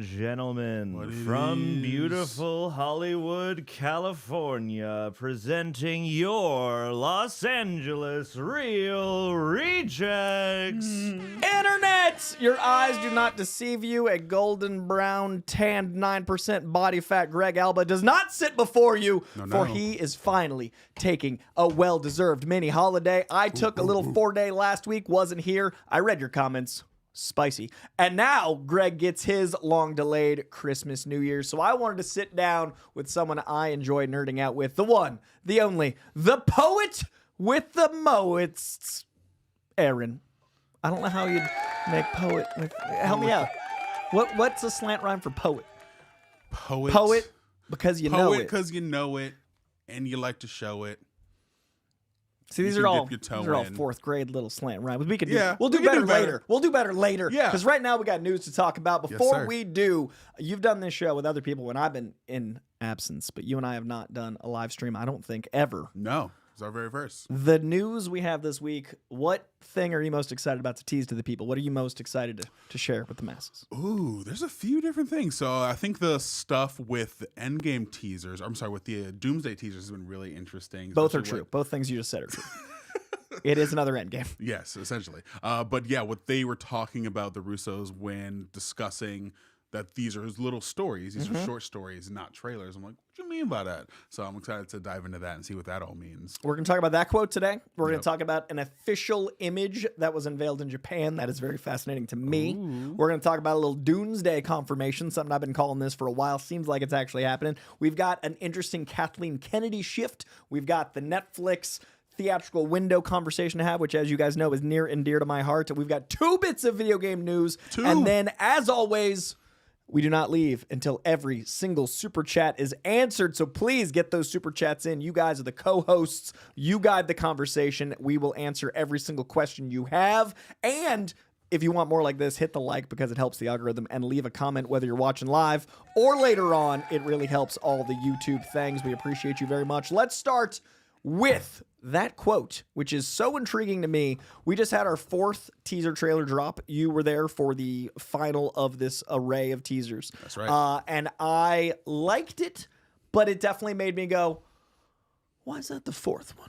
gentlemen, from beautiful Hollywood, California, presenting your Los Angeles Real Rejects. Internet! Your eyes do not deceive you. A golden brown, tanned 9% body fat Greg Alba does not sit before you, for he is finally taking a well-deserved mini holiday. I took a little 4-day last week, wasn't here. I read your comments. Spicy. And now Greg gets his long-delayed Christmas New Year's. So I wanted to sit down with someone I enjoy nerding out with. The one, the only, the poet with the moets, Aaron. I don't know how you'd make poet with... Help me out. What's a slant rhyme for poet? Poet because you know it. Poet because you know it, and you like to show it. See, these are all fourth grade little slant rhymes. We could do, we'll do better later. We'll do better later. Yeah. Because right now we got news to talk about. Before we do, you've done this show with other people when I've been in absence, but you and I have not done a live stream, I don't think, ever. No. It's our very first. The news we have this week, what thing are you most excited about to tease to the people? What are you most excited to share with the masses? Ooh, there's a few different things. So I think the stuff with the Endgame teasers, with the Doomsday teasers has been really interesting. Both are true. Both things you just said are true. It is another Endgame. Yes, essentially. But yeah, what they were talking about, the Russos, when discussing that these are little stories, these are short stories, not trailers. I'm like, what do you mean by that? So I'm excited to dive into that and see what that all means. We're going to talk about that quote today. We're going to talk about an official image that was unveiled in Japan. That is very fascinating to me. Ooh. We're going to talk about a little Doomsday confirmation, something I've been calling this for a while. Seems like it's actually happening. We've got an interesting Kathleen Kennedy shift. We've got the Netflix theatrical window conversation to have, which, as you guys know, is near and dear to my heart. We've got 2 bits of video game news. And then, as always, we do not leave until every single super chat is answered. So please get those super chats in. You guys are the co-hosts. You guide the conversation. We will answer every single question you have. And if you want more like this, hit the like because it helps the algorithm, and leave a comment whether you're watching live or later on. It really helps all the YouTube things. We appreciate you very much. Let's start with that quote, which is so intriguing to me. We just had our 4th teaser trailer drop. You were there for the final of this array of teasers. That's right. And I liked it, but it definitely made me go, why is that the 4th one?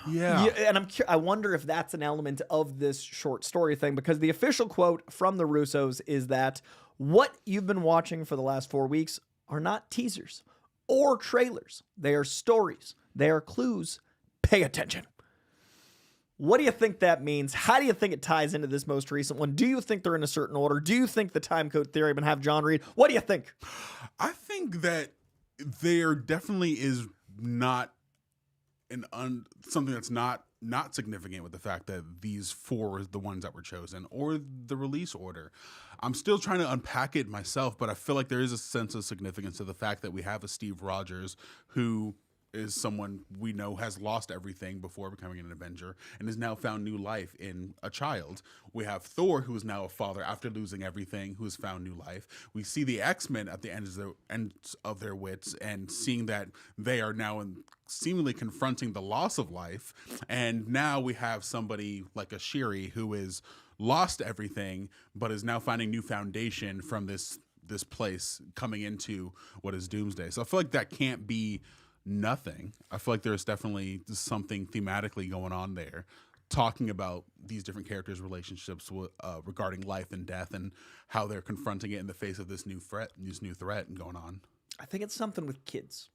Yeah. And I wonder if that's an element of this short story thing, because the official quote from the Russos is that what you've been watching for the last 4 weeks are not teasers or trailers. They are stories. They are clues. Pay attention. What do you think that means? How do you think it ties into this most recent one? Do you think they're in a certain order? Do you think the time code theory would have John read? What do you think? I think that there definitely is not something that's not significant with the fact that these 4 are the ones that were chosen, or the release order. I'm still trying to unpack it myself, but I feel like there is a sense of significance to the fact that we have a Steve Rogers who is someone we know has lost everything before becoming an Avenger and has now found new life in a child. We have Thor, who is now a father after losing everything, who has found new life. We see the X-Men at the end of their wits and seeing that they are now seemingly confronting the loss of life. And now we have somebody like a Shuri who is lost everything but is now finding new foundation from this place coming into what is Doomsday. So I feel like that can't be nothing. I feel like there's definitely something thematically going on there, talking about these different characters' relationships regarding life and death and how they're confronting it in the face of this new threat and going on. I think it's something with kids.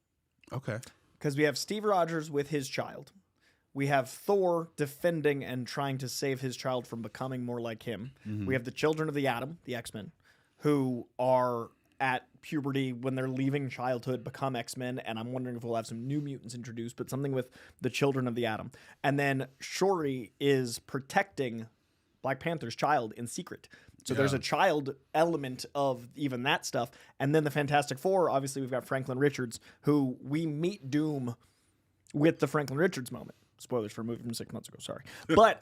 Okay. Because we have Steve Rogers with his child. We have Thor defending and trying to save his child from becoming more like him. Mm-hmm. We have the children of the Atom, the X-Men, who are at puberty when they're leaving childhood, become X-Men, and I'm wondering if we'll have some new mutants introduced, but something with the children of the Atom. And then Shuri is protecting Black Panther's child in secret. So there's a child element of even that stuff. And then the Fantastic Four, obviously we've got Franklin Richards, who we meet Doom with the Franklin Richards moment. Spoilers for a movie from 6 months ago, sorry. But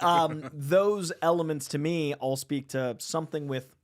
those elements to me all speak to something with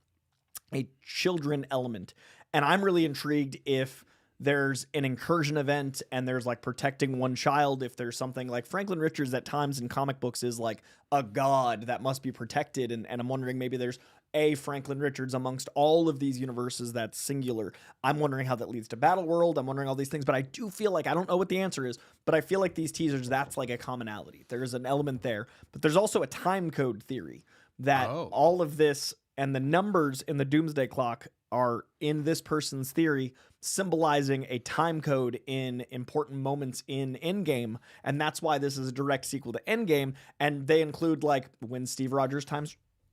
a children element. And I'm really intrigued if there's an incursion event and there's like protecting one child. If there's something like Franklin Richards at times in comic books is like a god that must be protected. And I'm wondering maybe there's a Franklin Richards amongst all of these universes that's singular. I'm wondering how that leads to Battleworld. I'm wondering all these things, but I do feel like, I don't know what the answer is, but I feel like these teasers, that's like a commonality. There's an element there, but there's also a time code theory that all of this and the numbers in the Doomsday Clock are in this person's theory symbolizing a time code in important moments in Endgame. And that's why this is a direct sequel to Endgame. And they include like when Steve Rogers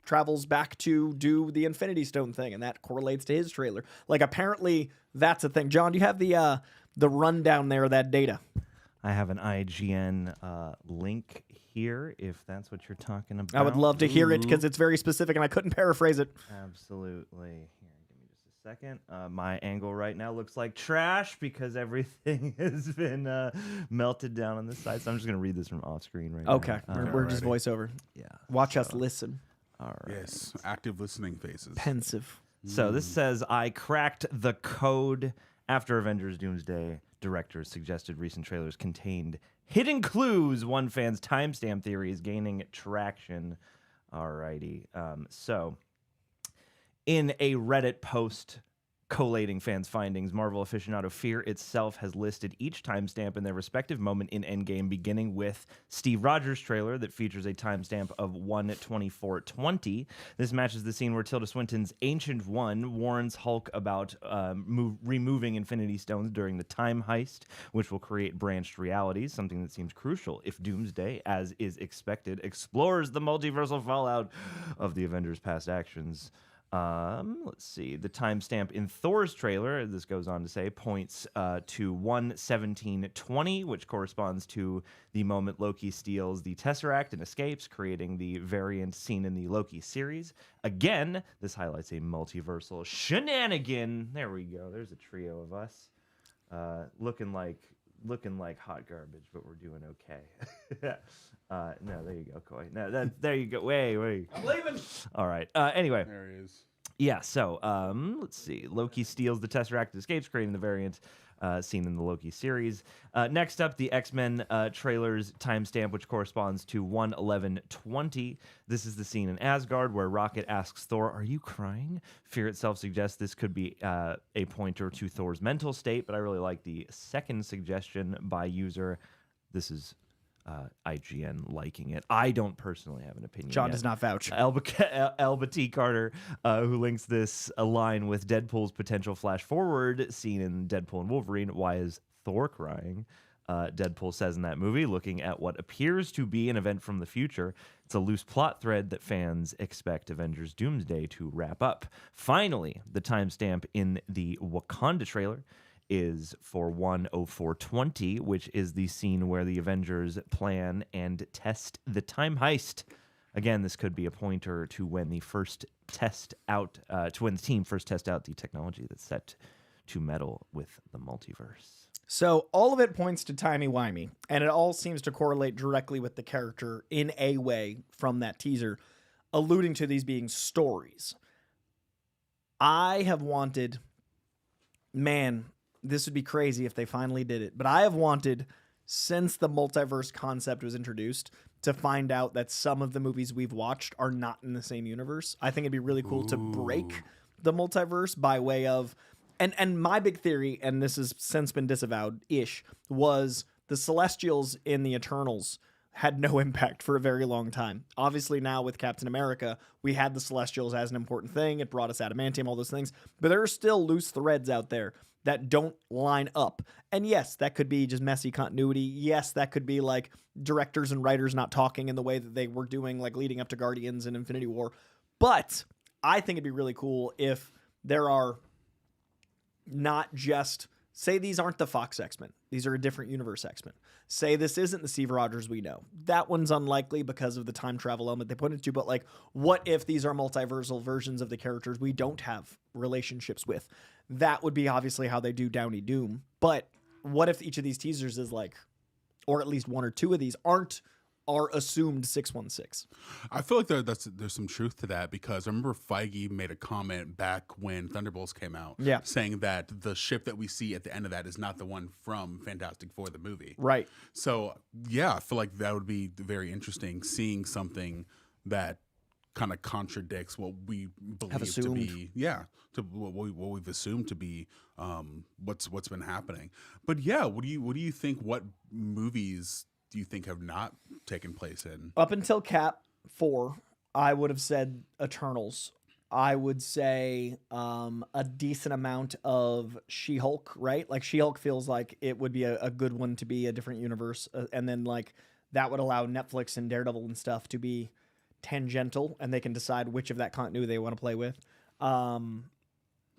travels back to do the Infinity Stone thing, and that correlates to his trailer. Like apparently that's a thing. John, do you have the rundown there of that data? I have an IGN link here, if that's what you're talking about. I would love to hear it because it's very specific and I couldn't paraphrase it. Absolutely. Here, give me just a second. My angle right now looks like trash because everything has been melted down on this side. So I'm just going to read this from off screen right now. Okay. We're just voiceover. Yeah. Watch us listen. All right. Yes, active listening faces. Pensive. So this says, I cracked the code after Avengers Doomsday. Directors suggested recent trailers contained hidden clues. One fan's timestamp theory is gaining traction. Alrighty. So in a Reddit post collating fans' findings, Marvel aficionado Fear itself has listed each timestamp in their respective moment in Endgame, beginning with Steve Rogers' trailer that features a timestamp of 1:24:20. This matches the scene where Tilda Swinton's Ancient One warns Hulk about removing Infinity Stones during the time heist, which will create branched realities, something that seems crucial if Doomsday, as is expected, explores the multiversal fallout of the Avengers' past actions. Let's see. The timestamp in Thor's trailer, this goes on to say, points to 1:17:20, which corresponds to the moment Loki steals the Tesseract and escapes, creating the variant seen in the Loki series. Again, this highlights a multiversal shenanigan. There we go. There's a trio of us, looking like hot garbage, but we're doing okay. No, there you go, Coy. No, there you go. Wait. I'm leaving. All right. Anyway. There he is. Yeah, so let's see. Loki steals the Tesseract and escapes, creating the variant seen in the Loki series. Next up, the X-Men trailer's timestamp, which corresponds to 1:11:20. This is the scene in Asgard where Rocket asks Thor, "Are you crying?" Fear itself suggests this could be a pointer to Thor's mental state, but I really like the second suggestion by user. This is IGN liking it. I don't personally have an opinion. John yet. does not vouch. Elba T. Carter, who links this line with Deadpool's potential flash forward scene in Deadpool and Wolverine. Why is Thor crying? Deadpool says in that movie, looking at what appears to be an event from the future, it's a loose plot thread that fans expect Avengers Doomsday to wrap up. Finally, the timestamp in the Wakanda trailer is for 1:04:20, which is the scene where the Avengers plan and test the time heist. Again, this could be a pointer to when the first test out, to when the team first test out the technology that's set to meddle with the multiverse. So all of it points to timey-wimey, and it all seems to correlate directly with the character in a way from that teaser, alluding to these being stories. I have wanted, man, this would be crazy if they finally did it, but I have wanted, since the multiverse concept was introduced, to find out that some of the movies we've watched are not in the same universe. I think it'd be really cool to break the multiverse by way of, and my big theory, and this has since been disavowed-ish, was the Celestials in the Eternals had no impact for a very long time. Obviously now with Captain America, we had the Celestials as an important thing. It brought us adamantium, all those things, but there are still loose threads out there that don't line up. And yes, that could be just messy continuity. Yes, that could be like directors and writers not talking in the way that they were doing, like leading up to Guardians and Infinity War. But I think it'd be really cool if there are not just, say these aren't the Fox X-Men. These are a different universe X-Men. Say this isn't the Steve Rogers we know. That one's unlikely because of the time travel element they put into, but like, what if these are multiversal versions of the characters we don't have relationships with? That would be obviously how they do Downey Doom. But what if each of these teasers is like, or at least one or two of these aren't our assumed 616. I feel like there's some truth to that, because I remember Feige made a comment back when Thunderbolts came out, saying that the ship that we see at the end of that is not the one from Fantastic Four, the movie. Right. So yeah, I feel like that would be very interesting, seeing something that kind of contradicts what we believe to be, to what we've assumed to be what's been happening. But yeah, what do you think? What movies do you think have not taken place in? Up until Cap 4, I would have said Eternals. I would say a decent amount of She-Hulk, right? Like She-Hulk feels like it would be a good one to be a different universe. And then like that would allow Netflix and Daredevil and stuff to be tangential, and they can decide which of that continuity they want to play with. I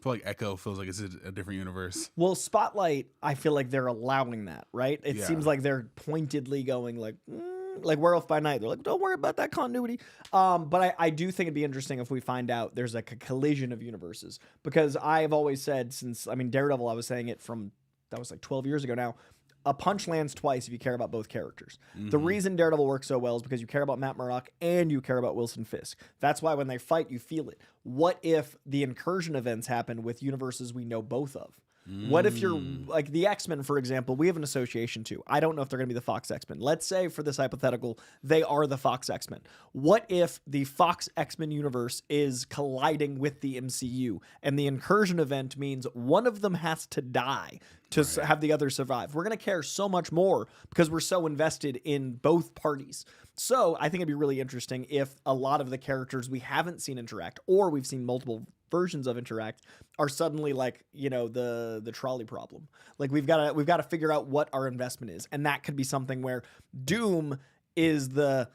feel like Echo feels like it's a different universe. Well, Spotlight, I feel like they're allowing that, right? It seems like they're pointedly going like Werewolf by Night. They're like, don't worry about that continuity. But I do think it'd be interesting if we find out there's like a collision of universes, because I've always said Daredevil, I was saying it from, that was like 12 years ago now, a punch lands twice if you care about both characters. Mm-hmm. The reason Daredevil works so well is because you care about Matt Murdock and you care about Wilson Fisk. That's why when they fight, you feel it. What if the incursion events happen with universes we know both of? What if you're like the X-Men, for example, we have an association to. I don't know if they're going to be the Fox X-Men. Let's say for this hypothetical, they are the Fox X-Men. What if the Fox X-Men universe is colliding with the MCU and the incursion event means one of them has to die to have the other survive? We're going to care so much more because we're so invested in both parties. So I think it'd be really interesting if a lot of the characters we haven't seen interact, or we've seen multiple versions of interact, are suddenly like, the trolley problem. Like we've got to figure out what our investment is. And that could be something where Doom is the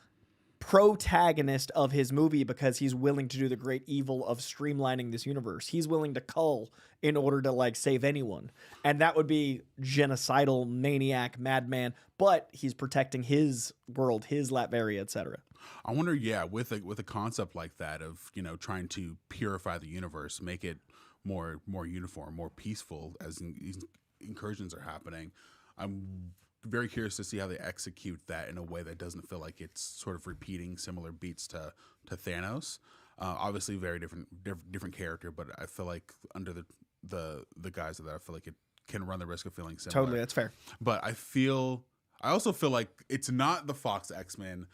protagonist of his movie because he's willing to do the great evil of streamlining this universe. He's willing to cull in order to like save anyone. And that would be genocidal, maniac, madman, but he's protecting his world, his Latveria, etc. I wonder, with a concept like that of, trying to purify the universe, make it more uniform, more peaceful as incursions are happening. I'm very curious to see how they execute that in a way that doesn't feel like it's sort of repeating similar beats to Thanos. Obviously, very different character, but I feel like under the guise of that, I feel like it can run the risk of feeling similar. Totally, that's fair. But I also feel like it's not the Fox X-Men,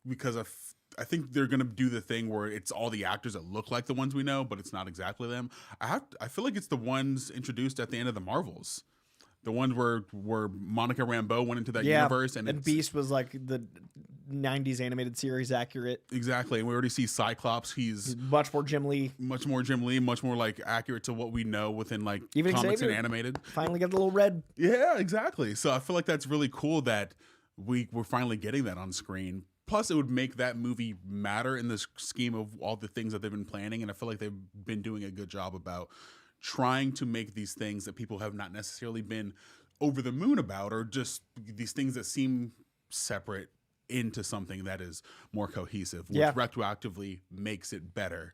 because I think they're going to do the thing where it's all the actors that look like the ones we know, but it's not exactly them. I feel like it's the ones introduced at the end of the Marvels. The ones where Monica Rambeau went into that universe. And Beast was like the 90s animated series accurate. Exactly. And we already see Cyclops. He's much more Jim Lee. Much more like accurate to what we know within like even comics Xavier, and animated. Finally got the little red. Yeah, exactly. So I feel like that's really cool that we're finally getting that on screen. Plus, it would make that movie matter in the scheme of all the things that they've been planning. And I feel like they've been doing a good job about trying to make these things that people have not necessarily been over the moon about, or just these things that seem separate, into something that is more cohesive, which retroactively makes it better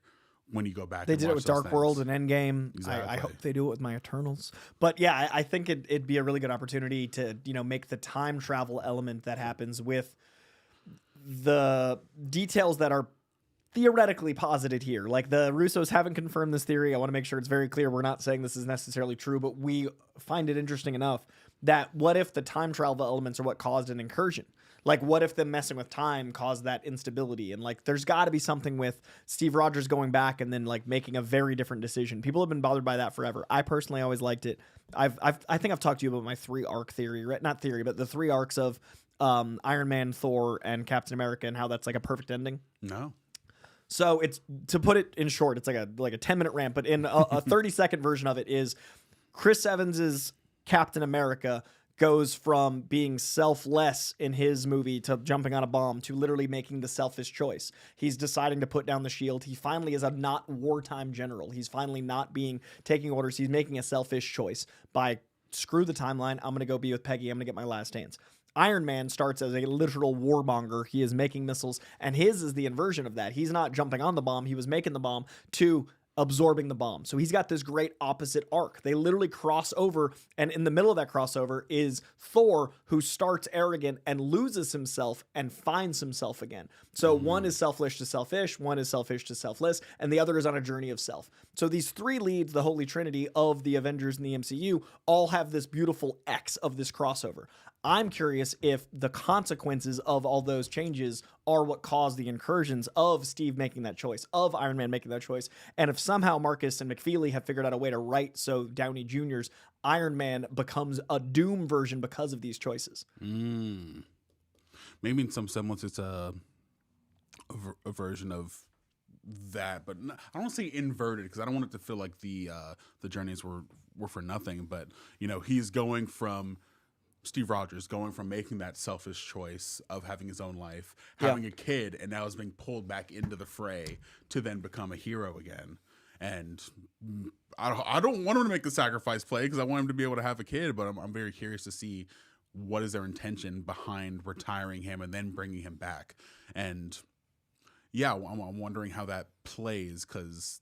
when you go back. They and did watch it with those Dark World and Endgame. Exactly. I hope they do it with my Eternals. But yeah, I think it'd be a really good opportunity to make the time travel element that happens with the details that are theoretically posited here. Like the Russos haven't confirmed this theory. I want to make sure it's very clear. We're not saying this is necessarily true, but we find it interesting enough that what if the time travel elements are what caused an incursion? Like what if them messing with time caused that instability? And like there's got to be something with Steve Rogers going back and then like making a very different decision. People have been bothered by that forever. I personally always liked it. I think I've talked to you about my 3 arc theory, right? Not theory, but the 3 arcs of Iron Man, Thor, and Captain America, and how that's like a perfect ending. No. So it's, to put it in short, it's like a 10-minute rant, but in a 30-second version of it is Chris Evans's Captain America goes from being selfless in his movie to jumping on a bomb to literally making the selfish choice. He's deciding to put down the shield. He finally is a not wartime general. He's finally not taking orders. He's making a selfish choice by screw the timeline. I'm going to go be with Peggy. I'm going to get my last dance. Iron Man starts as a literal warmonger. He is making missiles, and his is the inversion of that. He's not jumping on the bomb. He was making the bomb to absorbing the bomb. So he's got this great opposite arc. They literally cross over, and in the middle of that crossover is Thor, who starts arrogant and loses himself and finds himself again. So one is selfish to selfish, one is selfish to selfless, and the other is on a journey of self. So these three leads, the holy trinity of the Avengers and the MCU, all have this beautiful X of this crossover. I'm curious if the consequences of all those changes are what caused the incursions of Steve making that choice, of Iron Man making that choice, and if somehow Marcus and McFeely have figured out a way to write so Downey Jr.'s Iron Man becomes a Doom version because of these choices. Maybe in some semblance it's a version of that, but I don't want to say inverted because I don't want it to feel like the journeys were for nothing. But he's going from Steve Rogers going from making that selfish choice of having his own life, having a kid, and now is being pulled back into the fray to then become a hero again. And I don't want him to make the sacrifice play because I want him to be able to have a kid, but I'm very curious to see what is their intention behind retiring him and then bringing him back. And yeah, I'm wondering how that plays, because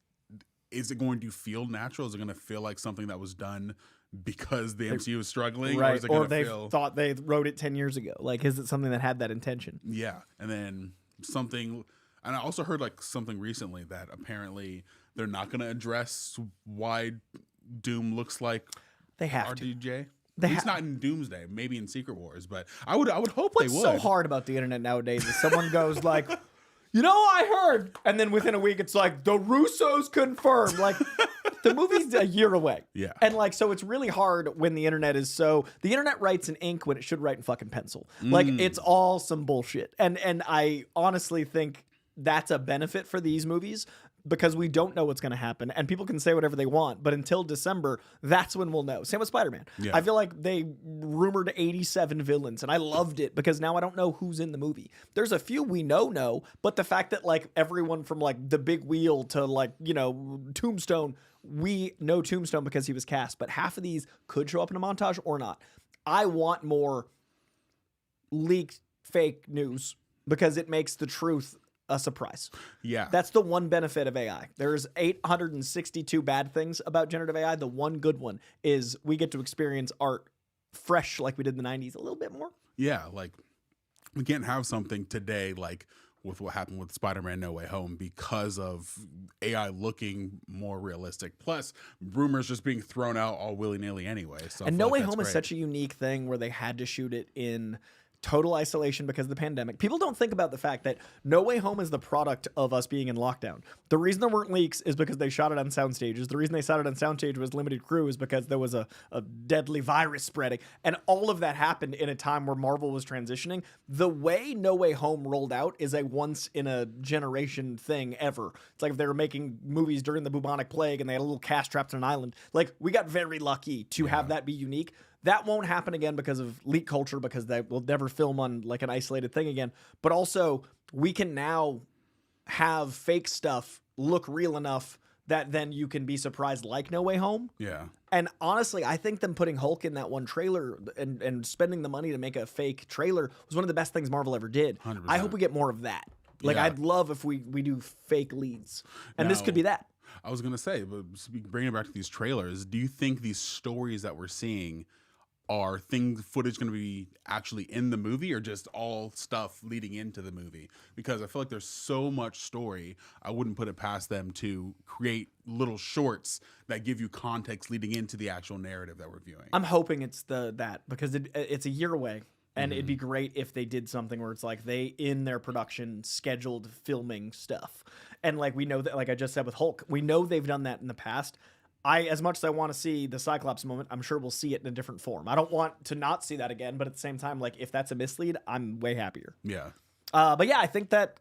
is it going to feel natural? Is it going to feel like something that was done because the MCU is struggling, right? Or is it going to they feel... thought they wrote it 10 years ago? Like, is it something that had that intention? Yeah, and then something, and I also heard like something recently that apparently they're not going to address why Doom looks like they have RDJ. To. It's not in Doomsday, maybe in Secret Wars, but I would hope What's they would. so hard about the internet nowadays is someone goes like, I heard, and then within a week it's like the Russos confirmed. Like, the movie's a year away. Yeah. And so it's really hard when the internet writes in ink when it should write in fucking pencil. Like, it's all some bullshit. And I honestly think that's a benefit for these movies, because we don't know what's going to happen, and people can say whatever they want, but until December, that's when we'll know. Same with Spider-Man. Yeah. I feel like they rumored 87 villains, and I loved it because now I don't know who's in the movie. There's a few we know, but the fact that everyone from the Big Wheel to Tombstone, we know Tombstone because he was cast, but half of these could show up in a montage or not. I want more leaked fake news because it makes the truth a surprise. Yeah. That's the one benefit of AI. There's 862 bad things about generative AI. The one good one is we get to experience art fresh like we did in the 90s a little bit more. Yeah, we can't have something today with what happened with Spider-Man No Way Home because of AI looking more realistic. Plus, rumors just being thrown out all willy-nilly anyway. So and No Way Home is such a unique thing where they had to shoot it in total isolation because of the pandemic. People don't think about the fact that No Way Home is the product of us being in lockdown. The reason there weren't leaks is because they shot it on sound stages. The reason they shot it on sound stage was limited crew is because there was a deadly virus spreading. And all of that happened in a time where Marvel was transitioning. The way No Way Home rolled out is a once in a generation thing ever. It's like if they were making movies during the bubonic plague and they had a little cast trapped on an island. We got very lucky to have that be unique. That won't happen again because of leak culture, because they will never film on an isolated thing again. But also, we can now have fake stuff look real enough that then you can be surprised like No Way Home. Yeah. And honestly, I think them putting Hulk in that one trailer and spending the money to make a fake trailer was one of the best things Marvel ever did. 100%. I hope we get more of that. I'd love if we do fake leads. And this could be that. I was going to say, but bringing it back to these trailers, do you think these stories that we're seeing are footage going to be actually in the movie, or just all stuff leading into the movie? Because I feel like there's so much story, I wouldn't put it past them to create little shorts that give you context leading into the actual narrative that we're viewing. I'm hoping it's that because it's a year away. And it'd be great if they did something where it's they, in their production, scheduled filming stuff. And we know that, like I just said with Hulk, we know they've done that in the past. As much as I want to see the Cyclops moment, I'm sure we'll see it in a different form. I don't want to not see that again, but at the same time, if that's a mislead, I'm way happier. Yeah. But yeah, I think that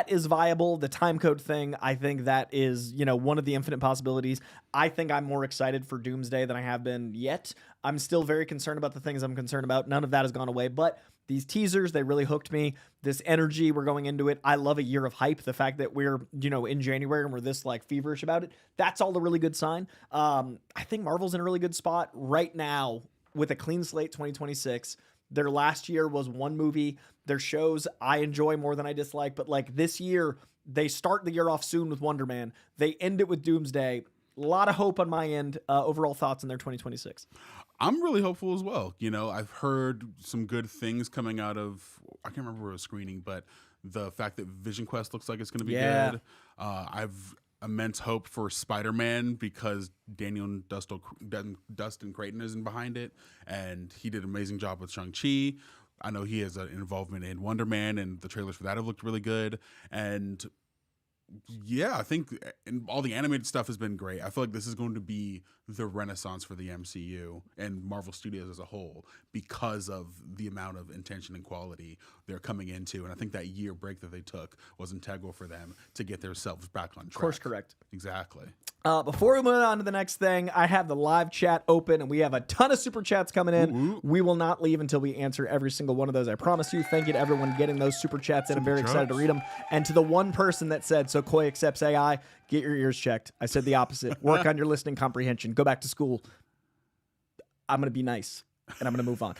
is viable. The time code thing, I think that is, one of the infinite possibilities. I think I'm more excited for Doomsday than I have been yet. I'm still very concerned about the things I'm concerned about. None of that has gone away, but these teasers, they really hooked me. This energy, we're going into it. I love a year of hype. The fact that we're, in January and we're this feverish about it, that's all a really good sign. I think Marvel's in a really good spot right now with a clean slate 2026. Their last year was one movie. Their shows I enjoy more than I dislike, but like this year, they start the year off soon with Wonder Man. They end it with Doomsday. A lot of hope on my end. Overall thoughts on their 2026. I'm really hopeful as well. You know, I've heard some good things coming out of, I can't remember where it was screening, but the fact that Vision Quest looks like it's going to be good. I've immense hope for Spider-Man because Dustin Creighton isn't behind it, and he did an amazing job with Shang-Chi. I know he has an involvement in Wonder Man, and the trailers for that have looked really good. And yeah, I think all the animated stuff has been great. I feel like this is going to be the renaissance for the MCU and Marvel Studios as a whole because of the amount of intention and quality they're coming into. And I think that year break that they took was integral for them to get themselves back on track. Course correct. Exactly. Before we move on to the next thing, I have the live chat open, and we have a ton of super chats coming in. Ooh. We will not leave until we answer every single one of those. I promise you. Thank you to everyone getting those super chats in. I'm very excited to read them. And to the one person that said, "So Koi accepts AI," get your ears checked. I said the opposite. Work on your listening comprehension. Go back to school. I'm going to be nice, and I'm going to move on.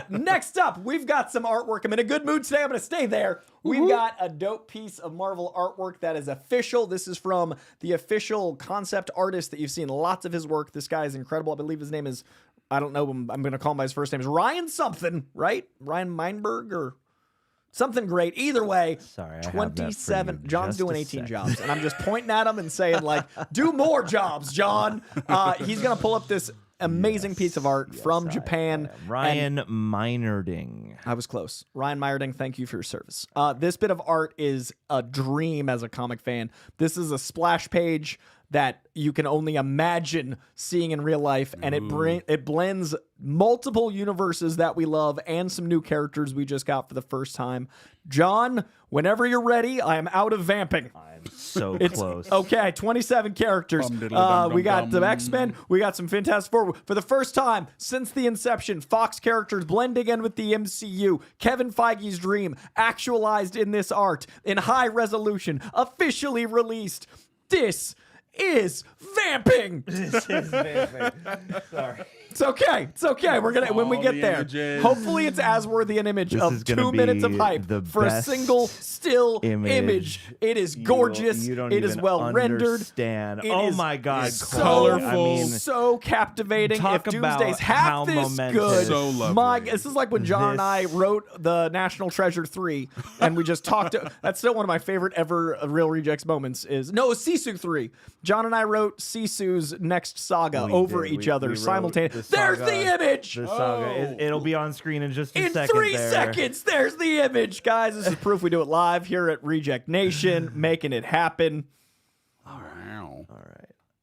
Next up, we've got some artwork. I'm in a good mood today. I'm going to stay there. We've got a dope piece of Marvel artwork that is official. This is from the official concept artist that you've seen lots of his work. This guy is incredible. I believe his name is, I don't know, I'm going to call him by his first name. Is Ryan something, right? Ryan Meinberg or something great. Either way, Sorry, I have that for 27. you. John's Just doing a 18 sec. jobs, and I'm just pointing at him and saying, like, do more jobs, John. He's going to pull up this amazing piece of art from Japan. Ryan Meinerding. I was close. Ryan Meyerding, thank you for your service. This bit of art is a dream as a comic fan. This is a splash page that you can only imagine seeing in real life, and it blends multiple universes that we love and some new characters we just got for the first time. John, whenever you're ready, I am out of vamping. I'm so close. Okay, 27 characters. We got the X-Men. We got some Fantastic Four. For the first time since the inception, Fox characters blending in with the MCU. Kevin Feige's dream actualized in this art in high resolution, officially released. This is vamping. This is vamping. Sorry. It's okay. It's okay. We're gonna when we All get the there. images. Hopefully, it's as worthy an image This of is gonna 2 minutes of be hype the for a best single still image. It is gorgeous. You don't it is even well rendered. understand. It Oh is my God, so colorful. I mean, so captivating. talk If about Doomsday's how half this momentous. good, So lovely. this is like when John and I wrote the National Treasure 3, and we just talked. That's still one of my favorite ever Real Rejects moments. It's Sisu 3. John and I wrote Sisu's next saga over each other simultaneously. There's the image. The saga. It'll be on screen in just a In second. 3 there. seconds, there's the image, guys. This is proof we do it live here at Reject Nation, making it happen. Wow. All right.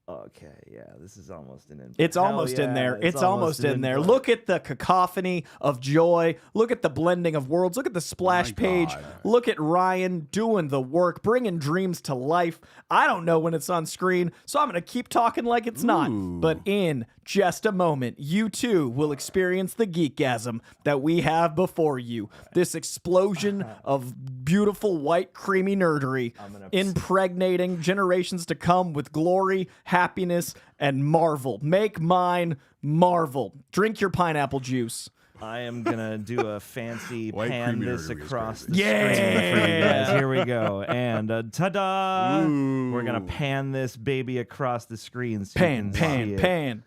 Okay. Yeah. This is almost an input. It's almost in there. It's almost in there. Look at the cacophony of joy. Look at the blending of worlds. Look at the splash My page. God. Look at Ryan doing the work, bringing dreams to life. I don't know when it's on screen, so I'm going to keep talking like it's not. But in just a moment, you too will experience the geekgasm that we have before you. This explosion of beautiful white creamy nerdery, impregnating generations to come with glory, happiness, and marvel. Make mine Marvel. Drink your pineapple juice. I am gonna do a fancy White pan creamy this nerdery is across the crazy. screen for you guys. Here we go, and ta-da! Ooh. We're gonna pan this baby across the screen. So Pan, you can see pan, it. pan.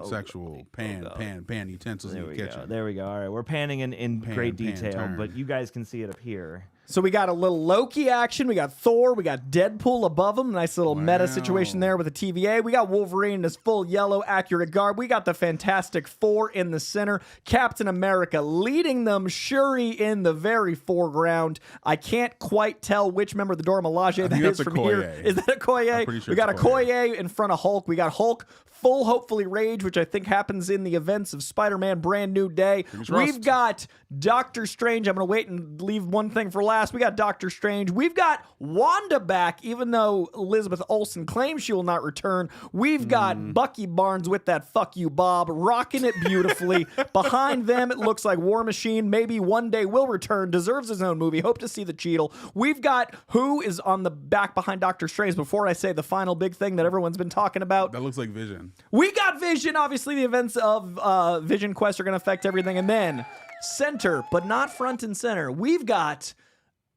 Sexual, pan, utensils There in we the go. kitchen. There we go. All right, we're panning in great pan, detail, turn. but you guys can see it up here. So we got a little Loki action. We got Thor. We got Deadpool above him. Nice little meta situation there with the TVA. We got Wolverine in his full yellow accurate garb. We got the Fantastic Four in the center. Captain America leading them. Shuri in the very foreground. I can't quite tell which member of the Dora Milaje that think is that's a from here. Koye. Is that a Koye? I'm pretty sure We got a it's Koye. Koye in front of Hulk. We got Hulk full hopefully rage, which I think happens in the events of Spider-Man Brand New Day. crossed. We've got Doctor Strange. I'm going to wait and leave one thing for last. blast. We got Doctor Strange. We've got Wanda back, even though Elizabeth Olsen claims she will not return. We've got Bucky Barnes with that "fuck you, Bob," rocking it beautifully. Behind them, it looks like War Machine maybe one day will return, deserves his own movie. Hope to see the Cheadle. We've got who is on the back behind Doctor Strange before I say the final big thing that everyone's been talking about. That looks like Vision. We got Vision. Obviously, the events of Vision Quest are going to affect everything. And then, center, but not front and center, we've got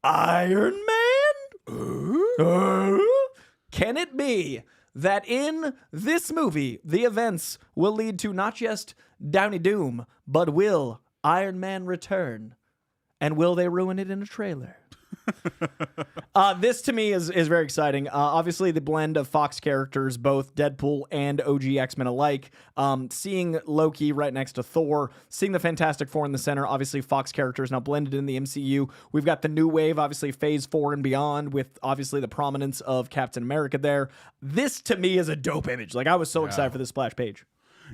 Iron Man. Can it be that in this movie, the events will lead to not just Downey Doom, but will Iron Man return? And will they ruin it in a trailer? This to me is very exciting. Obviously, the blend of Fox characters, both Deadpool and OG X-Men alike. Seeing Loki right next to Thor, seeing the Fantastic Four in the center. Obviously, Fox characters now blended in the MCU. We've got the new wave, obviously Phase 4 and beyond, with obviously the prominence of Captain America there. This to me is a dope image. Like, I was so excited for this splash page.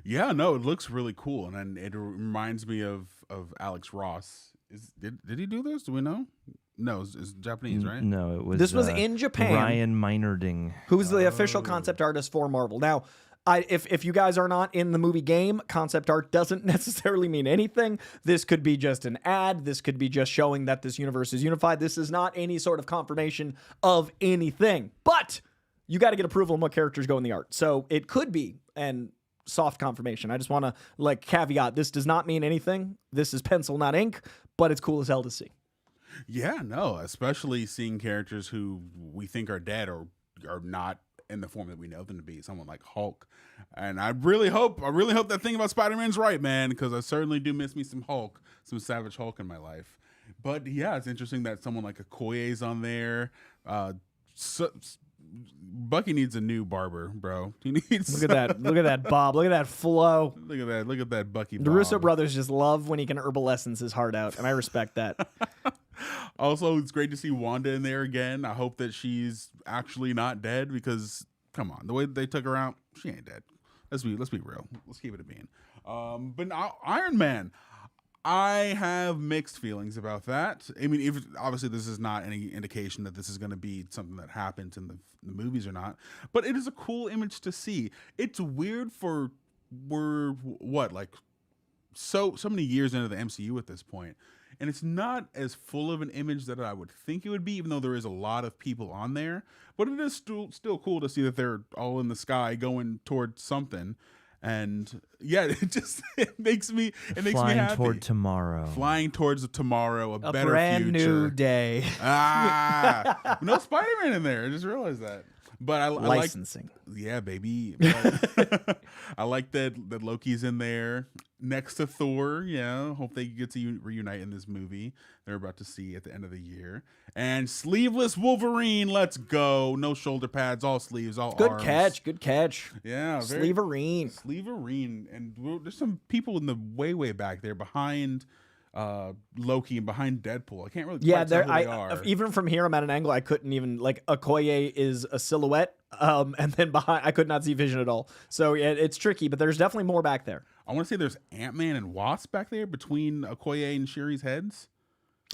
Yeah, no, it looks really cool, and it reminds me of Alex Ross. Did he do this? Do we know? No, it's Japanese, right? No, it was. This was in Japan. Ryan Meinerding, who's the official concept artist for Marvel. Now, if you guys are not in the movie game, concept art doesn't necessarily mean anything. This could be just an ad. This could be just showing that this universe is unified. This is not any sort of confirmation of anything. But you got to get approval on what characters go in the art. So it could be an soft confirmation. I just want to caveat, this does not mean anything. This is pencil, not ink, but it's cool as hell to see. Yeah, no, especially seeing characters who we think are dead or are not in the form that we know them to be. Someone like Hulk, and I really hope that thing about Spider-Man's right, man, because I certainly do miss me some Hulk, some Savage Hulk in my life. But yeah, it's interesting that someone like Okoye's on there. Bucky needs a new barber, bro. He needs. Look at that, Bob. Look at that flow. Look at that Bucky. The Russo brothers just love when he can herbal essence his heart out, and I respect that. Also, it's great to see Wanda in there again. I hope that she's actually not dead, because come on, the way that they took her out, she ain't dead. Let's be real. Let's keep it a bean. But now, Iron Man, I have mixed feelings about that. I mean, obviously this is not any indication that this is going to be something that happens in the movies or not, but it is a cool image to see. It's weird we're what, like so many years into the MCU at this point, and it's not as full of an image that I would think it would be, even though there is a lot of people on there. But it is still cool to see that they're all in the sky going towards something. And yeah, it makes me happy. Flying toward tomorrow. Flying towards tomorrow, a better brand future. New day. No Spider-Man in there. I just realized that. But I licensing. Yeah, baby. I like that Loki's in there next to Thor. Yeah, hope they get to reunite in this movie they're about to see at the end of the year. And sleeveless Wolverine, let's go. No shoulder pads, all sleeves, all arms. Good catch. Yeah, Sleeverine. And there's some people in the way back there behind Loki and behind Deadpool. I can't really quite tell who they are. Even from here, I'm at an angle I couldn't even, like, Okoye is a silhouette, and then behind I could not see Vision at all. So yeah, it's tricky, but there's definitely more back there. I want to say there's Ant-Man and Wasp back there between Okoye and Shuri's heads.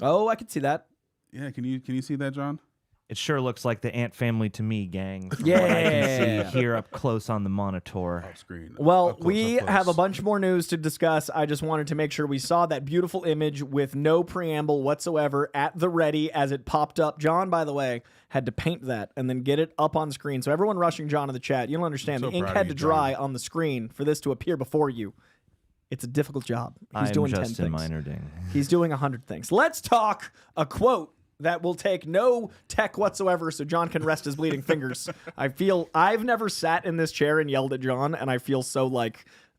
Oh, I could see that. Yeah, can you see that, John? It sure looks like the Ant family to me, gang. From Yeah. what I can see here up close on the monitor. Off screen. Well, we have a bunch more news to discuss. I just wanted to make sure we saw that beautiful image with no preamble whatsoever at the ready as it popped up. John, by the way, had to paint that and then get it up on screen. So everyone rushing John in the chat, you don't understand. I'm so the ink proud had of to you, dry John. on the screen for this to appear before you. It's a difficult job. He's I'm doing 10 Justin things. Meinerding. He's doing 100 things. Let's talk a quote that will take no tech whatsoever so John can rest his bleeding fingers. I've never sat in this chair and yelled at John, and I feel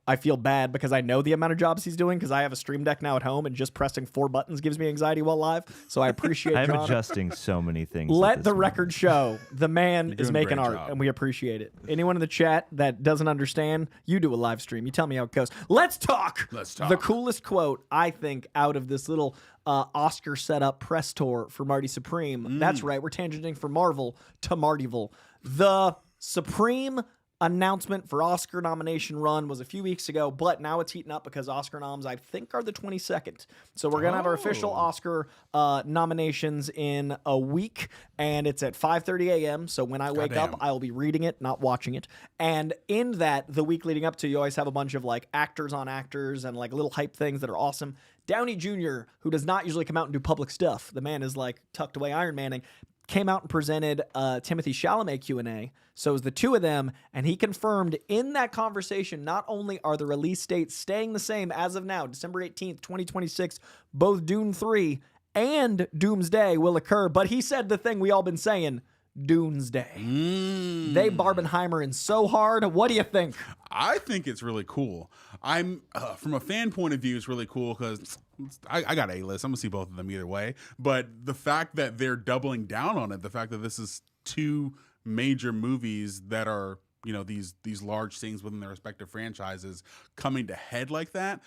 I feel bad because I know the amount of jobs he's doing because I have a Stream Deck now at home, and just pressing 4 buttons gives me anxiety while live. So I appreciate I'm John. adjusting so many things. Let the record show the man is doing a making great art, job. and we appreciate it. Anyone in the chat that doesn't understand, you do a live stream. You tell me how it goes. Let's talk. The coolest quote, I think, out of this little Oscar setup press tour for Marty Supreme. That's right. We're tangenting from Marvel to Martyville. The Supreme announcement for Oscar nomination run was a few weeks ago, but now it's heating up because Oscar noms, I think, are the 22nd. So we're going to have our official Oscar nominations in a week, and it's at 5:30 a.m. So when I wake up, I will be reading it, not watching it. And in that, the week leading up to, you always have a bunch of like actors on actors and like little hype things that are awesome. Downey Jr., who does not usually come out and do public stuff, the man is like tucked away Iron Manning, came out and presented Timothée Chalamet Q&A. So it was the two of them, and he confirmed in that conversation, not only are the release dates staying the same as of now, December 18th, 2026, both Dune 3 and Doomsday will occur, but he said the thing we all been saying, Doomsday. They Barbenheimer in so hard. What do you think? I think it's really cool. I'm from a fan point of view, it's really cool because I got A-list. I'm gonna see both of them either way. But the fact that they're doubling down on it, the fact that this is two major movies that are, you know, these large things within their respective franchises coming to head like that,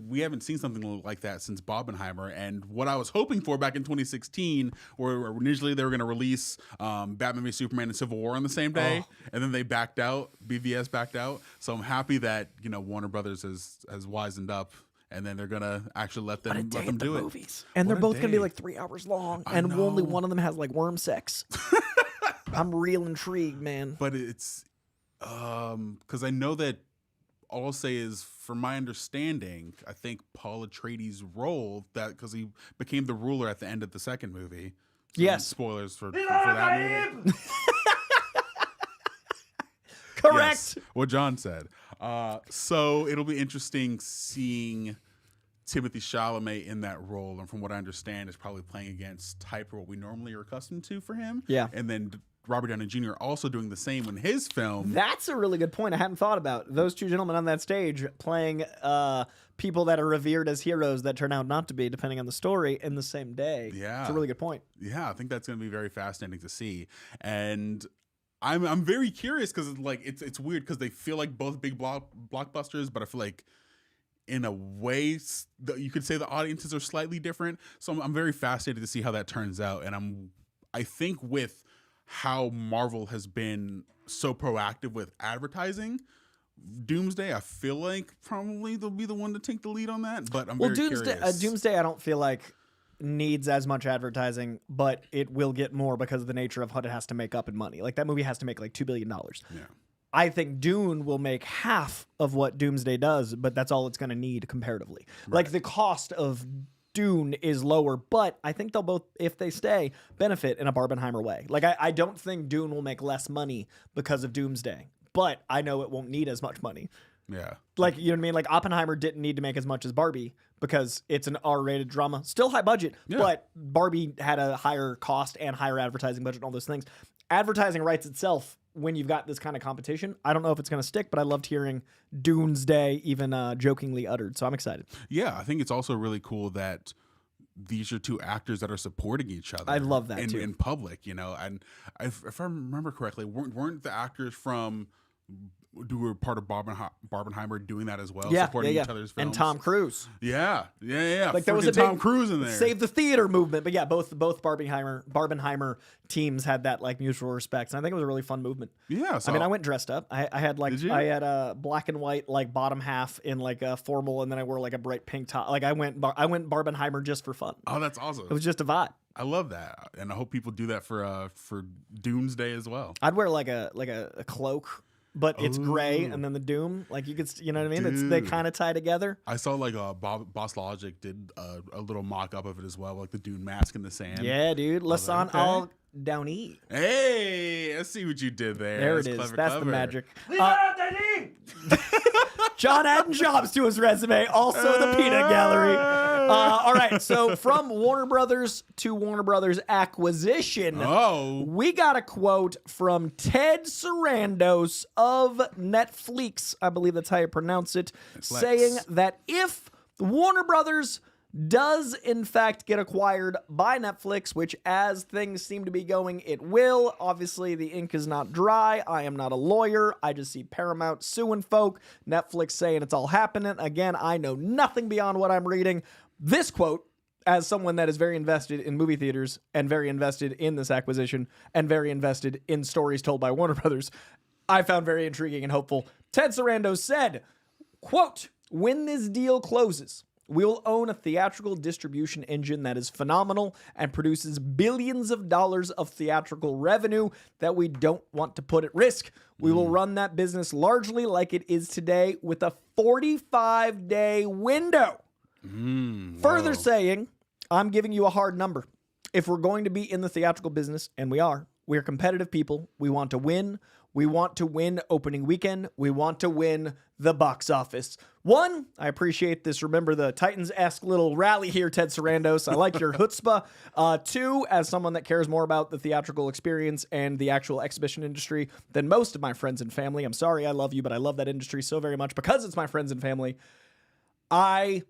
we haven't seen something like that since Barbenheimer. And what I was hoping for back in 2016, where initially they were going to release Batman v Superman and Civil War on the same day, and then they backed out. BVS backed out. So I'm happy that, you know, Warner Brothers has wisened up. And then they're gonna actually let them do it. Movies. And they're both gonna be like 3 hours long, and only one of them has like worm sex. I'm real intrigued, man. But it's because I know that all I'll say is, from my understanding, I think Paul Atreides' role, that because he became the ruler at the end of the second movie. So yes. Spoilers for that movie. Correct. Yes, what John said. So it'll be interesting seeing Timothée Chalamet in that role, and from what I understand, is probably playing against type of what we normally are accustomed to for him. Yeah. And then Robert Downey Jr. also doing the same in his film. That's a really good point. I hadn't thought about those two gentlemen on that stage playing people that are revered as heroes that turn out not to be, depending on the story, in the same day. Yeah. It's a really good point. Yeah, I think that's going to be very fascinating to see. And I'm very curious because like it's weird because they feel like both big blockbusters, but I feel like in a way you could say the audiences are slightly different. So I'm very fascinated to see how that turns out. And I think with how Marvel has been so proactive with advertising Doomsday, I feel like probably they'll be the one to take the lead on that. But I'm very curious. Doomsday, I don't feel like needs as much advertising, but it will get more because of the nature of what it has to make up in money. Like that movie has to make like $2 billion. Yeah. I think Dune will make half of what Doomsday does, but that's all it's going to need comparatively. Right. Like the cost of Dune is lower, but I think they'll both, if they stay, benefit in a Barbenheimer way. Like I don't think Dune will make less money because of Doomsday, but I know it won't need as much money. Yeah. Like, you know what I mean? Like Oppenheimer didn't need to make as much as Barbie because it's an R-rated drama, still high budget, but Barbie had a higher cost and higher advertising budget and all those things. Advertising writes itself when you've got this kind of competition. I don't know if it's going to stick, but I loved hearing Doomsday even jokingly uttered. So I'm excited. Yeah, I think it's also really cool that these are two actors that are supporting each other. I love that too. In public, you know. And if I remember correctly, weren't the actors from who were part of Barbenheimer doing that as well, supporting each other's films? And Tom Cruise. Yeah. Like there was a Tom big Cruise in there. Save the theater movement. But yeah, both Barbenheimer teams had that like mutual respect. And I think it was a really fun movement. Yeah. So, I mean, I went dressed up. I had like I had a black and white like bottom half in like a formal, and then I wore like a bright pink top. Like I went Barbenheimer just for fun. Oh, that's awesome. It was just a vibe. I love that, and I hope people do that for Doomsday as well. I'd wear like a cloak, but it's gray, and then the Doom, like you could, you know what I mean? They kind of tie together. I saw like Boss Logic did a little mock up of it as well, like the Dune mask in the sand. Yeah, dude. Lasan all Downey. Hey, I see what you did there. There That's it is. clever, That's clever. the magic. John adding jobs to his resume. Also the Peanut Gallery. All right, so from Warner Brothers to Warner Brothers acquisition, we got a quote from Ted Sarandos of Netflix, I believe that's how you pronounce it, saying that if Warner Brothers does in fact get acquired by Netflix, which as things seem to be going, it will. Obviously, the ink is not dry. I am not a lawyer. I just see Paramount suing folk. Netflix saying it's all happening. Again, I know nothing beyond what I'm reading. This quote, as someone that is very invested in movie theaters and very invested in this acquisition and very invested in stories told by Warner Brothers, I found very intriguing and hopeful. Ted Sarandos said, quote, "When this deal closes, we will own a theatrical distribution engine that is phenomenal and produces billions of dollars of theatrical revenue that we don't want to put at risk. We will run that business largely like it is today with a 45-day window." Further saying, I'm giving you a hard number. If we're going to be in the theatrical business, and we're competitive people. We want to win. We want to win opening weekend. We want to win the box office. One, I appreciate this. Remember the Titans-esque little rally here, Ted Sarandos. I like your chutzpah. Two, as someone that cares more about the theatrical experience and the actual exhibition industry than most of my friends and family. I'm sorry, I love you, but I love that industry so very much because it's my friends and family. I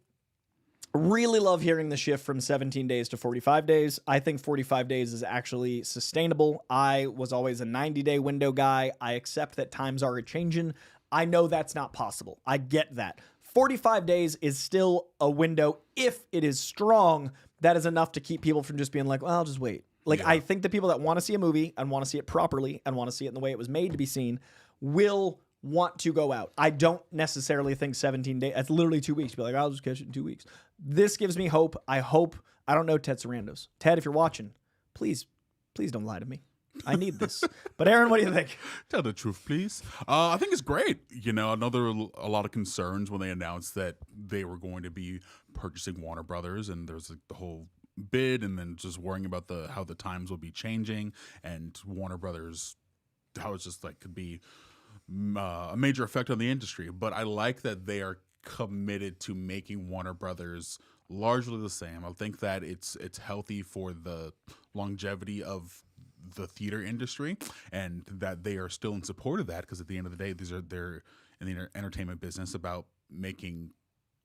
really love hearing the shift from 17 days to 45 days. I think 45 days is actually sustainable. I was always a 90-day window guy. I accept that times are a-changing. I know that's not possible. I get that. 45 days is still a window. If it is strong, that is enough to keep people from just being like, well, I'll just wait. I think the people that want to see a movie and want to see it properly and want to see it in the way it was made to be seen will want to go out. I don't necessarily think 17 days, it's literally 2 weeks. Be like, I'll just catch it in 2 weeks. This gives me hope. I don't know Ted Sarandos. Ted, if you're watching, please don't lie to me. I need this. But Aaron, what do you think? Tell the truth, please. I think it's great. A lot of concerns when they announced that they were going to be purchasing Warner Brothers, and there's the whole bid, and then just worrying about how the times will be changing, and Warner Brothers, how it's just could be a major effect on the industry. But I like that they are committed to making Warner Brothers largely the same. I think that it's healthy for the longevity of the theater industry, and that they are still in support of that, because at the end of the day, they're in the entertainment business about making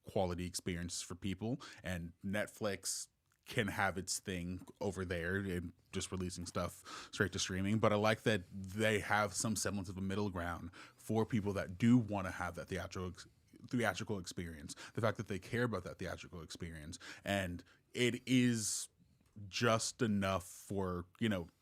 quality experiences for people, and Netflix can have its thing over there and just releasing stuff straight to streaming. But I like that they have some semblance of a middle ground for people that do want to have that theatrical experience, the fact that they care about that theatrical experience, and it is just enough for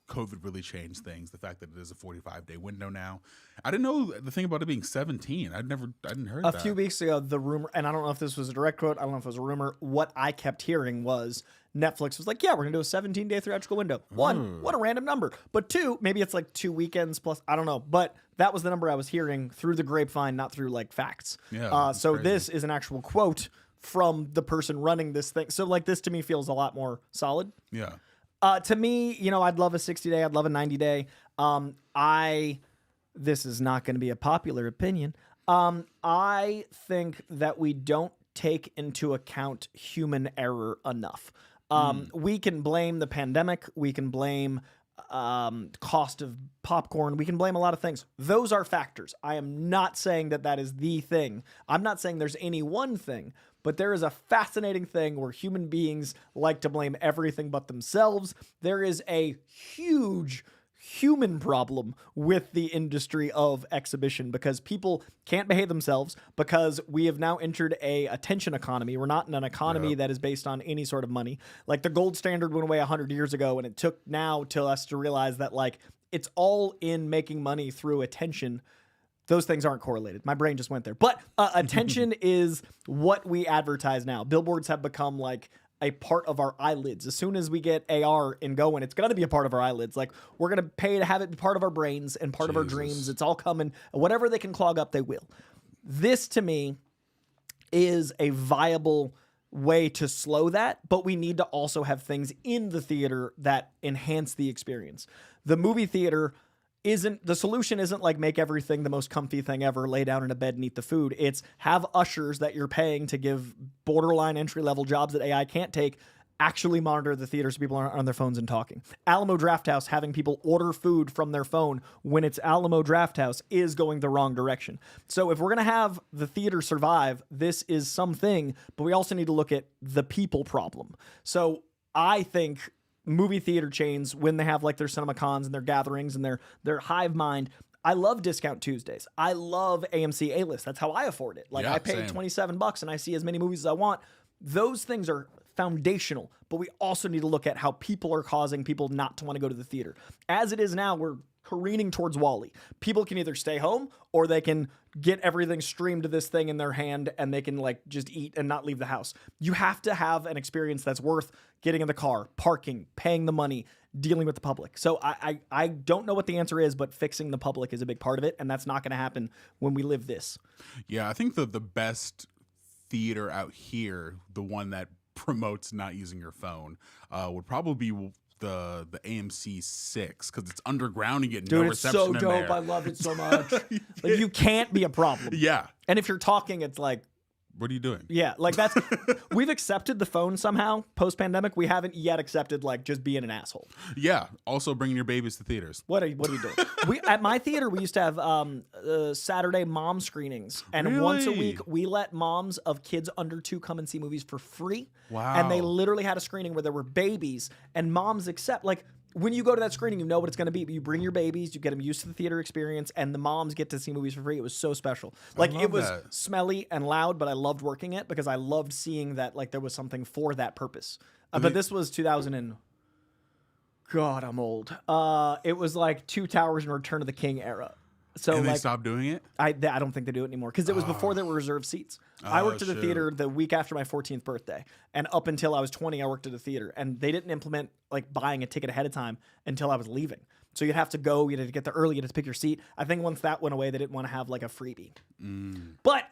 COVID really changed things. The fact that it is a 45-day window now. I didn't know the thing about it being 17. I didn't heard that. A few weeks ago, the rumor, and I don't know if this was a direct quote, I don't know if it was a rumor, what I kept hearing was Netflix was like, yeah, we're going to do a 17-day theatrical window. One, what a random number. But two, maybe it's 2 weekends plus, I don't know. But that was the number I was hearing through the grapevine, not through facts. Yeah, so crazy. This is an actual quote from the person running this thing. So this to me feels a lot more solid. Yeah. To me, I'd love a 60-day. I'd love a 90-day. This is not going to be a popular opinion. I think that we don't take into account human error enough. We can blame the pandemic. We can blame cost of popcorn. We can blame a lot of things. Those are factors. I am not saying that is the thing. I'm not saying there's any one thing. But there is a fascinating thing where human beings like to blame everything but themselves. There is a huge human problem with the industry of exhibition because people can't behave themselves, because we have now entered a attention economy. We're not in an economy that is based on any sort of money. The gold standard went away 100 years ago, and it took now to us to realize that it's all in making money through attention. Those things aren't correlated. My brain just went there. But attention is what we advertise now. Billboards have become a part of our eyelids. As soon as we get AR and going, it's going to be a part of our eyelids. We're going to pay to have it be part of our brains and part of our dreams. It's all coming. Whatever they can clog up, they will. This, to me, is a viable way to slow that, but we need to also have things in the theater that enhance the experience. The movie theater the solution isn't make everything the most comfy thing ever, lay down in a bed and eat the food. It's have ushers that you're paying to give borderline entry-level jobs that AI can't take actually monitor the theater so people aren't on their phones and talking. Alamo Drafthouse having people order food from their phone when it's Alamo Drafthouse is going the wrong direction. So if we're going to have the theater survive, this is something, but we also need to look at the people problem. So I think movie theater chains, when they have their CinemaCons and their gatherings and their hive mind, I love Discount Tuesdays. I love AMC A-List. That's how I afford it. I pay same. $27 and I see as many movies as I want. Those things are foundational, but we also need to look at how people are causing people not to want to go to the theater. As it is now, we're careening towards Wall-E. People can either stay home or they can get everything streamed to this thing in their hand and they can like just eat and not leave the house. You have to have an experience that's worth getting in the car, parking, paying the money, dealing with the public. So I don't know what the answer is, but fixing the public is a big part of it, and that's not going to happen when we live this. Yeah, I think the best theater out here, the one that promotes not using your phone, would probably be the AMC 6, because it's underground and you get no reception in there. Dude, it's so dope. I love it so much. Like, you can't be a problem. Yeah. And if you're talking, it's like, what are you doing? Yeah, like that's we've accepted the phone somehow post-pandemic. We haven't yet accepted like just being an asshole. Yeah. Also bringing your babies to theaters. What are you doing? At my theater we used to have Saturday mom screenings, and once a week we let moms of kids under 2 come and see movies for free. Wow. And they literally had a screening where there were babies, and moms accept like. When you go to that screening, you know what it's going to be. But you bring your babies, you get them used to the theater experience, and the moms get to see movies for free. It was so special. Like, it was smelly and loud, but I loved working it because I loved seeing that like there was something for that purpose. But this was 2000 and... God, I'm old. It was like Two Towers and Return of the King era. So and they like, stopped doing it? I don't think they do it anymore because it was before there were reserved seats. I worked at the theater the week after my 14th birthday, and up until I was 20, I worked at a theater, and they didn't implement like buying a ticket ahead of time until I was leaving. So you'd have to go, you had to get there early, you had to pick your seat. I think once that went away, they didn't want to have like a freebie. But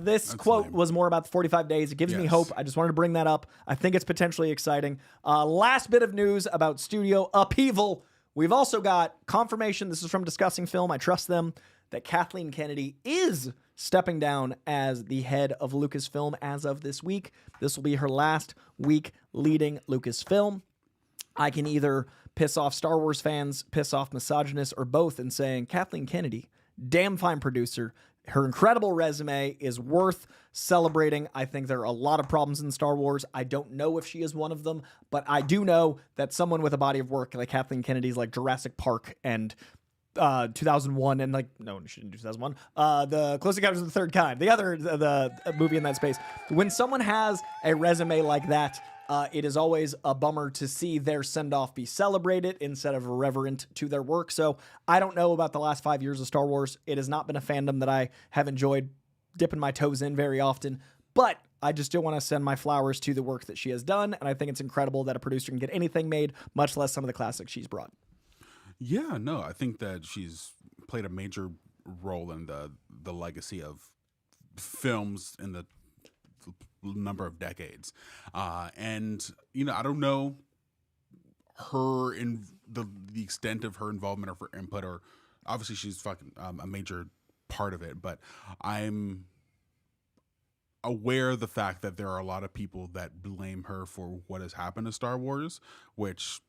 this quote was more about the 45 days. It gives me hope. I just wanted to bring that up. I think it's potentially exciting. Last bit of news about studio upheaval. We've also got confirmation, this is from Discussing Film, I trust them, that Kathleen Kennedy is stepping down as the head of Lucasfilm as of this week. This will be her last week leading Lucasfilm. I can either piss off Star Wars fans, piss off misogynists, or both in saying Kathleen Kennedy, damn fine producer. Her incredible resume is worth celebrating. I think there are a lot of problems in Star Wars. I don't know if she is one of them, but I do know that someone with a body of work like Kathleen Kennedy's, like Jurassic Park and 2001, and like, no, she didn't do 2001. The Close Encounters of the Third Kind, the movie in that space. When someone has a resume like that, it is always a bummer to see their send-off be celebrated instead of irreverent to their work. So I don't know about the last 5 years of Star Wars. It has not been a fandom that I have enjoyed dipping my toes in very often, but I just still want to send my flowers to the work that she has done, and I think it's incredible that a producer can get anything made, much less some of the classics she's brought. Yeah, no, I think that she's played a major role in the legacy of films in the number of decades, and you know, I don't know her in the extent of her involvement or her input, or obviously she's fucking a major part of it, but I'm aware of the fact that there are a lot of people that blame her for what has happened to Star Wars, which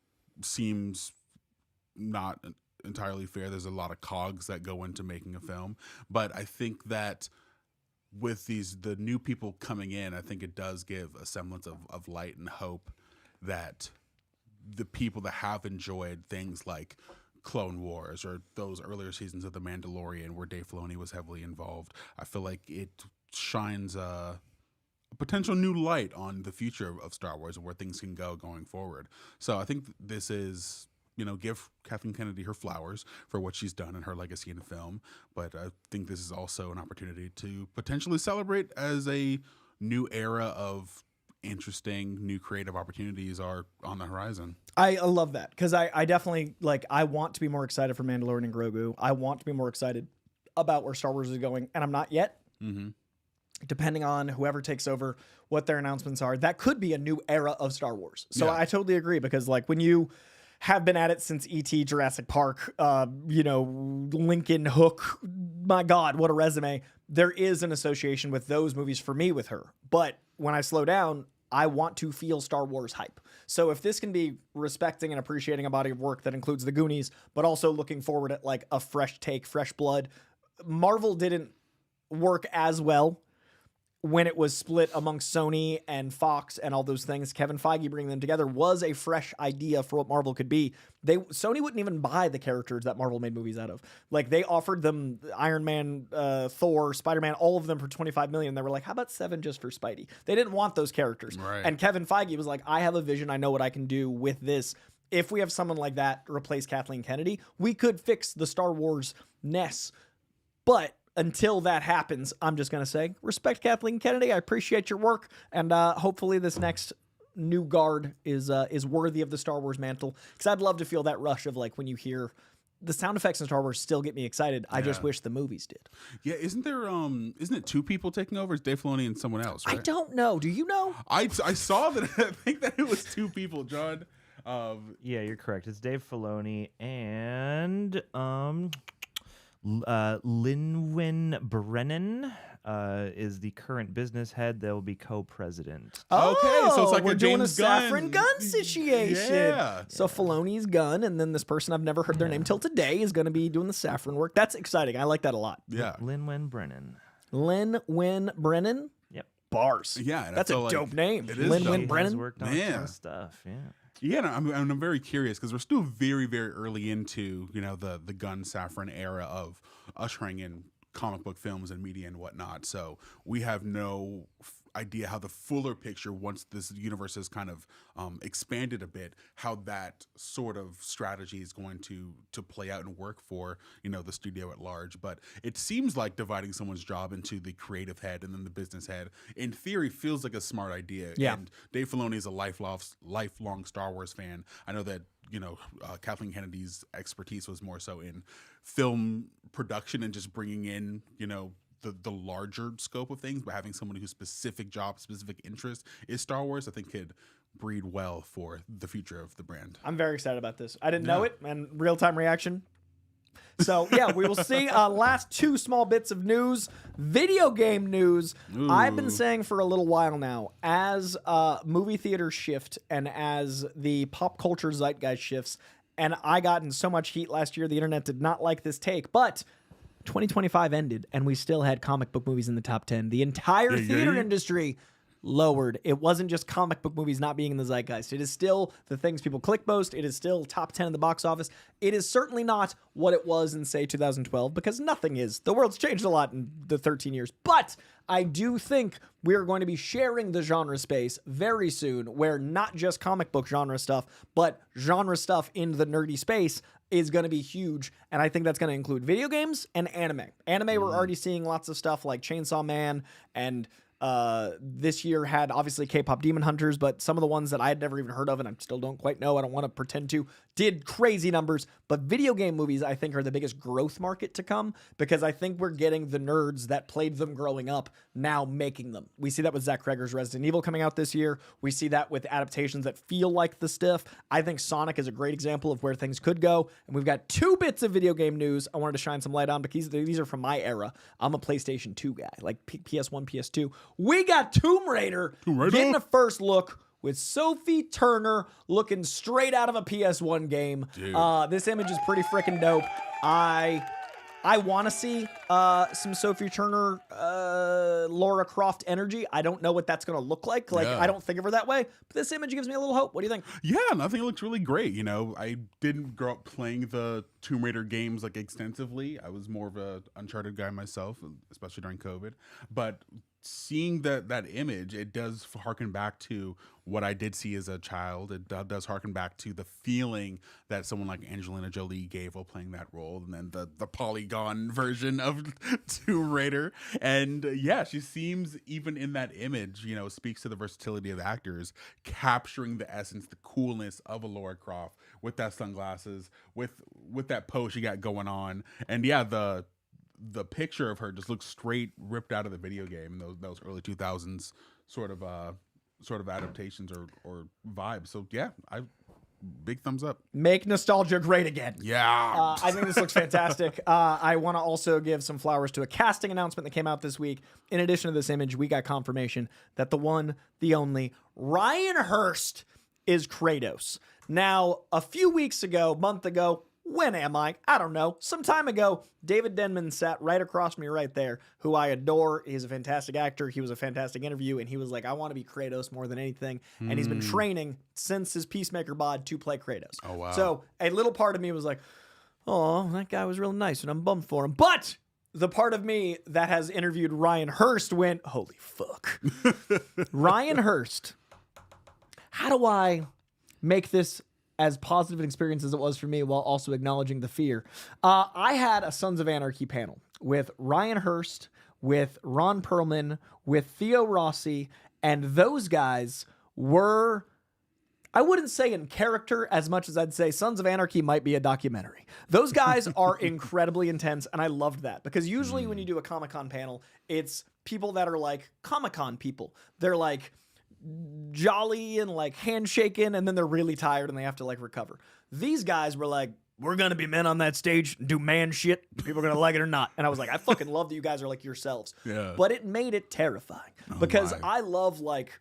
seems not entirely fair. There's a lot of cogs that go into making a film, but I think that with the new people coming in, I think it does give a semblance of light and hope that the people that have enjoyed things like Clone Wars or those earlier seasons of The Mandalorian where Dave Filoni was heavily involved, I feel like it shines a potential new light on the future of Star Wars and where things can go going forward. So I think this is, you know, give Kathleen Kennedy her flowers for what she's done and her legacy in film. But I think this is also an opportunity to potentially celebrate as a new era of interesting new creative opportunities are on the horizon. I love that because I definitely like, I want to be more excited for Mandalorian and Grogu. I want to be more excited about where Star Wars is going, and I'm not yet. Mm-hmm. Depending on whoever takes over, what their announcements are, that could be a new era of Star Wars. So yeah. I totally agree because like when you have been at it since E.T., Jurassic Park, you know, Lincoln, Hook, my God, what a resume. There is an association with those movies for me with her. But when I slow down, I want to feel Star Wars hype. So if this can be respecting and appreciating a body of work that includes the Goonies, but also looking forward at like a fresh take, fresh blood, Marvel didn't work as well when it was split amongst Sony and Fox and all those things, Kevin Feige bringing them together was a fresh idea for what Marvel could be. Sony wouldn't even buy the characters that Marvel made movies out of. Like, they offered them Iron Man, Thor, Spider-Man, all of them for $25 million. They were like, how about 7 just for Spidey? They didn't want those characters. Right. And Kevin Feige was like, I have a vision. I know what I can do with this. If we have someone like that replace Kathleen Kennedy, we could fix the Star Wars-ness. But until that happens, I'm just going to say, respect Kathleen Kennedy. I appreciate your work. And hopefully this next new guard is worthy of the Star Wars mantle. Because I'd love to feel that rush of, like, when you hear the sound effects in Star Wars still get me excited. I just wish the movies did. Yeah, isn't it 2 people taking over? It's Dave Filoni and someone else, right? I don't know. Do you know? I saw that. I think that it was 2 people, John. Yeah, you're correct. It's Dave Filoni and Lin-Wen Brennan is the current business head. They'll be co-president. Okay, so it's like we're a doing James a Saffron Gunn. Gunn situation. Yeah. So Filoni's Gunn, and then this person I've never heard their name till today is going to be doing the Saffron work. That's exciting. I like that a lot. Yeah. Lin-Wen Brennan. Lin-Wen Brennan? Yep. Bars. Yeah, That's a like, dope name. it is Lin-Wen dope. Brennan? He's worked on a ton of stuff. Yeah. Yeah, and I'm very curious because we're still very, very early into the Gunn Saffron era of ushering in comic book films and media and whatnot. So we have no idea how the fuller picture, once this universe has kind of expanded a bit, how that sort of strategy is going to play out and work for the studio at large. But it seems like dividing someone's job into the creative head and then the business head, in theory, feels like a smart idea. Yeah. And Dave Filoni is a lifelong Star Wars fan. I know that Kathleen Kennedy's expertise was more so in film production and just bringing in the larger scope of things, but having someone whose specific job, specific interest is Star Wars, I think could breed well for the future of the brand. I'm very excited about this. I didn't know it, and real-time reaction. So, yeah, we will see. Last 2 small bits of news. Video game news. Ooh. I've been saying for a little while now, as movie theaters shift and as the pop culture zeitgeist shifts, and I got in so much heat last year, the internet did not like this take, but 2025 ended, and we still had comic book movies in the top 10. The entire theater industry lowered. It wasn't just comic book movies not being in the zeitgeist. It is still the things people click most. It is still top 10 in the box office. It is certainly not what it was in, say, 2012, because nothing is. The world's changed a lot in the 13 years. But I do think we are going to be sharing the genre space very soon, where not just comic book genre stuff, but genre stuff in the nerdy space is going to be huge. And I think that's going to include video games and anime. Anime, we're already seeing lots of stuff like Chainsaw Man, and this year had obviously K-pop Demon Hunters, but some of the ones that I had never even heard of and I still don't quite know, I don't want to pretend to, did crazy numbers. But video game movies, I think, are the biggest growth market to come, because I think we're getting the nerds that played them growing up now making them. We see that with Zach Kreger's Resident Evil coming out this year. We see that with adaptations that feel like the stuff. I think Sonic is a great example of where things could go. And we've got 2 bits of video game news I wanted to shine some light on, because these are from my era. I'm a PlayStation 2 guy, like PS1, PS2. We got Tomb Raider getting a first look with Sophie Turner looking straight out of a PS1 game. This image is pretty freaking dope. I want to see some Sophie Turner, Lara Croft energy. I don't know what that's going to look like. I don't think of her that way. But this image gives me a little hope. What do you think? Yeah, and I think it looks really great. I didn't grow up playing the Tomb Raider games extensively. I was more of a Uncharted guy myself, especially during COVID. But seeing that image, it does harken back to what I did see as a child. It does harken back to the feeling that someone like Angelina Jolie gave while playing that role, and then the polygon version of Tomb Raider. And yeah, she seems, even in that image, speaks to the versatility of actors, capturing the essence, the coolness of a Lara Croft with that sunglasses, with that pose she got going on. And yeah, the picture of her just looks straight ripped out of the video game, those early 2000s sort of adaptations or vibes. So yeah, big thumbs up. Make nostalgia great again. Yeah. I think this looks fantastic. I want to also give some flowers to a casting announcement that came out this week. In addition to this image, we got confirmation that the one, the only, Ryan Hurst is Kratos. Now, a few weeks ago, month ago, When am I? I don't know. Some time ago, David Denman sat right across me right there, who I adore. He's a fantastic actor. He was a fantastic interview, and he was like, I want to be Kratos more than anything. And he's been training since his Peacemaker bod to play Kratos. Oh, wow. So a little part of me was like, oh, that guy was real nice, and I'm bummed for him. But the part of me that has interviewed Ryan Hurst went, holy fuck. Ryan Hurst, how do I make this as positive an experience as it was for me while also acknowledging the fear? I had a Sons of Anarchy panel with Ryan Hurst, with Ron Perlman, with Theo Rossi, and those guys were, I wouldn't say in character as much as I'd say Sons of Anarchy might be a documentary. Those guys are incredibly intense, and I loved that because usually when you do a Comic-Con panel, it's people that are like Comic-Con people. They're like jolly and like handshaking, and then they're really tired and they have to like recover. These guys were like, we're gonna be men on that stage and do man shit. People are gonna like it or not. And I was like, I fucking love that you guys are like yourselves. Yeah. But it made it terrifying because my. I love like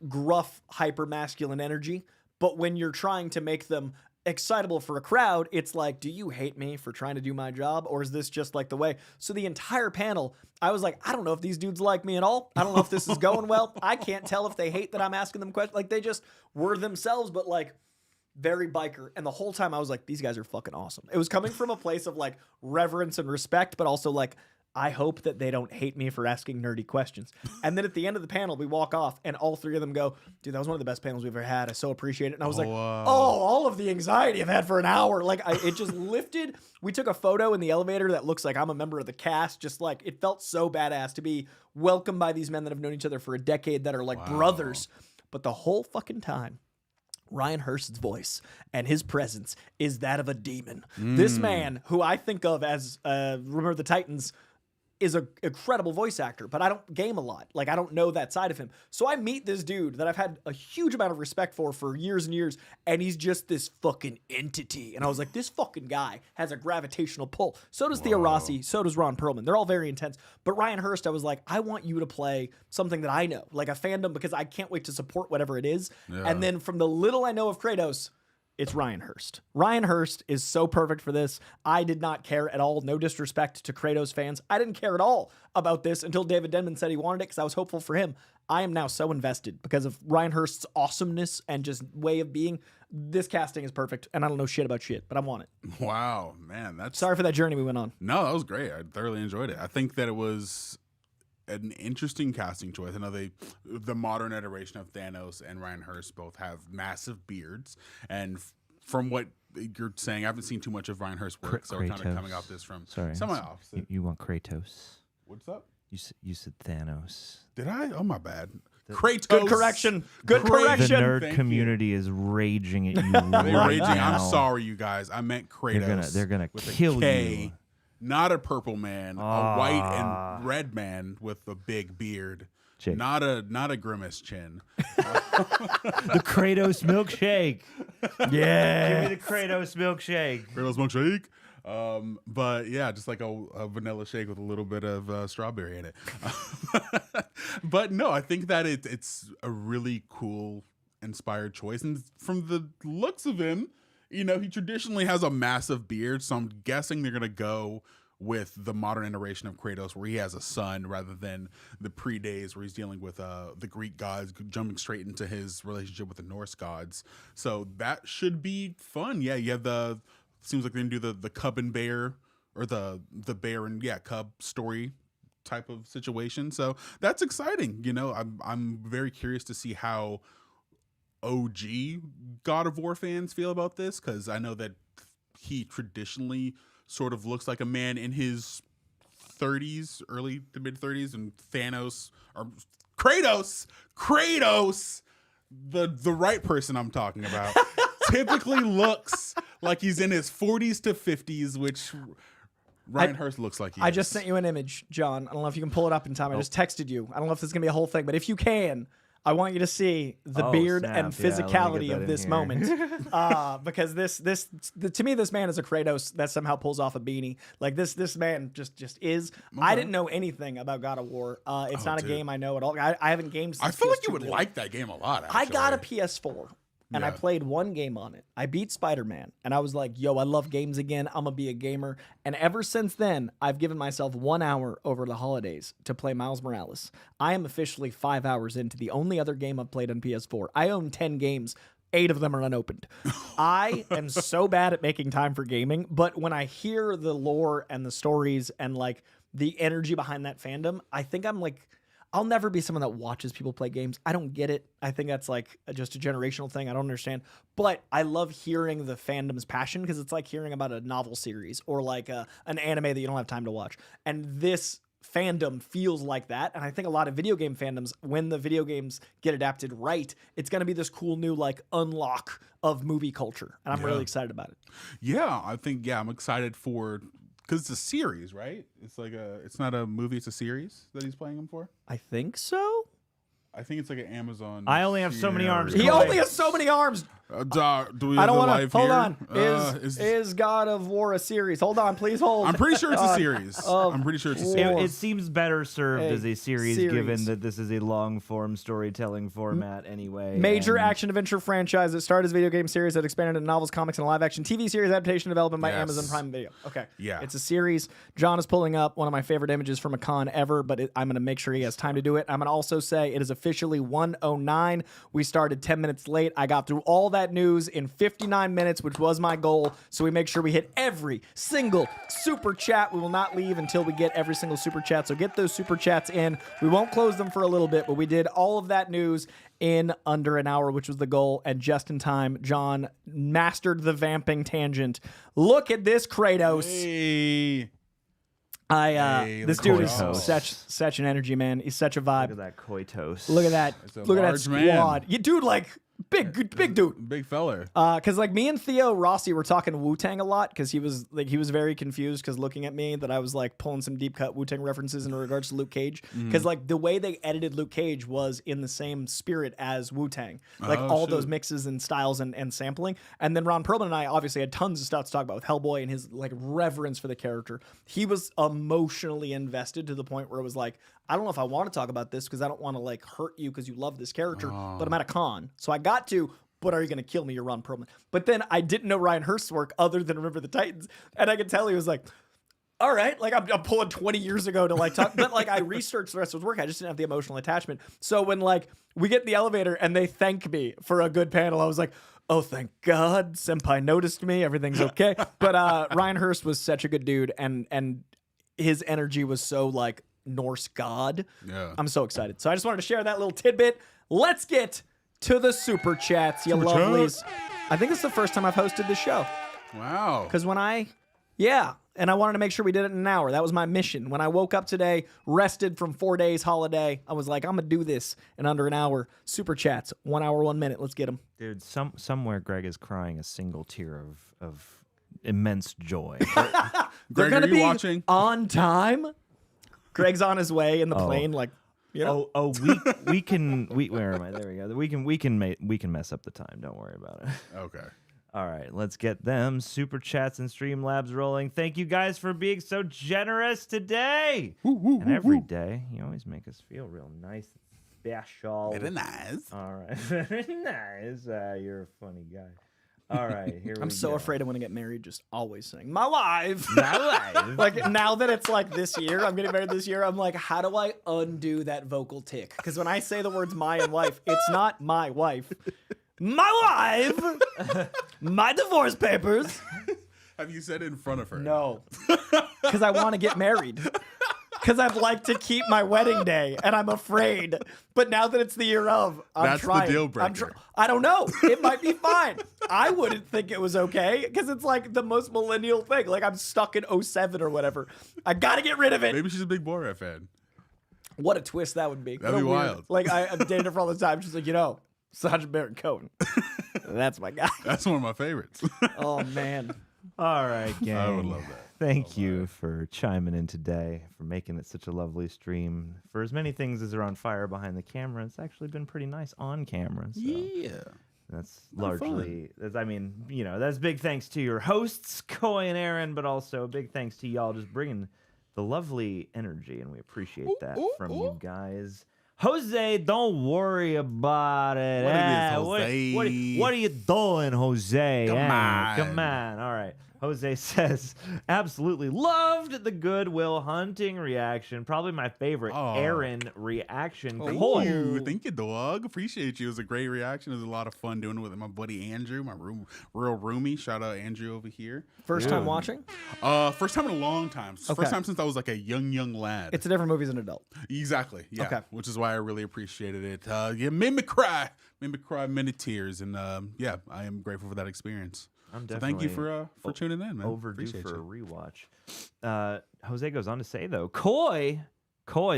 gruff, hyper masculine energy. But when you're trying to make them excitable for a crowd, it's like, do you hate me for trying to do my job, or is this just like the way? So the entire panel, I was like, I don't know if these dudes like me at all. I don't know if this is going well. I can't tell if they hate that I'm asking them questions. Like, they just were themselves, but like very biker. And the whole time I was like, these guys are fucking awesome. It was coming from a place of like reverence and respect, but also like, I hope that they don't hate me for asking nerdy questions. And then at the end of the panel, we walk off and all three of them go, dude, that was one of the best panels we've ever had. I so appreciate it. And I was all of the anxiety I've had for an hour. Like, it just lifted. We took a photo in the elevator that looks like I'm a member of the cast. Just like, it felt so badass to be welcomed by these men that have known each other for a decade that are like brothers. But the whole fucking time, Ryan Hurst's voice and his presence is that of a demon. This man, who I think of as Remember the Titans, is an incredible voice actor, but I don't game a lot. Like, I don't know that side of him. So I meet this dude that I've had a huge amount of respect for years and years, and he's just this fucking entity. And I was like, this fucking guy has a gravitational pull. So does Theo Rossi, so does Ron Perlman. They're all very intense. But Ryan Hurst, I was like, I want you to play something that I know, like a fandom, because I can't wait to support whatever it is. Yeah. And then from the little I know of Kratos, it's Ryan Hurst. Ryan Hurst is so perfect for this. I did not care at all. No disrespect to Kratos fans. I didn't care at all about this until David Denman said he wanted it because I was hopeful for him. I am now so invested because of Ryan Hurst's awesomeness and just way of being. This casting is perfect, and I don't know shit about shit, but I want it. Wow, man. Sorry for that journey we went on. No, that was great. I thoroughly enjoyed it. I think that it was an interesting casting choice. I know the modern iteration of Thanos and Ryan Hurst both have massive beards, and from what you're saying, I haven't seen too much of Ryan Hurst's work, so we're kind of coming off this from semi-opposite. You want Kratos? What's up? You said Thanos. Did I? Oh, my bad. Kratos. Good correction. Good correction. The nerd community is raging at you right now. I'm sorry, you guys. I meant Kratos. They're gonna kill you. Not a purple man, a white and red man with a big beard. Jake. Not a grimace chin. The Kratos milkshake. Yeah. Give me the Kratos milkshake. Kratos milkshake. But yeah, just like a vanilla shake with a little bit of strawberry in it. But no, I think that it's a really cool, inspired choice. And from the looks of him, he traditionally has a massive beard, so I'm guessing they're going to go with the modern iteration of Kratos where he has a son rather than the pre-days where he's dealing with the Greek gods, jumping straight into his relationship with the Norse gods. So that should be fun. Yeah, you have seems like they're going to do the cub and bear, or the bear and cub story type of situation. So that's exciting. I'm very curious to see how OG God of War fans feel about this, because I know that he traditionally sort of looks like a man in his 30s, early to mid 30s, and Kratos, the right person I'm talking about, typically looks like he's in his 40s to 50s, which Ryan Hurst looks like he I just sent you an image, John. I don't know if you can pull it up in time. I just texted you. I don't know if this is going to be a whole thing, but if you can, I want you to see the beard and physicality of this moment, because to me, this man is a Kratos that somehow pulls off a beanie. Like this man just is. Okay. I didn't know anything about God of War. It's not a game I know at all. I haven't gamed since I feel like PS2 you would like that game a lot. Actually. I got a PS4, and I played one game on it. I beat Spider-Man, and I was like, yo, I love games again. I'm going to be a gamer. And ever since then, I've given myself 1 hour over the holidays to play Miles Morales. I am officially 5 hours into the only other game I've played on PS4. I own 10 games. 8 of them are unopened. I am so bad at making time for gaming, but when I hear the lore and the stories and like the energy behind that fandom, I think I'm like, I'll never be someone that watches people play games. I don't get it. I think that's like just a generational thing. I don't understand. But I love hearing the fandom's passion because it's like hearing about a novel series or like an anime that you don't have time to watch. And this fandom feels like that. And I think a lot of video game fandoms, when the video games get adapted right, it's going to be this cool new like unlock of movie culture. And I'm really excited about it. Yeah, I think, I'm excited for... Because it's a series, right? It's like it's not a movie, it's a series that he's playing him for? I think so. I think it's like an Amazon. I only have so many arms. He only has so many arms. Do we I have don't a want live to. Hold here? on. Is God of War a series? Hold on, please hold. I'm pretty sure it's a series. I'm pretty sure it's a series. It seems better served as a series, given that this is a long-form storytelling format anyway. Major action-adventure franchise that started as a video game series that expanded into novels, comics, and a live-action TV series adaptation developed by Amazon Prime Video. Okay. Yeah. It's a series. John is pulling up one of my favorite images from a con ever, but I'm going to make sure he has time to do it. I'm going to also say it is officially 1:09. We started 10 minutes late. I got through all that news in 59 minutes, which was my goal. So we make sure we hit every single super chat. We will not leave until we get every single super chat. So get those super chats in. We won't close them for a little bit, but we did all of that news in under an hour, which was the goal. And just in time, John mastered the vamping tangent. Look at this Kratos. Hey. This dude is such an energy, man. He's such a vibe. Look at that coitos. Look at that. Look at that squad. Man. You dude, like big dude. Big feller. Because like me and Theo Rossi were talking Wu-Tang a lot because he was very confused because looking at me that I was like pulling some deep cut Wu-Tang references in regards to Luke Cage because like the way they edited Luke Cage was in the same spirit as Wu-Tang, like all those mixes and styles and sampling. And then Ron Perlman and I obviously had tons of stuff to talk about with Hellboy and his like reverence for the character. He was emotionally invested to the point where it was like, I don't know if I want to talk about this because I don't want to like hurt you because you love this character, but I'm at a con, so I got to. But are you going to kill me? You're Ron Perlman. But then I didn't know Ryan Hurst's work other than Remember the Titans, and I could tell he was like, all right, like I'm pulling 20 years ago to like talk, but like I researched the rest of his work. I just didn't have the emotional attachment. So when like we get in the elevator and they thank me for a good panel, I was like, oh, thank God, Senpai noticed me. Everything's okay. But Ryan Hurst was such a good dude, and his energy was so like Norse god. Yeah. I'm so excited. So I just wanted to share that little tidbit. Let's get to the super chats, you lovelies. I think it's the first time I've hosted this show. Wow. Because when and I wanted to make sure we did it in an hour. That was my mission. When I woke up today, rested from 4 days holiday, I was like, I'm going to do this in under an hour. Super chats, 1 hour, 1 minute. Let's get them. Dude, somewhere Greg is crying a single tear of immense joy. They're Greg, going to are you be watching? on time. Greg's on his way in the plane, like, you know. Where am I? There we go. We can mess up the time. Don't worry about it. Okay. All right, let's get them super chats and Streamlabs rolling. Thank you guys for being so generous today. And every day, you always make us feel real nice, special. Very nice. All right, very nice. You're a funny guy. All right, here we go. I'm so afraid I'm going to get married, just always saying, my wife. My wife. Like, now that it's like this year, I'm getting married this year, I'm like, how do I undo that vocal tick? Because when I say the words my and wife, it's not my wife. My wife. My divorce papers. Have you said it in front of her? No. Because I want to get married. Because I'd like to keep my wedding day, and I'm afraid. But now that it's the year of, I'm trying. That's the deal breaker. I don't know. It might be fine. I wouldn't think it was okay, because it's like the most millennial thing. Like, I'm stuck in 07 or whatever. I got to get rid of it. Maybe she's a big Borat fan. What a twist that would be. That'd be wild. Like, I've dated her for all the time. She's like, Sacha Baron Cohen. That's my guy. That's one of my favorites. Oh, man. All right, gang. I would love that. Thank you for chiming in today, for making it such a lovely stream. For as many things as are on fire behind the camera, it's actually been pretty nice on camera. So Yeah. that's largely, that's big thanks to your hosts, Coy and Aaron, but also big thanks to y'all just bringing the lovely energy, and we appreciate that from you guys. Jose, don't worry about it. What it is, Ah, Jose? what are you doing, Jose? Come Ah, on. Come on. All right. Jose says, absolutely loved the Goodwill Hunting reaction. Probably my favorite Aaron reaction. Ooh, thank you, dog. Appreciate you. It was a great reaction. It was a lot of fun doing it with my buddy Andrew, my real roomie. Shout out Andrew over here. First time watching? First time in a long time. Okay. First time since I was like a young lad. It's a different movie as an adult. Exactly. Yeah. Okay. Which is why I really appreciated it. Yeah, made me cry many tears, and yeah, I am grateful for that experience. So thank you for tuning in, man. Overdue Appreciate for you. a rewatch. Jose goes on to say though, Coy,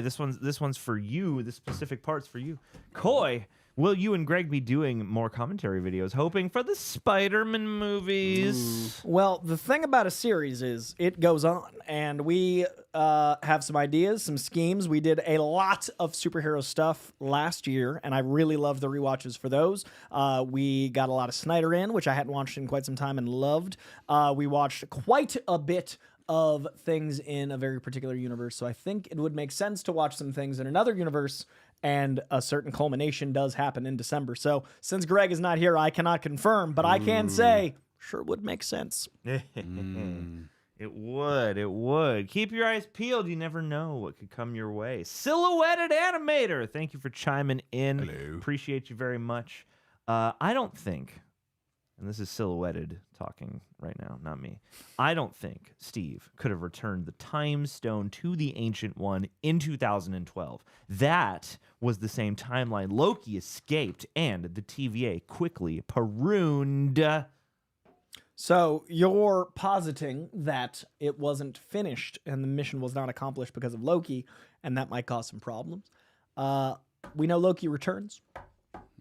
this one's for you. This specific part's for you. Coy, will you and Greg be doing more commentary videos, hoping for the Spider-Man movies? Well, the thing about a series is it goes on, and we have some ideas, some schemes. We did a lot of superhero stuff last year, and I really loved the rewatches for those. We got a lot of Snyder in, which I hadn't watched in quite some time and loved. We watched quite a bit of things in a very particular universe, so I think it would make sense to watch some things in another universe, and a certain culmination does happen in December. So since Greg is not here, I cannot confirm, but I can say sure would make sense. It would. Keep your eyes peeled. You never know what could come your way. Silhouetted Animator, thank you for chiming in. Hello. Appreciate you very much. I don't think, and this is Silhouetted talking right now, not me. I don't think Steve could have returned the Time Stone to the Ancient One in 2012. That was the same timeline Loki escaped, and the TVA quickly pruned. So you're positing that it wasn't finished and the mission was not accomplished because of Loki, and that might cause some problems. We know Loki returns.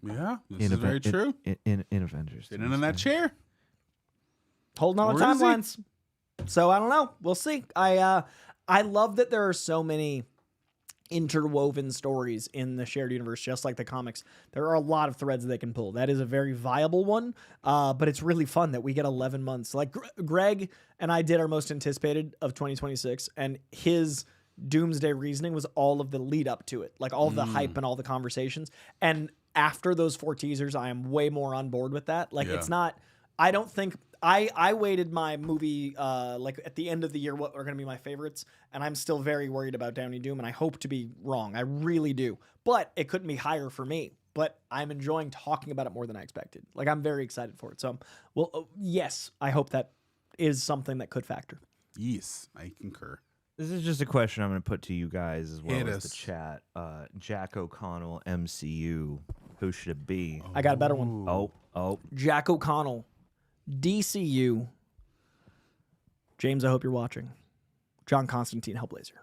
Yeah, this is very true. In Avengers. Sitting in that chair. Holding on the Where is he? timelines. So I don't know. We'll see. I love that there are so many interwoven stories in the shared universe, just like the comics. There are a lot of threads they can pull. That is a very viable one, but it's really fun that we get 11 months. Like Greg and I did our most anticipated of 2026, and his Doomsday reasoning was all of the lead up to it, like all of the hype and all the conversations. And after those 4 teasers, I am way more on board with that. Like it's not, I don't think, I weighted my movie like at the end of the year what are going to be my favorites, and I'm still very worried about Downey Doom, and I hope to be wrong. I really do. But it couldn't be higher for me. But I'm enjoying talking about it more than I expected. Like I'm very excited for it. So, well, yes, I hope that is something that could factor. Yes, I concur. This is just a question I'm going to put to you guys as well Hit as the us. chat. Jack O'Connell, MCU. Who should it be? I got a better one. Oh. Jack O'Connell, DCU. James, I hope you're watching. John Constantine, Hellblazer.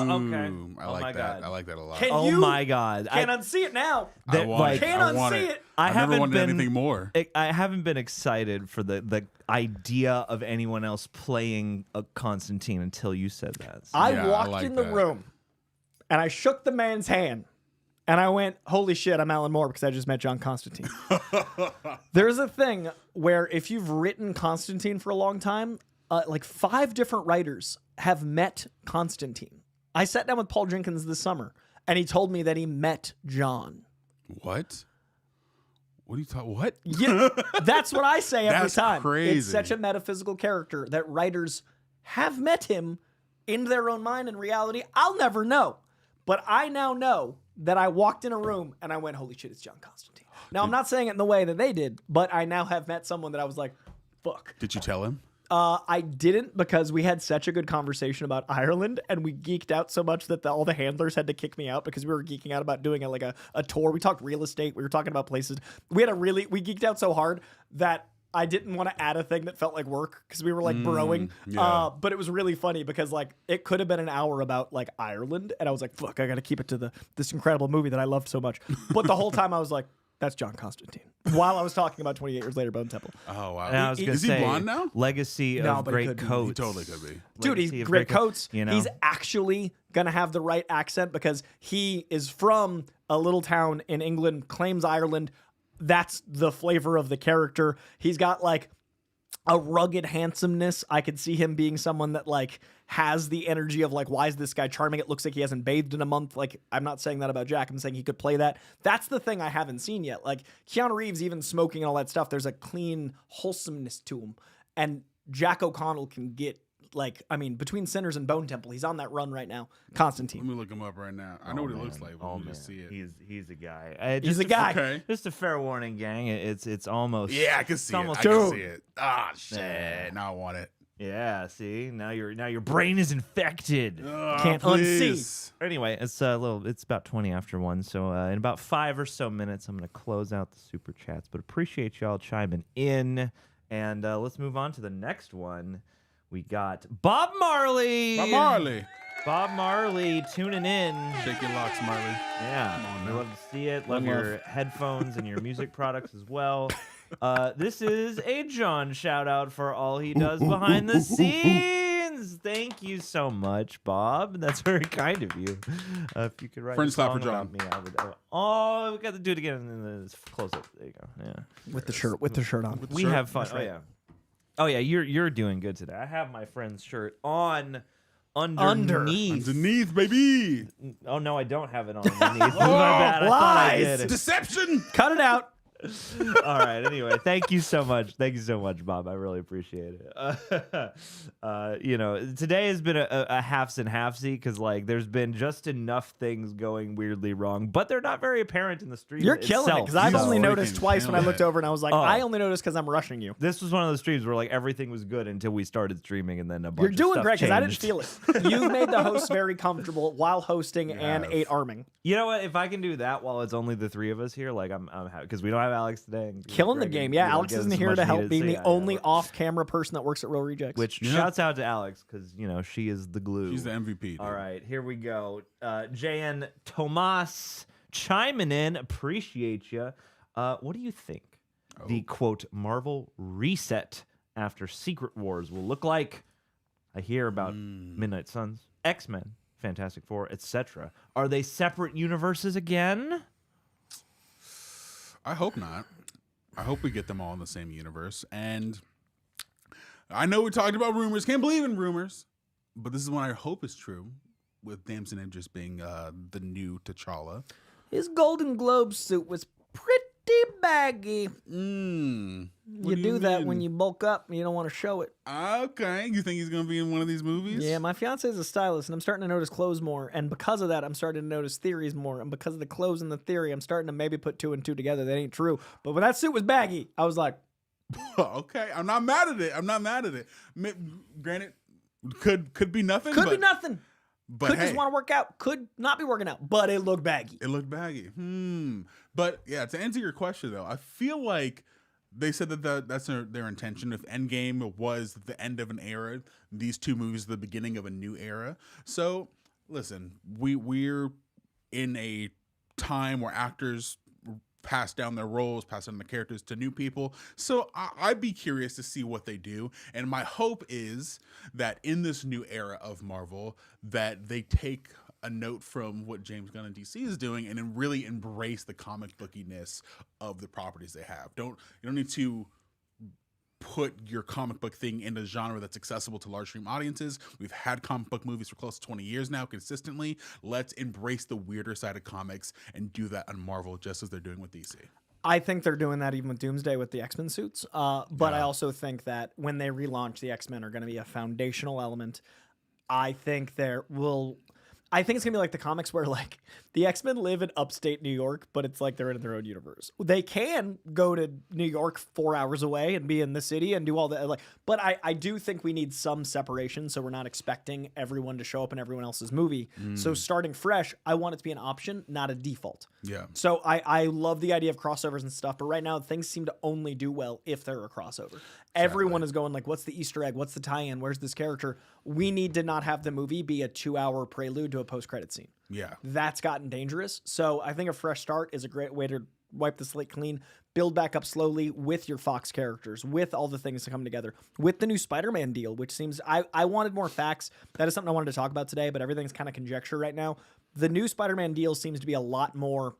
Okay. I Oh like my that. God. I like that a lot. Can Oh you- my God. Can't unsee it now. I want it. Can't I want unsee it. it. I I never haven't wanted been anything more. I haven't been excited for the idea of anyone else playing a Constantine until you said that. So- I Yeah, I walked like in the that. room and I shook the man's hand and I went, holy shit, I'm Alan Moore because I just met John Constantine. There's a thing where if you've written Constantine for a long time, like 5 different writers have met Constantine. I sat down with Paul Jenkins this summer and he told me that he met John. What? What are you talking? What? Yeah, that's what I say every That's time. crazy. It's such a metaphysical character that writers have met him in their own mind and reality. I'll never know. But I now know that I walked in a room and I went, holy shit, it's John Constantine. Now, I'm not saying it in the way that they did, but I now have met someone that I was like, fuck. Did you tell him? I didn't because we had such a good conversation about Ireland and we geeked out so much that all the handlers had to kick me out because we were geeking out about doing a tour. We talked real estate. We were talking about places. We geeked out so hard that I didn't want to add a thing that felt like work because we were like broing. yeah. But it was really funny because like it could have been an hour about like Ireland and I was like, fuck, I got to keep it to this incredible movie that I loved so much. But the whole time I was like, that's John Constantine. While I was talking about 28 Years Later, Bone Temple. Oh wow. And I was gonna Is he say, blonde now? Legacy No, of but it Great could be. He Coats. He totally could be. Dude, he's Legacy of great coats. You know? He's actually gonna have the right accent because he is from a little town in England, claims Ireland. That's the flavor of the character. He's got like a rugged handsomeness. I could see him being someone that like has the energy of like, why is this guy charming? It looks like he hasn't bathed in a month. Like, I'm not saying that about Jack. I'm saying he could play that. That's the thing I haven't seen yet. Like Keanu Reeves, even smoking and all that stuff, there's a clean wholesomeness to him. And Jack O'Connell can get like, I mean, between Sinners and Bone Temple, he's on that run right now. Constantine. Let me look him up right now. I know what he looks like. When you just see it. He's a guy. He's a guy. Okay. Just a fair warning, gang. It's almost. Yeah, I can see it. almost I can see it. Ah, shit. Yeah. Now I want it. Yeah. See, now your brain is infected. Can't unsee. Anyway, it's It's about 20 after 1. So in about 5 or so minutes, I'm gonna close out the super chats. But appreciate y'all chiming in, and let's move on to the next one. We got Bob Marley. Bob Marley tuning in. Shake your locks, Marley. Yeah, we love to see it. Love your headphones and your music products as well. This is a John shout out for all he does behind the scenes. Thank you so much, Bob. That's very kind of you. If you could write Friend a slap song for John. about me, I would. Oh, we got to do it again in the close up. There you go. Yeah, With the shirt on. we have fun. Oh yeah. Oh yeah, you're doing good today. I have my friend's shirt on underneath. Underneath, baby. Oh no, I don't have it on underneath. My bad. I thought I lies. did. Deception. Cut it out. All right. Anyway, thank you so much. Thank you so much, Bob. I really appreciate it. Today has been a halves and halfsy because like there's been just enough things going weirdly wrong, but they're not very apparent in the stream. You're killing it because I've He's only noticed freaking twice when I killing looked it. over and I was like, I only noticed because I'm rushing you. This was one of those streams where like everything was good until we started streaming, and then a bunch You're of doing stuff great because I didn't changed. feel it. You made the host very comfortable while hosting and have. 8 arming. You know what? If I can do that while it's only the 3 of us here, like I'm happy because we don't have Alex today. And Killing the Greg game. and, Yeah, you know, Alex gives isn't us here much to help, needed, being so the yeah, only yeah, off-camera person that works at Real Rejects. Which Yeah. shouts out to Alex because she is the glue. She's the MVP. Dude. All right, here we go. JN Tomas chiming in. Appreciate you. What do you think the quote Marvel reset after Secret Wars will look like? I hear about Midnight Suns, X-Men, Fantastic Four, etc. Are they separate universes again? I hope not. I hope we get them all in the same universe. And I know we talked about rumors. Can't believe in rumors. But this is one I hope is true, with Damson Idris being the new T'Challa. His Golden Globe suit was pretty baggy. What You do do that mean? when you bulk up and you don't want to show it. Okay. You think he's going to be in one of these movies? Yeah, my fiance is a stylist, and I'm starting to notice clothes more. And because of that, I'm starting to notice theories more. And because of the clothes and the theory, I'm starting to maybe put 2 and 2 together. That ain't true. But when that suit was baggy, I was like, Okay. I'm not mad at it. Granted, could be nothing. could be nothing. But Could hey, just want to work out. Could not be working out. But it looked baggy. it looked baggy. But yeah, to answer your question though, I feel like they said that that's their intention. If Endgame was the end of an era, these 2 movies are the beginning of a new era. So listen, we're in a time where actors pass down their roles, pass down the characters to new people. So I'd be curious to see what they do. And my hope is that in this new era of Marvel, that they take a note from what James Gunn and DC is doing and then really embrace the comic bookiness of the properties they have. You don't need to put your comic book thing in a genre that's accessible to large stream audiences. We've had comic book movies for close to 20 years now consistently. Let's embrace the weirder side of comics and do that on Marvel just as they're doing with DC. I think they're doing that even with Doomsday with the X-Men suits. But I also think that when they relaunch, the X-Men are going to be a foundational element. I think I think it's going to be like the comics where like the X-Men live in upstate New York, but it's like they're in their own universe. They can go to New York 4 hours away and be in the city and do all that. But I do think we need some separation, so we're not expecting everyone to show up in everyone else's movie. So starting fresh, I want it to be an option, not a default. Yeah. So I love the idea of crossovers and stuff, but right now things seem to only do well if they're a crossover. Everyone is going like, what's the Easter egg? What's the tie-in? Where's this character? We need to not have the movie be a 2-hour prelude to a post-credit scene. Yeah. That's gotten dangerous. So I think a fresh start is a great way to wipe the slate clean, build back up slowly with your Fox characters, with all the things to come together, with the new Spider-Man deal, which seems I wanted more facts. That is something I wanted to talk about today, but everything's kind of conjecture right now. The new Spider-Man deal seems to be a lot more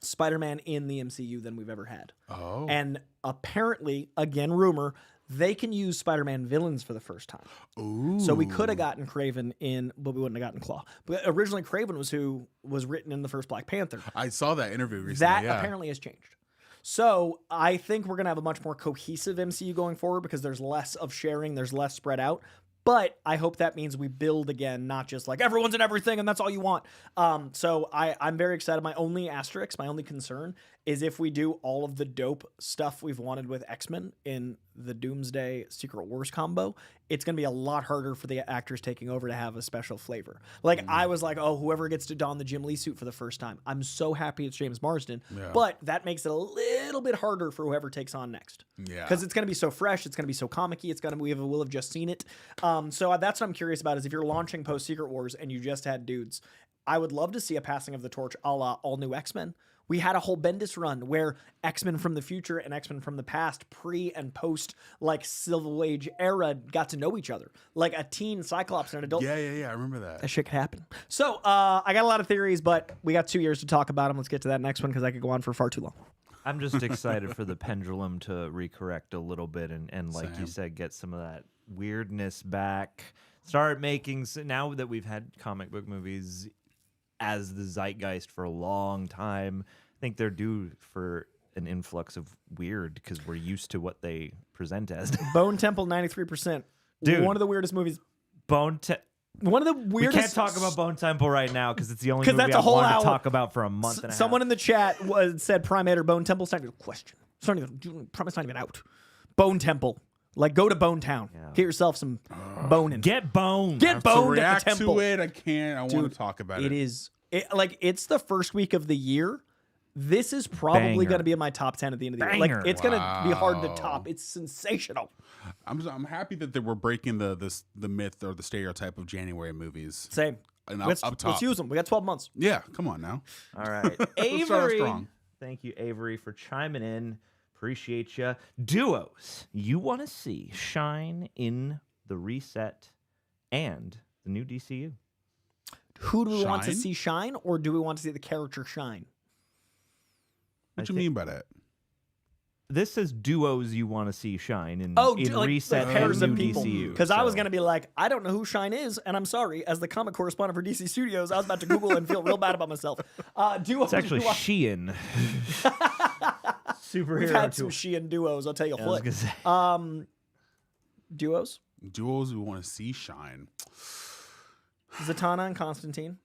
Spider-Man in the MCU than we've ever had. Oh. And apparently, again, rumor, they can use Spider-Man villains for the first time. Ooh. So we could have gotten Kraven in, but we wouldn't have gotten Claw. But originally, Kraven was who was written in the first Black Panther. I saw that interview recently. That yeah. apparently has changed. So I think we're going to have a much more cohesive MCU going forward because there's less of sharing, there's less spread out. But I hope that means we build again, not just like everyone's in everything and that's all you want. So I'm very excited. My only asterisk, my only concern is if we do all of the dope stuff we've wanted with X-Men in the Doomsday Secret Wars combo, it's going to be a lot harder for the actors taking over to have a special flavor. Like I was like, oh, whoever gets to don the Jim Lee suit for the first time. I'm so happy it's James Marsden, but that makes it a little bit harder for whoever takes on next. Yeah. Because it's going to be so fresh. It's going to be so comic-y. We'll have just seen it. So that's what I'm curious about is if you're launching post Secret Wars and you just had dudes, I would love to see a passing of the torch a la all new X-Men. We had a whole Bendis run where X-Men from the future and X-Men from the past, pre and post like Civil Age era, got to know each other. Like a teen Cyclops and an adult. Yeah. I remember that. That shit could happen. So I got a lot of theories, but we got 2 years to talk about them. Let's get to that next one because I could go on for far too long. I'm just excited for the pendulum to recorrect a little bit and like you Same. said, get some of that weirdness back. Start making, now that we've had comic book movies as the zeitgeist for a long time, I think they're due for an influx of weird because we're used to what they present as. Bone Temple, 93%. Dude. One of the weirdest movies. One of the We weirdest. can't talk about Bone Temple right now because it's the only movie that's a I whole wanted hour. to talk about for a month and a half. Someone in the chat said Primate or Bone Temple. It's not even a question. It's not even out. Bone Temple. Like, go to Bone Town. Yeah. Get yourself some boning. Get boned. Get To boned at react the temple. to it, I can't. I want to talk about it. It's the first week of the year. This is probably Banger. going to be in my top 10 at the end of the year. Like, Banger. it's going to be hard to Wow. top. It's sensational. I'm happy that they were breaking the myth or the stereotype of January movies. Same. And Let's up top. use them. We got 12 months. Yeah, come on now. All right. Let's start off Avery. strong. Thank you, Avery, for chiming in. Appreciate you. Duos you want to see shine in the reset and the new DCU. Who do we want to Shine? see shine, or do we want to see the character shine? What you mean by that? This says duos you want to see shine in, Oh, in like reset pairs and of new people. DCU. Because I was So- going to be like, I don't know who Shine is, and I'm sorry. As the comic correspondent for DC Studios, I was about to Google and feel real bad about myself. Duos. It's actually do I- Sheehan. Superhero. We've had some duo. she and duos. I'll tell you I was what. gonna say. Duos. Duos we want to see shine. Zatanna and Constantine.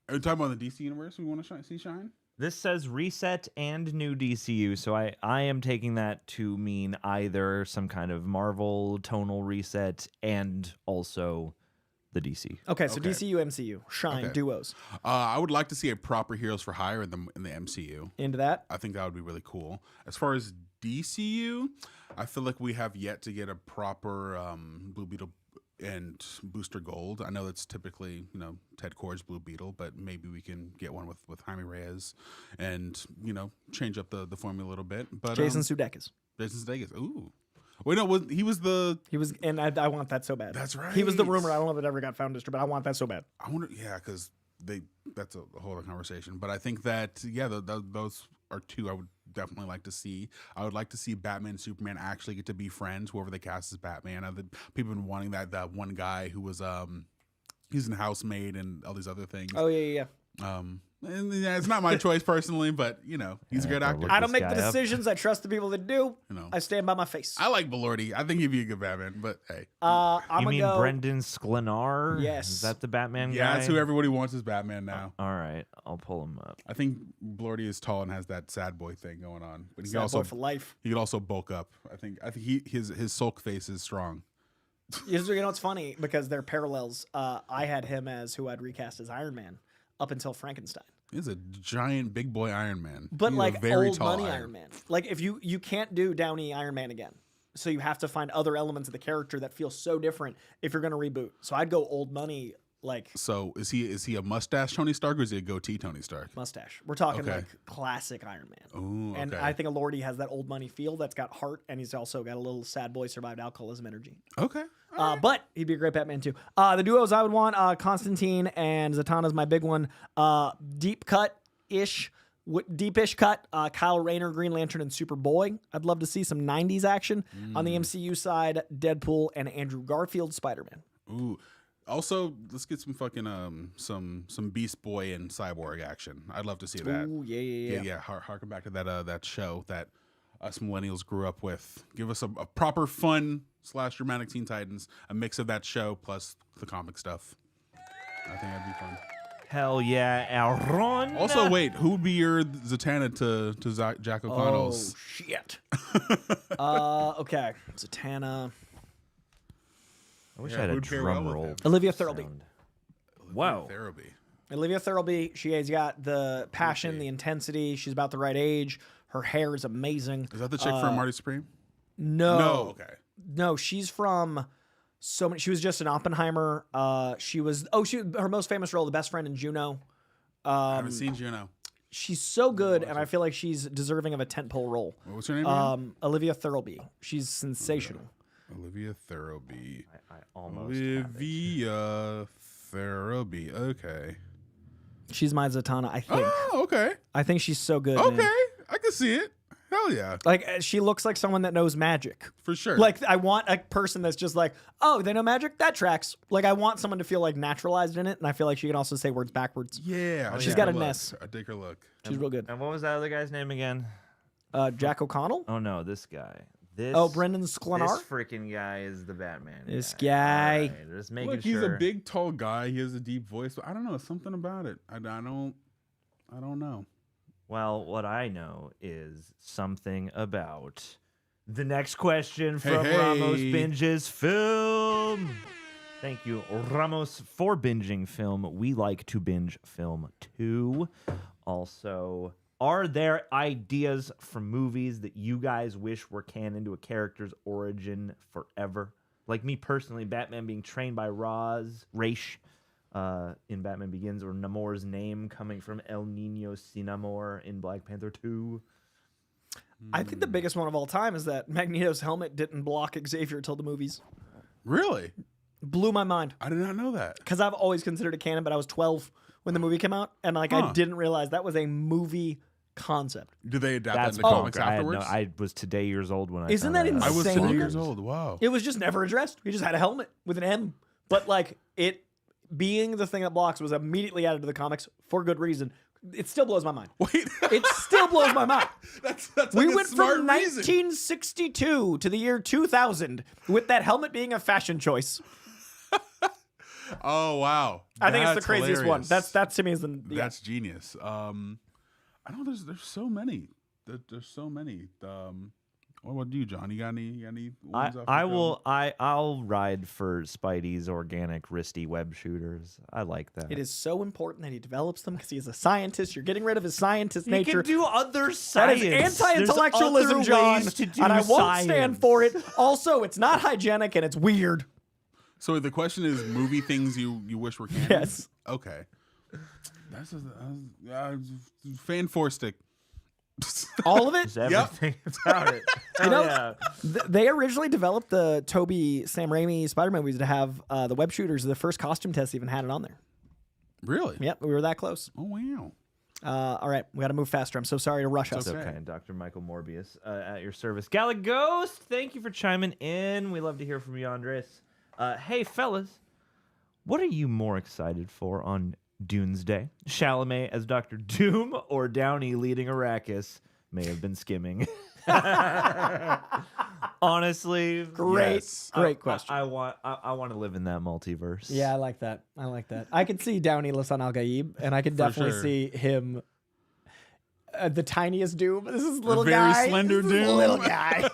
Are you talking about the DC universe we want to see shine? This says reset and new DCU, so I am taking that to mean either some kind of Marvel tonal reset and also the DC. Okay, so Okay. DCU, MCU. Shine, Okay. duos. I would like to see a proper Heroes for Hire in the MCU. Into that. I think that would be really cool. As far as DCU, I feel like we have yet to get a proper Blue Beetle and Booster Gold. I know that's typically, Ted Kord's Blue Beetle, but maybe we can get one with Jaime Reyes and, change up the formula a little bit. But Jason Sudeikis. Jason Sudeikis. Ooh. Wait, no, he was the... He was, and I want that so bad. That's right. He was the rumor. I don't know if it ever got found, but I want that so bad. I wonder, yeah, because that's a whole other conversation. But I think that, yeah, those are two I would definitely like to see. I would like to see Batman and Superman actually get to be friends, whoever they cast as Batman. People have been wanting that one guy who was, he's in Housemaid and all these other things. Oh, yeah. And yeah, it's not my choice personally, but, he's a great actor. look I don't this make the guy up. decisions. I trust the people that do. I stand by my face. I like Belordi. I think he'd be a good Batman, but hey. I'm You gonna mean go. Brendan Sklenar? Yes. Is that the Batman Yeah, guy? that's who everybody wants as Batman now. All right, I'll pull him up. I think Belordi is tall and has that sad boy thing going on. But he Sad can also boy for life. he could also bulk up. I think his sulk face is strong. You know what's funny because they're parallels. I had him as who I'd recast as Iron Man up until Frankenstein. He's a giant big boy Iron Man. But He's a like very old tall money Iron Man. Like if you can't do Downey Iron Man again. So you have to find other elements of the character that feel so different if you're going to reboot. So I'd go old money like So is he a mustache Tony Stark or is he a goatee Tony Stark? mustache. We're talking Okay. like classic Iron Man. Ooh, And okay. I think Lordy has that old money feel that's got heart and he's also got a little sad boy survived alcoholism energy. Okay. But he'd be a great Batman too. The duos I would want, Constantine and Zatanna's my big one. Deep cut-ish Deepish cut, Kyle Rayner, Green Lantern, and Superboy. I'd love to see some 90s action. On the MCU side, Deadpool and Andrew Garfield, Spider-Man. Ooh. Also, let's get some fucking some Beast Boy and Cyborg action. I'd love to see that. Ooh, yeah. Harken back to that show that us millennials grew up with. Give us a proper fun / dramatic Teen Titans, a mix of that show plus the comic stuff. I think that'd be fun. Hell yeah, Aaron. Also, wait, who would be your Zatanna to Jack O'Connell's? Oh, shit. Okay. Zatanna. I wish I had a drum roll. Olivia Thirlby. Wow. Olivia Thirlby. She has got the passion, the intensity. She's about the right age. Her hair is amazing. Is that the chick from Marty Supreme? No. Okay. No, she's from so many. She was just in Oppenheimer. She was her most famous role, the best friend in Juno. I haven't seen Juno. She's so good, and I feel like she's deserving of a tentpole role. What's her name? Again? Olivia Thirlby. She's sensational. Olivia Thirlby. I almost Olivia Thirlby. Okay. She's my Zatanna, I think. Oh, okay. I think she's so good. Okay. Man. I can see it. Hell yeah. Like, she looks like someone that knows magic. For sure. Like, I want a person that's just like, oh, they know magic? That tracks. Like, I want someone to feel like naturalized in it, and I feel like she can also say words backwards. Yeah. She's got a ness. I take her look. She's real good. And what was that other guy's name again? Jack O'Connell? Oh no, this guy. Brendan Sklenar? This freaking guy is the Batman. This guy. All right, just making Look, sure. he's a big, tall guy. He has a deep voice. But I don't know. Something about it. I don't know. Well, what I know is something about the next question from Ramos Binges Film. Thank you, Ramos, for binging film. We like to binge film too. Also, are there ideas for movies that you guys wish were canon to a character's origin forever? Like me personally, Batman being trained by Raish in Batman Begins, or Namor's name coming from El Nino Sin Namor in Black Panther 2. I think the biggest one of all time is that Magneto's helmet didn't block Xavier till the movies. Really? Blew my mind. I did not know that. Because I've always considered it canon, but I was 12 when the movie came out, and I didn't realize that was a movie concept. Do they adapt that in the comics afterwards? I was today years old when I Isn't found that insane? I was 2 years old. Wow. It was just never addressed. He just had a helmet with an M. But like it being the thing that blocks was immediately added to the comics for good reason. It still blows my mind. Wait. It still blows my mind. That's We like went a smart from reason. 1962 to the year 2000 with that helmet being a fashion choice. Oh wow. I think it's the That's craziest one. hilarious. That to me is That's genius. I don't know. There's so many. There's so many. What about you, John? You got any ones off the dome? I'll ride for Spidey's organic wristy web shooters. I like that. It is so important that he develops them because he is a scientist. You're getting rid of his scientist He nature. can do other That science. is anti-intellectualism, There's other John, ways to do and I won't science. stand for it. Also, it's not hygienic and it's weird. So the question is movie things you wish were canon? Yes. Okay. That's fan four stick. All of it. Just everything about it. You know, yeah. They originally developed the Sam Raimi Spider-Man movies to have the web shooters. The first costume test even had it on there. Really? Yep, we were that close. Oh wow. All right, we got to move faster. I'm so sorry to rush us. It's okay. Dr. Michael Morbius at your service. Galaghost, thank you for chiming in. We love to hear from you, Andres. Hey, fellas, what are you more excited for on Doomsday? Chalamet as Dr. Doom or Downey leading Arrakis? May have been skimming. Honestly, Great question. I want to live in that multiverse. Yeah, I like that. I could see Downey Lasan Al Gaib, and I could definitely sure. see him, the tiniest Doom. This is little very guy. slender This is Doom. little guy.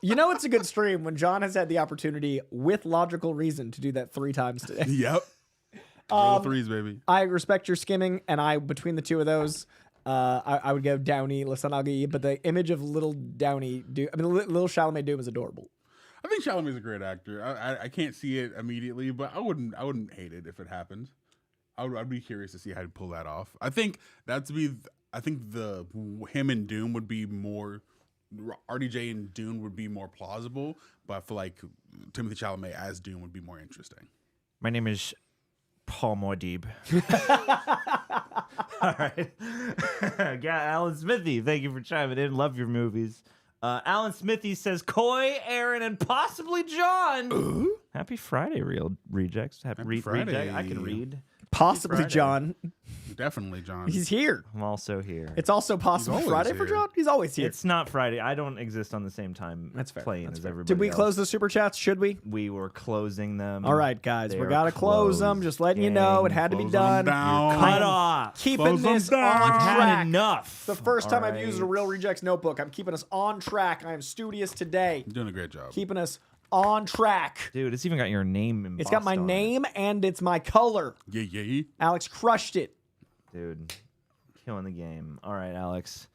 You know, it's a good stream when John has had the opportunity with logical reason to do that 3 times today. Yep. Roll threes, baby. I respect your skimming, and between the two of those, I would go Downey Lasan Al Gaib, but the image of little Downey Doom, little Chalamet Doom is adorable. I think Chalamet's a great actor. I can't see it immediately, but I wouldn't hate it if it happened. I'd be curious to see how he'd pull that off. I think him and Doom would be more. RDJ and Dune would be more plausible, but I feel like Timothée Chalamet as Doom would be more interesting. My name is Paul Moidib. All right. Alan Smithy, thank you for chiming in. Love your movies. Alan Smithy says, Coy, Aaron, and possibly John. Happy Friday, real rejects. Happy Friday. Reject. I can read. Possibly Friday. John. Definitely, John. He's here. I'm also here. It's also possible always Friday for here. John. He's always here. It's not Friday. I don't exist on the same time That's fair. plane That's as fair. everybody Did we else. close the super chats? Should we? We were closing them. All right, guys. They We are got to close them. closed, Just letting you know. It gang. had to be Close 'em done. down. Cut off. Keeping Close 'em this down. on I've had track. enough. The first time All I've used a right. Real Rejects notebook. I'm keeping us on track. I am studious today. You're doing a great job. Keeping us on track. Dude, it's even got your name embossed It's got my on it. name and it's my color. Yeah. Alex crushed it. Dude, killing the game. All right, Alex.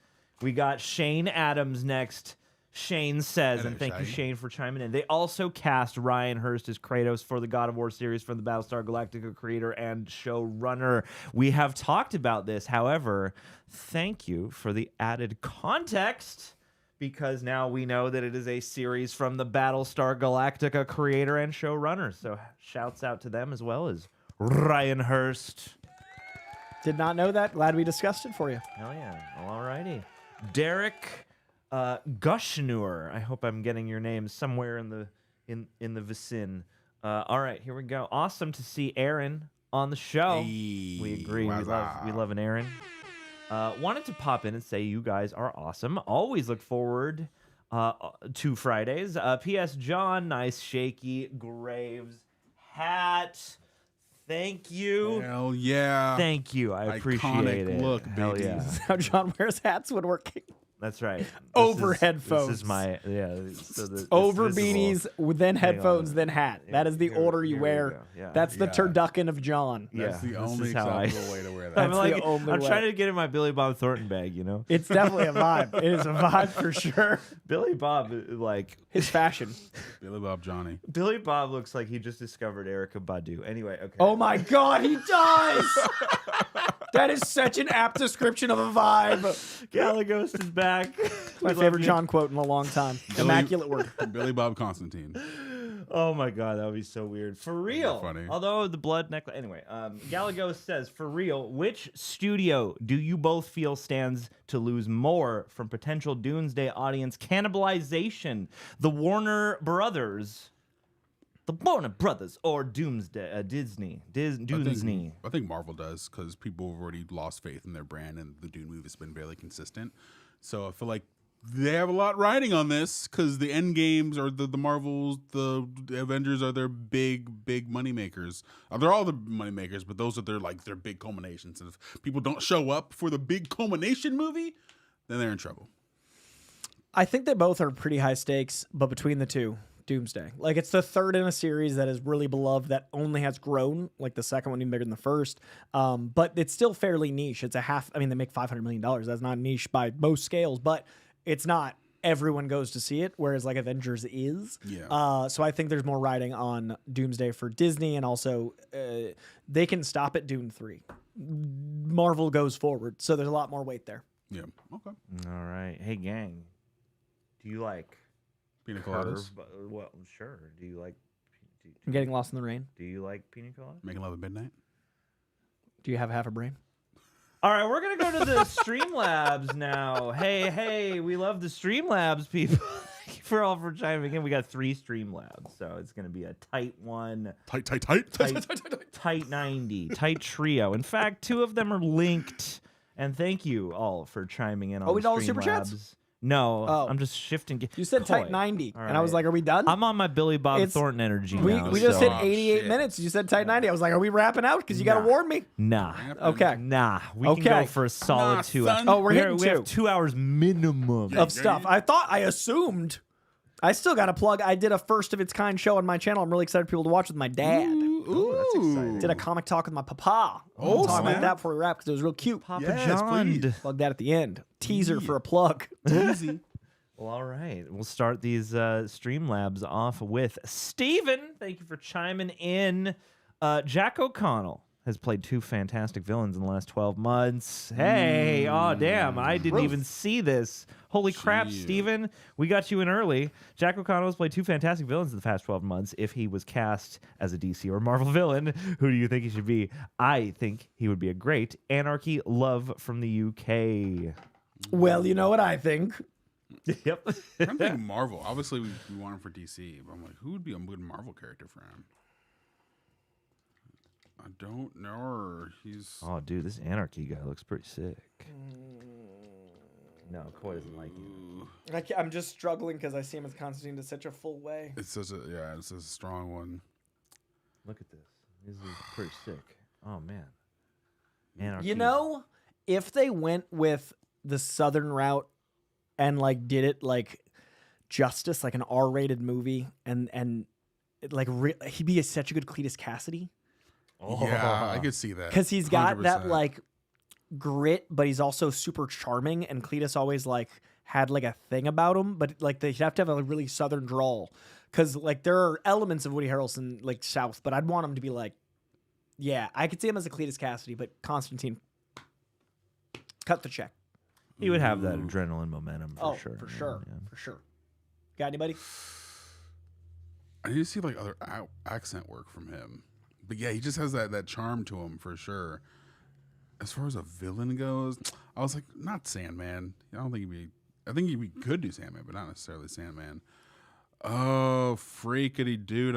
We got Shane Adams next. Shane says, Hello, and thank you, Shane. Shane, for chiming in. They also cast Ryan Hurst as Kratos for the God of War series from the Battlestar Galactica creator and showrunner. We have talked about this. However, thank you for the added context, because now we know that it is a series from the Battlestar Galactica creator and showrunner. So shouts out to them as well as Ryan Hurst. Did not know that. Glad we discussed it for you. Hell yeah. Well, all righty. Derek Gushnur. I hope I'm getting your name somewhere in the vicin. All right, here we go. Awesome to see Aaron on the show. Hey, We agree. We love an Aaron. Wanted to pop in and say you guys are awesome. Always look forward to Fridays. P.S. John, nice shaky Graves hat. Thank you. Hell yeah. Thank you. I appreciate Iconic it. look, Hell baby. yeah. How John wears hats when working. That's right. Over This headphones. is my So Over beanies, then headphones, on. then hat. That is the Here- order you here we wear. go. Yeah. That's the Yeah. turducken of John. That's Yeah, the this only is how I- acceptable way to wear that. I'm That's the only I'm way. trying to get in my Billy Bob Thornton bag, you know. It's definitely a vibe. It is a vibe for sure. Billy Bob, like His fashion. Billy Bob Johnny. Billy Bob looks like he just discovered Erykah Badu. Anyway, okay. Oh my God, he does! That is such an apt description of a vibe. Galagos is back. My favorite John quote in a long time. Immaculate word. Billy Bob Constantine. Oh my God, that would be so weird. For real. funny. Although the blood necklace. Anyway, Galagos says, for real, which studio do you both feel stands to lose more from potential Doomsday audience cannibalization? The Warner Brothers, or Doomsday, Disney, Doomsday. I think Marvel does, because people have already lost faith in their brand, and the Dune movie's been barely consistent. So I feel like they have a lot riding on this, because the Endgames or the Marvels, the Avengers are their big money makers. They're all the money makers, but those are their big culminations. And if people don't show up for the big culmination movie, then they're in trouble. I think they both are pretty high stakes, but between the two, Doomsday. Like, it's the third in a series that is really beloved, that only has grown, like the second one even bigger than the first. But it's still fairly niche. It's they make $500 million. That's not niche by most scales, but it's not everyone goes to see it, whereas like Avengers is. Yeah. So I think there's more riding on Doomsday for Disney, and also they can stop at Dune 3. Marvel goes forward, so there's a lot more weight there. Yeah. Okay. All right. Hey, gang. Do you like Pina coladas. Well, sure. Do you like I'm getting lost in the rain. Do you like pina colada? Making love at midnight. Do you have half a brain? All right, we're gonna go to the Streamlabs now. Hey, we love the Streamlabs, people. Thank you for chiming in. We got 3 Streamlabs, so it's gonna be a tight one, tight 90, tight trio. In fact, 2 of them are linked. And thank you all for chiming in on we the did all the Super Streamlabs. Chats? No, Oh. I'm just shifting. You said Coy. tight 90, All and I was right. like, are we done? I'm on my Billy Bob It's- Thornton energy we now. just so- hit 88 shit. minutes. You said tight 90. I was like, are we wrapping out? Because you got to Nah. warn me. Nah. Okay. Nah, we Okay. can go for a solid Nah, 2 son. hours. Oh, we're hitting we have 2. 2 hours minimum. Yeah. Of stuff. I assumed. I still got to plug. I did a first of its kind show on my channel. I'm really excited for people to watch with my dad. Ooh, that's exciting. Did a comic talk with my papa. Oh, Talk about snap. that before we wrap because it was real cute. Papa Yes, John. please. Plug that at the end. Teaser for a plug. Easy. Well, all right. We'll start these Streamlabs off with Steven. Thank you for chiming in. Jack O'Connell has played 2 fantastic villains in the last 12 months. Hey, oh damn, I didn't even see this. Holy crap, Steven. We got you in early. Jack O'Connell has played 2 fantastic villains in the past 12 months. If he was cast as a DC or Marvel villain, who do you think he should be? I think he would be a great Anarchy Love from the UK. Well, you know what I think. Yep. I'm thinking Marvel. Obviously, we want him for DC, but I'm like, who would be a good Marvel character for him? I don't know. He's Oh, dude, this Anarchy guy looks pretty sick. No, Coy doesn't like him. I'm just struggling because I see him as Constantine to such a full way. it's a strong one. Look at this. This is pretty sick. Oh, man. Anarchy. You know, if they went with the Southern route and like did it like justice, like an R-rated movie, and like he'd be such a good Cletus Cassidy. Oh. Yeah, I could see that Because he's got that 100%. like grit, but he's also super charming. And Cletus always like had like a thing about him, but like they have to have a really Southern drawl. Because like there are elements of Woody Harrelson like South, but I'd want him to be like, yeah, I could see him as a Cletus Cassidy, but Constantine, cut the check. He would have that adrenaline momentum for Oh, sure. for Yeah, sure, yeah. for sure. Got anybody? I need to see like other accent work from him. But yeah, he just has that charm to him for sure. As far as a villain goes, I was like, not Sandman. I don't think he'd be. I think he could do Sandman, but not necessarily Sandman. Oh, freakity dude!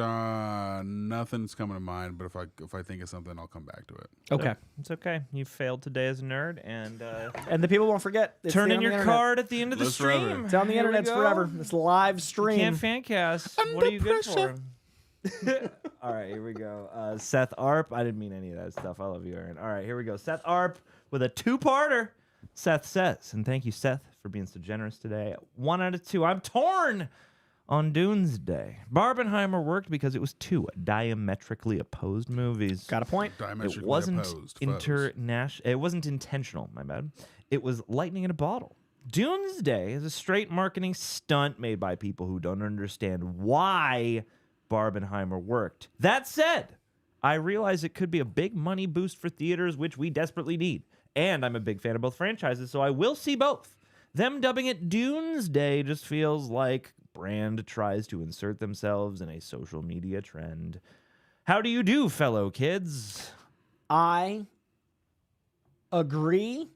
Nothing's coming to mind. But if I think of something, I'll come back to it. Okay. It's okay. You failed today as a nerd, and And the people won't forget. It's turn on in the your internet. card at the end of the Lives forever. stream. It's on the Here we internet go. forever. It's live stream. Can't fan cast. What are you good for? All right, here we go. Seth Arp. I didn't mean any of that stuff. I love you, Aaron. All right, here we go. Seth Arp with a 2-parter. Seth says, and thank you, Seth, for being so generous today. 1 out of 2. I'm torn on Doomsday. Barbenheimer worked because it was 2 diametrically opposed movies. Got a point. Diametrically It wasn't opposed foes. international. It wasn't intentional. My bad. It was lightning in a bottle. Doomsday is a straight marketing stunt made by people who don't understand why Barbenheimer worked. That said, I realize it could be a big money boost for theaters, which we desperately need. And I'm a big fan of both franchises, so I will see both. Them dubbing it Doomsday just feels like brand tries to insert themselves in a social media trend. How do you do, fellow kids? I agree,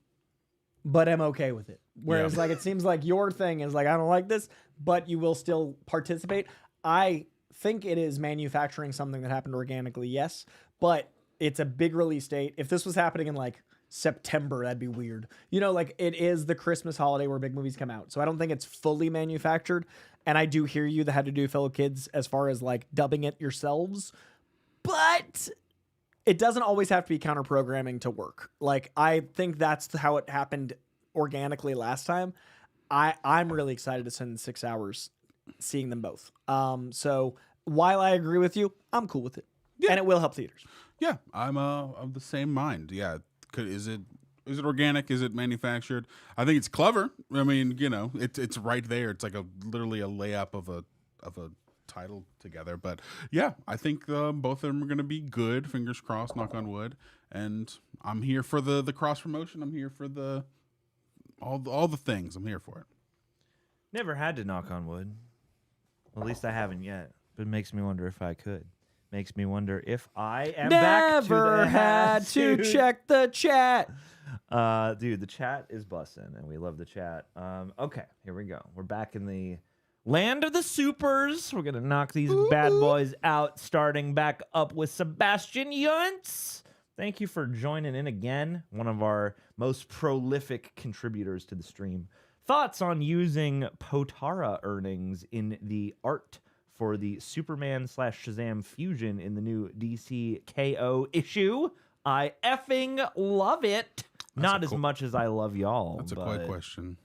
but I'm okay with it. Whereas, like, it seems like your thing is like, I don't like this, but you will still participate. I think it is manufacturing something that happened organically, yes, but it's a big release date. If this was happening in like September, that'd be weird. You know, like it is the Christmas holiday where big movies come out. So I don't think it's fully manufactured. And I do hear you that had to do, fellow kids, as far as like dubbing it yourselves. But it doesn't always have to be counter programming to work. Like, I think that's how it happened organically last time. I'm really excited to spend 6 hours seeing them both. So while I agree with you, I'm cool with it. Yeah. And it will help theaters. Yeah, I'm of the same mind. Yeah, is it organic? Is it manufactured? I think it's clever. I mean, you know, it's right there. It's like literally a layup of a title together. But yeah, I think both of them are going to be good. Fingers crossed. Knock on wood. And I'm here for the cross promotion. I'm here for all the things. I'm here for it. Never had to knock on wood. Well, at least I haven't yet. But it makes me wonder if I could. Makes me wonder if I am back to Never the had to dude. check the chat. Dude, the chat is busting, and we love the chat. Okay, here we go. We're back in the land of the supers. We're gonna knock these bad boys out, starting back up with Sebastian Yuntz. Thank you for joining in again, one of our most prolific contributors to the stream. Thoughts on using Potara earnings in the art for the Superman/Shazam fusion in the new DC KO issue? I effing love it. Not as much as I love y'all. That's a but quick question.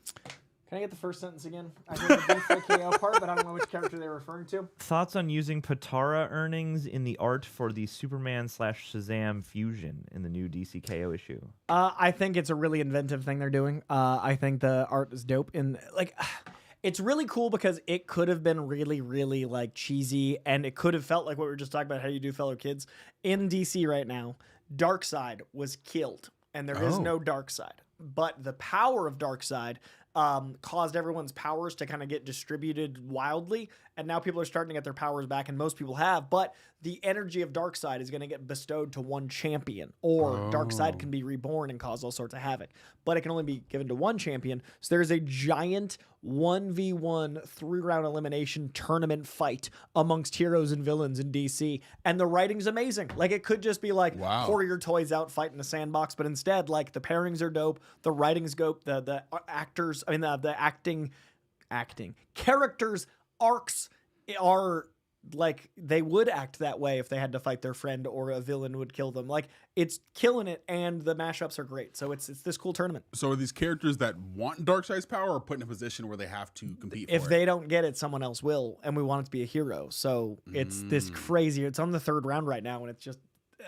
Can I get the first sentence again? I heard the Doomsday KO part, but I don't know which character they're referring to. Thoughts on using Potara earnings in the art for the Superman/Shazam fusion in the new DC KO issue? I think it's a really inventive thing they're doing. I think the art is dope. And like, it's really cool because it could have been really, really like cheesy, and it could have felt like what we were just talking about, how you do, fellow kids, in DC right now. Darkseid was killed, and there is no Darkseid. But the power of Darkseid caused everyone's powers to kind of get distributed wildly, and now people are starting to get their powers back, and most people have. But the energy of Darkseid is going to get bestowed to one champion, or Darkseid can be reborn and cause all sorts of havoc. But it can only be given to one champion. So there's a giant 1v1 3-round elimination tournament fight amongst heroes and villains in DC, and the writing's amazing. Like, it could just be like pour your toys out, fight in a sandbox, but instead, like, the pairings are dope, the writing's dope, the actors, I mean the acting characters arcs are like they would act that way if they had to fight their friend or a villain would kill them. Like, it's killing it, and the mashups are great. So it's this cool tournament. So are these characters that want Darkseid's power or put in a position where they have to compete if for they it? don't get it, someone else will, and we want it to be a hero. So it's this crazy. It's on the 3rd round right now, and it's just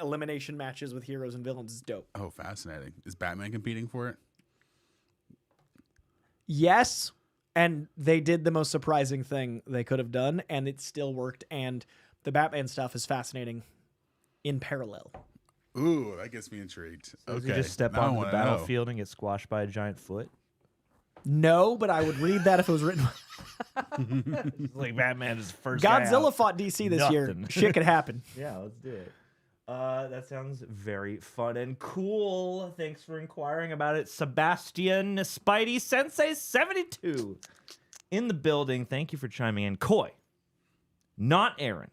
elimination matches with heroes and villains. Is dope. Oh, fascinating. Is Batman competing for it? Yes. And they did the most surprising thing they could have done, and it still worked. And the Batman stuff is fascinating in parallel. Ooh, that gets me intrigued. So okay. Does he just step Now I onto the wanna battlefield and get squashed by a giant foot? No, but I would read that if it was written. It's like Batman is first guy Godzilla out. fought DC this year. Nothing. Shit could happen. Yeah, let's do it. That sounds very fun and cool. Thanks for inquiring about it, Sebastian Spidey Sensei 72 in the building. Thank you for chiming in. Coy, not Aaron.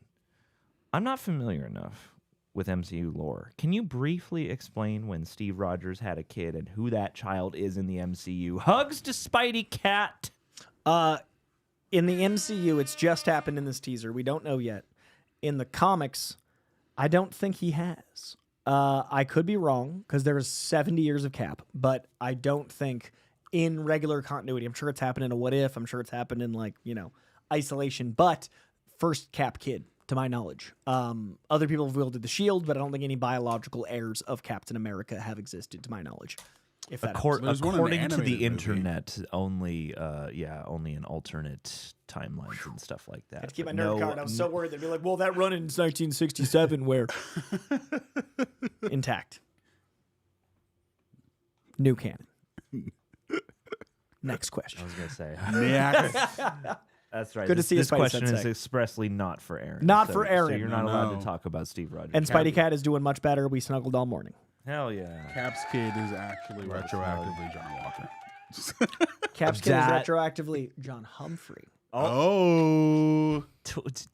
I'm not familiar enough with MCU lore. Can you briefly explain when Steve Rogers had a kid and who that child is in the MCU? Hugs to Spidey Cat. In the MCU, it's just happened in this teaser. We don't know yet. In the comics, I don't think he has. I could be wrong because there's 70 years of Cap, but I don't think in regular continuity. I'm sure it's happened in a What If. I'm sure it's happened in, like, isolation. But first Cap kid, to my knowledge. Other people have wielded the shield, but I don't think any biological heirs of Captain America have existed, to my knowledge. If that helps. There's one in the According to the animated movie. internet, only in alternate timelines and stuff like that. I had to keep my But nerd card. I was so worried they'd be like, well, that run in 1967 where intact. New canon. Next question. I was gonna say. Yeah. That's right. Good to see you, This Spidey question is Sensei. expressly not for Aaron. Not So- for So Aaron. you're not allowed No. to talk about Steve Rogers. And Spidey Cat is doing much better. We snuggled all morning. Hell yeah. Cap's kid is actually retroactively John Walker. Cap's kid is That- retroactively John Humphrey. Oh.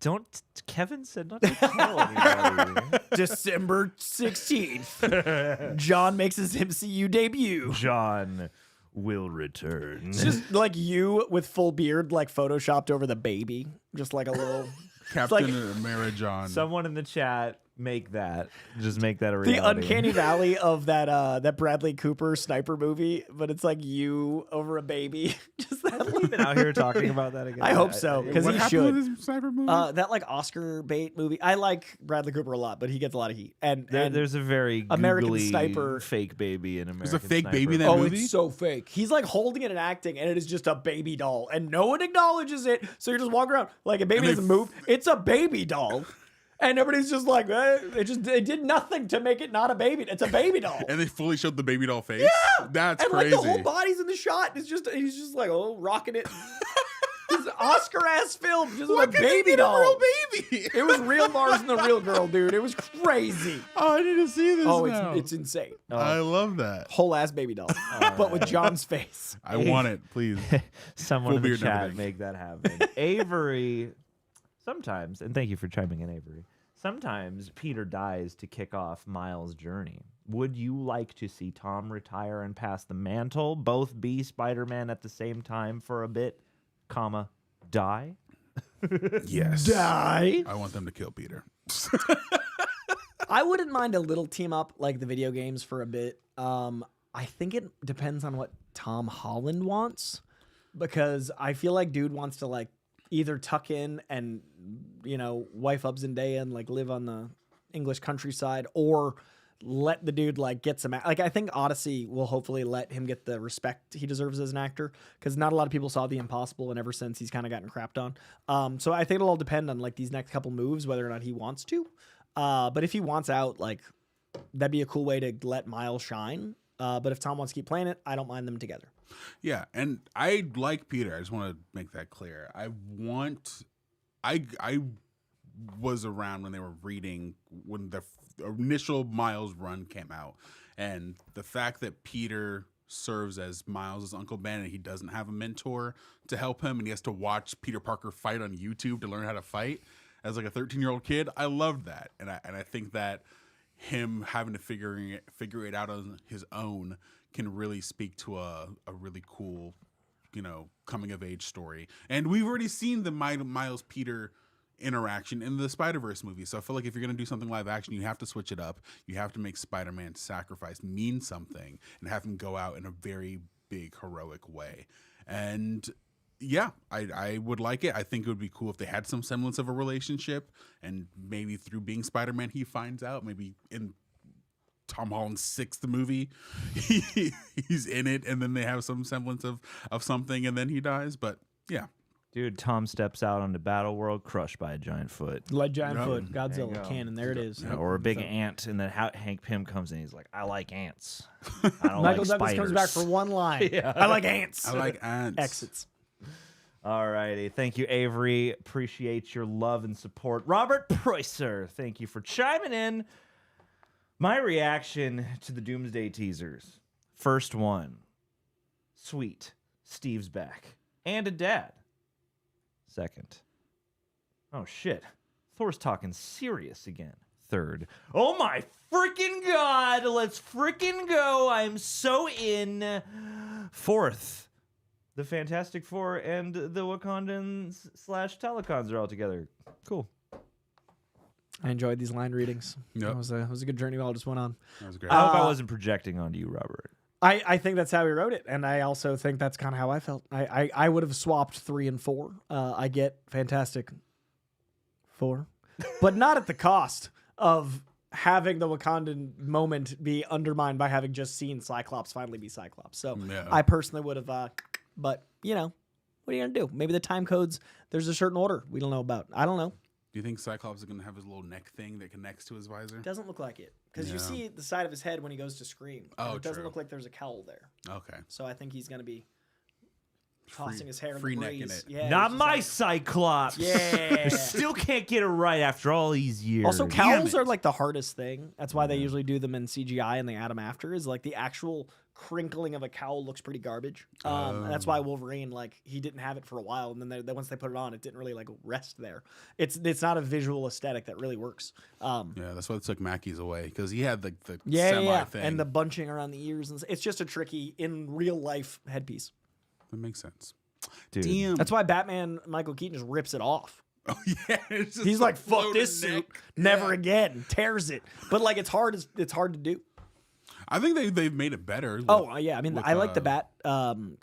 Don't. Kevin said not to tell anybody. December 16th. John makes his MCU debut. John will return. It's just like you with full beard, like photoshopped over the baby. Just like a little. Captain America John. Someone in the chat make that. Just make that a The reality. uncanny valley of that Bradley Cooper sniper movie, but it's like you over a baby. Just that. We've been out here talking about that again. I hope so, because what he happened should. with his sniper movie? That like Oscar bait movie. I like Bradley Cooper a lot, but he gets a lot of heat. And There's a very American googly Sniper- fake baby in American There's a fake Sniper. baby in that oh, movie? it's so fake. He's like holding it and acting, and it is just a baby doll, and no one acknowledges it. So you're just walking around like a baby And they doesn't move. It's a baby doll, and everybody's just like, it did nothing to make it not a baby. It's a baby doll. And they fully showed the baby doll face? Yeah! That's and crazy. like the whole body's in the shot. He's just like, oh, rocking it. This Oscar ass film just Why with a couldn't they baby get doll. a real baby? It was real Mars and the real girl, dude. It was crazy. Oh, I need to see this Oh, now. it's insane. I love that. Whole ass baby doll, but with John's face. I want it, please. Someone Full in the beard and chat everything. make that happen. Avery, sometimes, and thank you for chiming in, Avery. Sometimes Peter dies to kick off Miles' journey. Would you like to see Tom retire and pass the mantle, both be Spider-Man at the same time for a bit, comma, die? Yes. Die. I want them to kill Peter. I wouldn't mind a little team up like the video games for a bit. I think it depends on what Tom Holland wants, because I feel like dude wants to like either tuck in and wife up Zendaya and like live on the English countryside, or let the dude like get some like I think Odyssey will hopefully let him get the respect he deserves as an actor, because not a lot of people saw The Impossible, and ever since he's kind of gotten crapped on. So I think it'll all depend on like these next couple moves whether or not he wants to. But if he wants out, like that'd be a cool way to let Miles shine. But if Tom wants to keep playing it, I don't mind them together. Yeah, and I like Peter. I just want to make that clear. I was around when they were reading when the initial Miles run came out, and the fact that Peter serves as Miles' Uncle Ben and he doesn't have a mentor to help him, and he has to watch Peter Parker fight on YouTube to learn how to fight as like a 13-year-old kid. I loved that, and I think that him having to figure it out on his own can really speak to a really cool, coming of age story. And we've already seen the Miles Peter interaction in the Spider-Verse movie. So I feel like if you're going to do something live action, you have to switch it up. You have to make Spider-Man's sacrifice mean something and have him go out in a very big, heroic way. And yeah, I would like it. I think it would be cool if they had some semblance of a relationship, and maybe through being Spider-Man, he finds out. Maybe in Tom Holland's 6th movie, he's in it, and then they have some semblance of something, and then he dies. But yeah. Dude, Tom steps out onto Battle World, crushed by a giant foot. Giant foot, Godzilla, canon. There it is. Or a big ant, and then Hank Pym comes in. He's like, I like ants. I don't Michael like Douglas spiders. comes back for one line. Yeah. I like ants. I like ants. Exits. All righty. Thank you, Avery. Appreciate your love and support. Robert Preußer, thank you for chiming in. My reaction to the Doomsday teasers. First one. Sweet. Steve's back. And a dad. Second. Oh, shit. Thor's talking serious again. Third. Oh, my freaking God. Let's freaking go. I'm so in. Fourth. The Fantastic Four and the Wakandans / Telecons are all together. Cool. I enjoyed these line readings. Yep. It was a good journey we all just went on. That was great. I hope I wasn't projecting onto you, Robert. I think that's how he wrote it, and I also think that's kind of how I felt. I would have swapped 3 and 4. I get Fantastic Four, but not at the cost of having the Wakandan moment be undermined by having just seen Cyclops finally be Cyclops. So Yeah. I personally would have, but what are you going to do? Maybe the time codes, there's a certain order we don't know about. I don't know. Do you think Cyclops is going to have his little neck thing that connects to his visor? Doesn't look like it. Because you Yeah. see the side of his head when he goes to scream. Oh, and it doesn't true. look like there's a cowl there. Okay. So I think he's going to be tossing his hair in free the necking breeze. it. Yeah, Not he's just my like- Cyclops. Yeah. Still can't get it right after all these years. Also, Damn cowls it. are like the hardest thing. That's why they usually do them in CGI and they add them after. Is like the actual crinkling of a cowl looks pretty garbage. And that's why Wolverine, like, he didn't have it for a while, and then once they put it on, it didn't really like rest there. It's not a visual aesthetic that really works. Yeah, that's why it took Mackey's away, because he had the Yeah, semi thing. and the bunching around the ears, and it's just a tricky in real life headpiece. That makes sense. Dude. Damn. That's why Batman Michael Keaton just rips it off. Oh yeah. It's just He's like, "Fuck this floating suit, neck. never Yeah. again." Tears it, but like it's hard to do. I think they've made it better. Yeah, I mean, with, I like the bat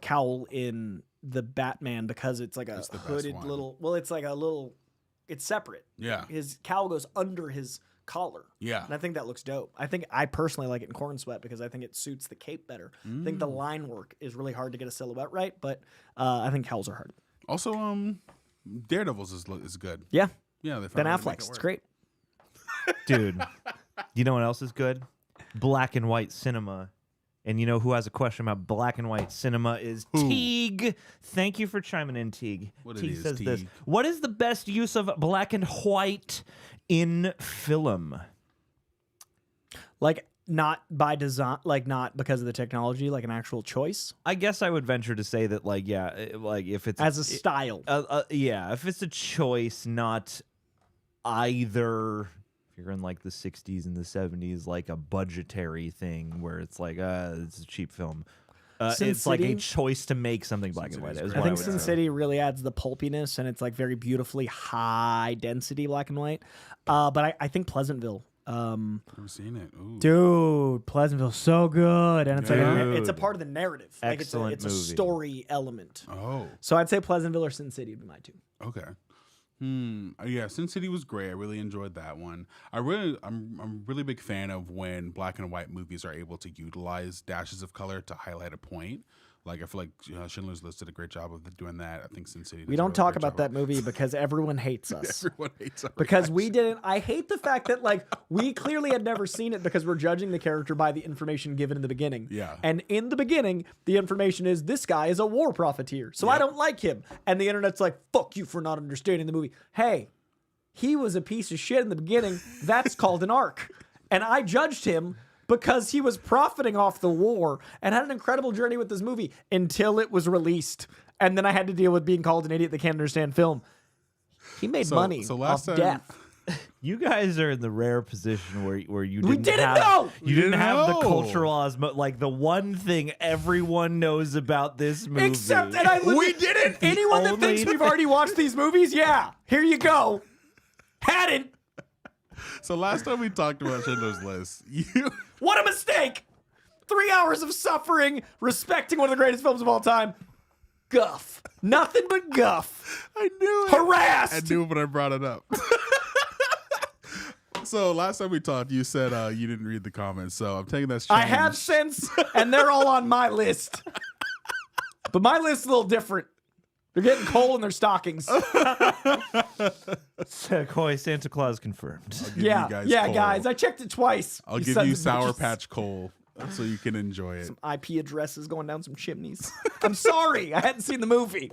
cowl in the Batman because it's like a It's the best hooded one. little. Well, it's like a little. It's separate. Yeah. His cowl goes under his collar. Yeah. And I think that looks dope. I personally like it in Corn Sweat because I think it suits the cape better. I think the line work is really hard to get a silhouette right, but I think cowls are hard. Also, Daredevil's is good. Yeah. Yeah, they Ben found a way to make Affleck's. it It's work. great. Dude, you know what else is good? Black and white cinema. And you know who has a question about black and white cinema is Who? Teague. Thank you for chiming in, Teague. What it Teague is, says this. Teague. What is the best use of black and white in film? Like not by design, like not because of the technology, like an actual choice I guess I would venture to say that, like, yeah, like if it's as a style. yeah, if it's a choice, not either. If you're in like the 60s and the 70s, like a budgetary thing where it's like, it's a cheap film. Sin It's like a City- choice to make something black and white. City's is great. I what think would Sin say. City really adds the pulpiness, and it's like very beautifully high density black and white. But I think Pleasantville. Never seen it. Ooh. Dude, Pleasantville's so good, and it's like it's a Dude. part of the narrative. Like Excellent it's a movie. story element. Oh, So I'd say Pleasantville or Sin City would be my two. okay. Yeah, Sin City was great. I really enjoyed that one. I'm a really big fan of when black and white movies are able to utilize dashes of color to highlight a point. Like I feel like Schindler's List did a great job of doing that. I think Sin City. We don't talk about that movie because everyone hates us. Everyone hates our Because we reaction. didn't. I hate the fact that like we clearly had never seen it because we're judging the character by the information given in the beginning. Yeah. And in the beginning, the information is this guy is a war profiteer, so I don't like him. And the internet's like, "Fuck you for not understanding the movie." Hey, he was a piece of shit in the beginning. That's called an arc, and I judged him because he was profiting off the war and had an incredible journey with this movie until it was released. And then I had to deal with being called an idiot that can't understand film. He made money off death. You guys are in the rare position where you We didn't know! You didn't have the know! cultural osmo, like the one thing everyone knows about this movie. Except that I We didn't! Anyone that thinks we've already watched these movies, yeah, here you go. Hadn't. So last time we talked about Schindler's List, What a mistake! 3 hours of suffering, respecting one of the greatest films of all time. Guff. Nothing but guff. I knew it. Harassed. I knew it when I brought it up. So last time we talked, you said you didn't read the comments. So I'm taking that. I have since, and they're all on my list. But my list's a little different. They're getting coal in their stockings. Koi, Santa Claus confirmed. Yeah, coal. guys, I checked it twice. I'll You give sons you of Sour bitches. Patch coal so you can enjoy it. IP addresses going down some chimneys. I'm sorry, I hadn't seen the movie.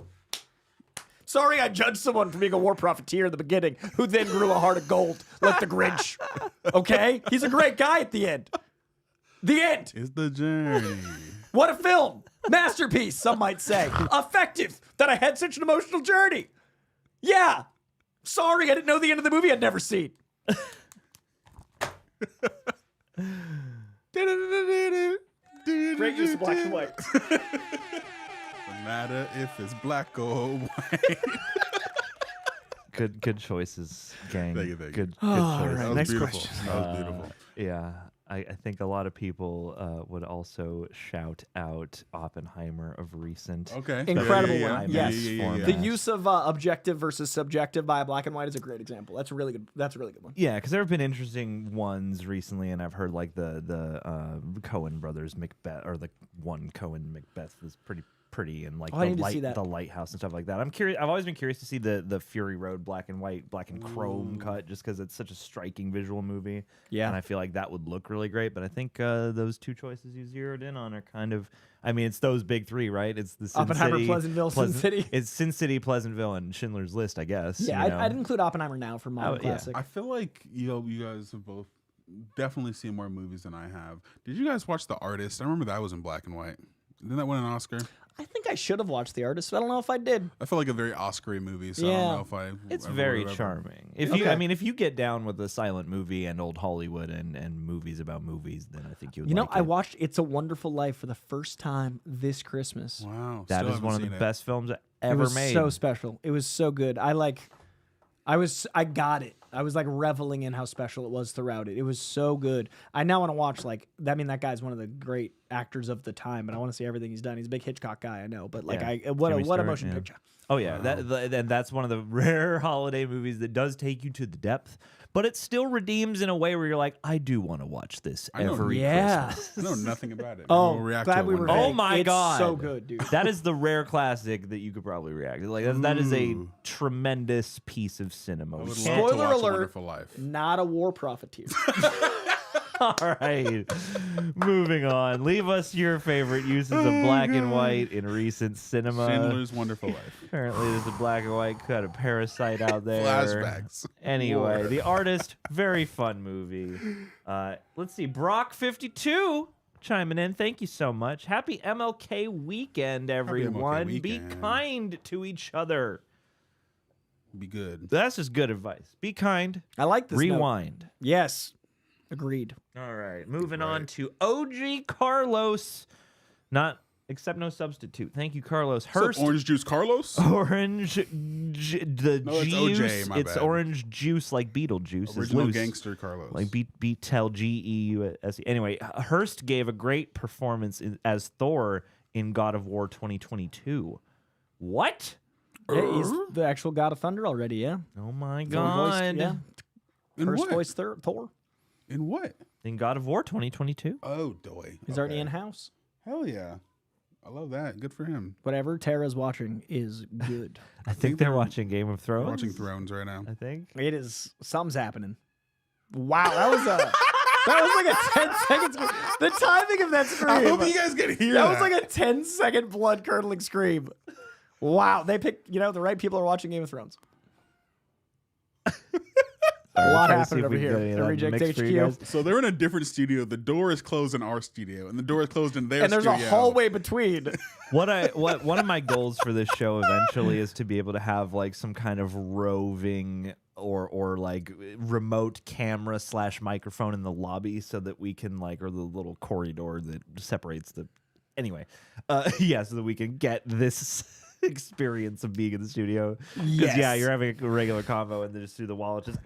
Sorry, I judged someone for being a war profiteer in the beginning, who then grew a heart of gold like the Grinch. Okay, he's a great guy at the end. The end. It's the journey. What a film! Masterpiece, some might say. Effective that I had such an emotional journey. Yeah. Sorry, I didn't know the end of the movie I'd never seen. Great use of black and white. No matter if it's black or white. Good choices, gang. Thank you, thank you. Good All choices. right, That was next beautiful. question. That was beautiful. Yeah, I think a lot of people would also shout out Oppenheimer of recent. Okay. Incredible Yeah, one. yeah, Yes. yeah, yeah. The use of objective versus subjective by black and white is a great example. That's a really good one. Yeah, because there have been interesting ones recently, and I've heard like the Coen brothers Macbeth, or the one Coen Macbeth is pretty, and like Oh, I need to see that. the lighthouse and stuff like that. I'm curious. I've always been curious to see the Fury Road black and white, black and chrome cut, just because it's such a striking visual movie. Yeah. and I feel like that would look really great. But I think those two choices you zeroed in on are kind of. I mean, it's those big three, right? It's the Sin Oppenheimer, City, Pleasantville, Sin City. It's Sin City, Pleasantville, and Schindler's List, I guess. Yeah, you know? I'd include Oppenheimer now for modern Oh, yeah. classic. I feel like you guys have both definitely seen more movies than I have. Did you guys watch The Artist? I remember that was in black and white. Didn't that win an Oscar? I think I should have watched The Artist, but I don't know if I did. I feel like a very Oscar-y movie, so I Yeah. don't know if I. It's ever very would ever- charming. If Okay. you, I mean, if you get down with the silent movie and old Hollywood and movies about movies, then I think you would. You know, like I it. watched It's a Wonderful Life for the first time this Christmas. Wow, That still is haven't one of seen the it. best films It ever was made. so special. It was so good. I got it. I was like reveling in how special it was throughout it. It was so good. I now want to watch that guy's one of the great actors of the time, and I want to see everything he's done. He's a big Hitchcock guy, I know, but like Yeah. what Jimmy a Stewart, motion yeah. picture. Oh yeah, and that's one of the rare holiday movies that does take you to the depth, but it still redeems in a way where you're like, I do want to watch this I know- every Yeah. Christmas. I know nothing about it. Oh, We'll react glad to it we one were day. Oh vague. my It's God. so good, dude. That is the rare classic that you could probably react. Like that is a Ooh. tremendous piece of cinema. I We would can't- love to Spoiler watch alert. A Wonderful Life. Not a war profiteer. All right, moving on. Leave us your favorite uses of black and white in recent cinema. Schindler's Wonderful Life. Apparently, there's a black and white cut of Parasite out there. Flashbacks. Anyway, The Artist, very fun movie. Let's see, Brock52 chiming in. Thank you so much. Happy MLK weekend, everyone. Be weekend. kind to each other. Be good. That's just good advice. Be kind. I like this. note. Rewind. Yes. Agreed. All right, moving on Right. to OG Carlos. Not accept no substitute. Thank you, Carlos. What's up, Hurst Orange Juice Carlos? Orange, the No, it's juice. OJ, my It's bad. orange juice like Beetlejuice. It's Original loose. gangster Carlos. Like tell GEUSE. Anyway, Hurst gave a great performance as Thor in God of War 2022. What? Yeah, he's the actual God of Thunder already, yeah. Oh my Voiced- God! yeah. In First what? voice Thor. In what? In God of War 2022. Oh, doy. He's already Okay. in house. Hell yeah. I love that. Good for him. Whatever Tara's watching is good. I think they're watching Game of Thrones. We're watching Thrones right now. I think. It is. Something's happening. Wow, that was like a 10 second. The timing of that scream. I hope you guys can hear that. That was like a 10-second blood-curdling scream. Wow, they picked. The right people are watching Game of Thrones. A lot happening over here. The Reject HQ. So they're in a different studio. The door is closed in our studio, and the door is closed in their studio. And there's a hallway between. What one of my goals for this show eventually is to be able to have like some kind of roving or like remote camera / microphone in the lobby so that we can or the little corridor that separates the. Anyway, so that we can get this experience of being in the studio. Yes. Yeah, you're having a regular convo and then just through the wall, it's just.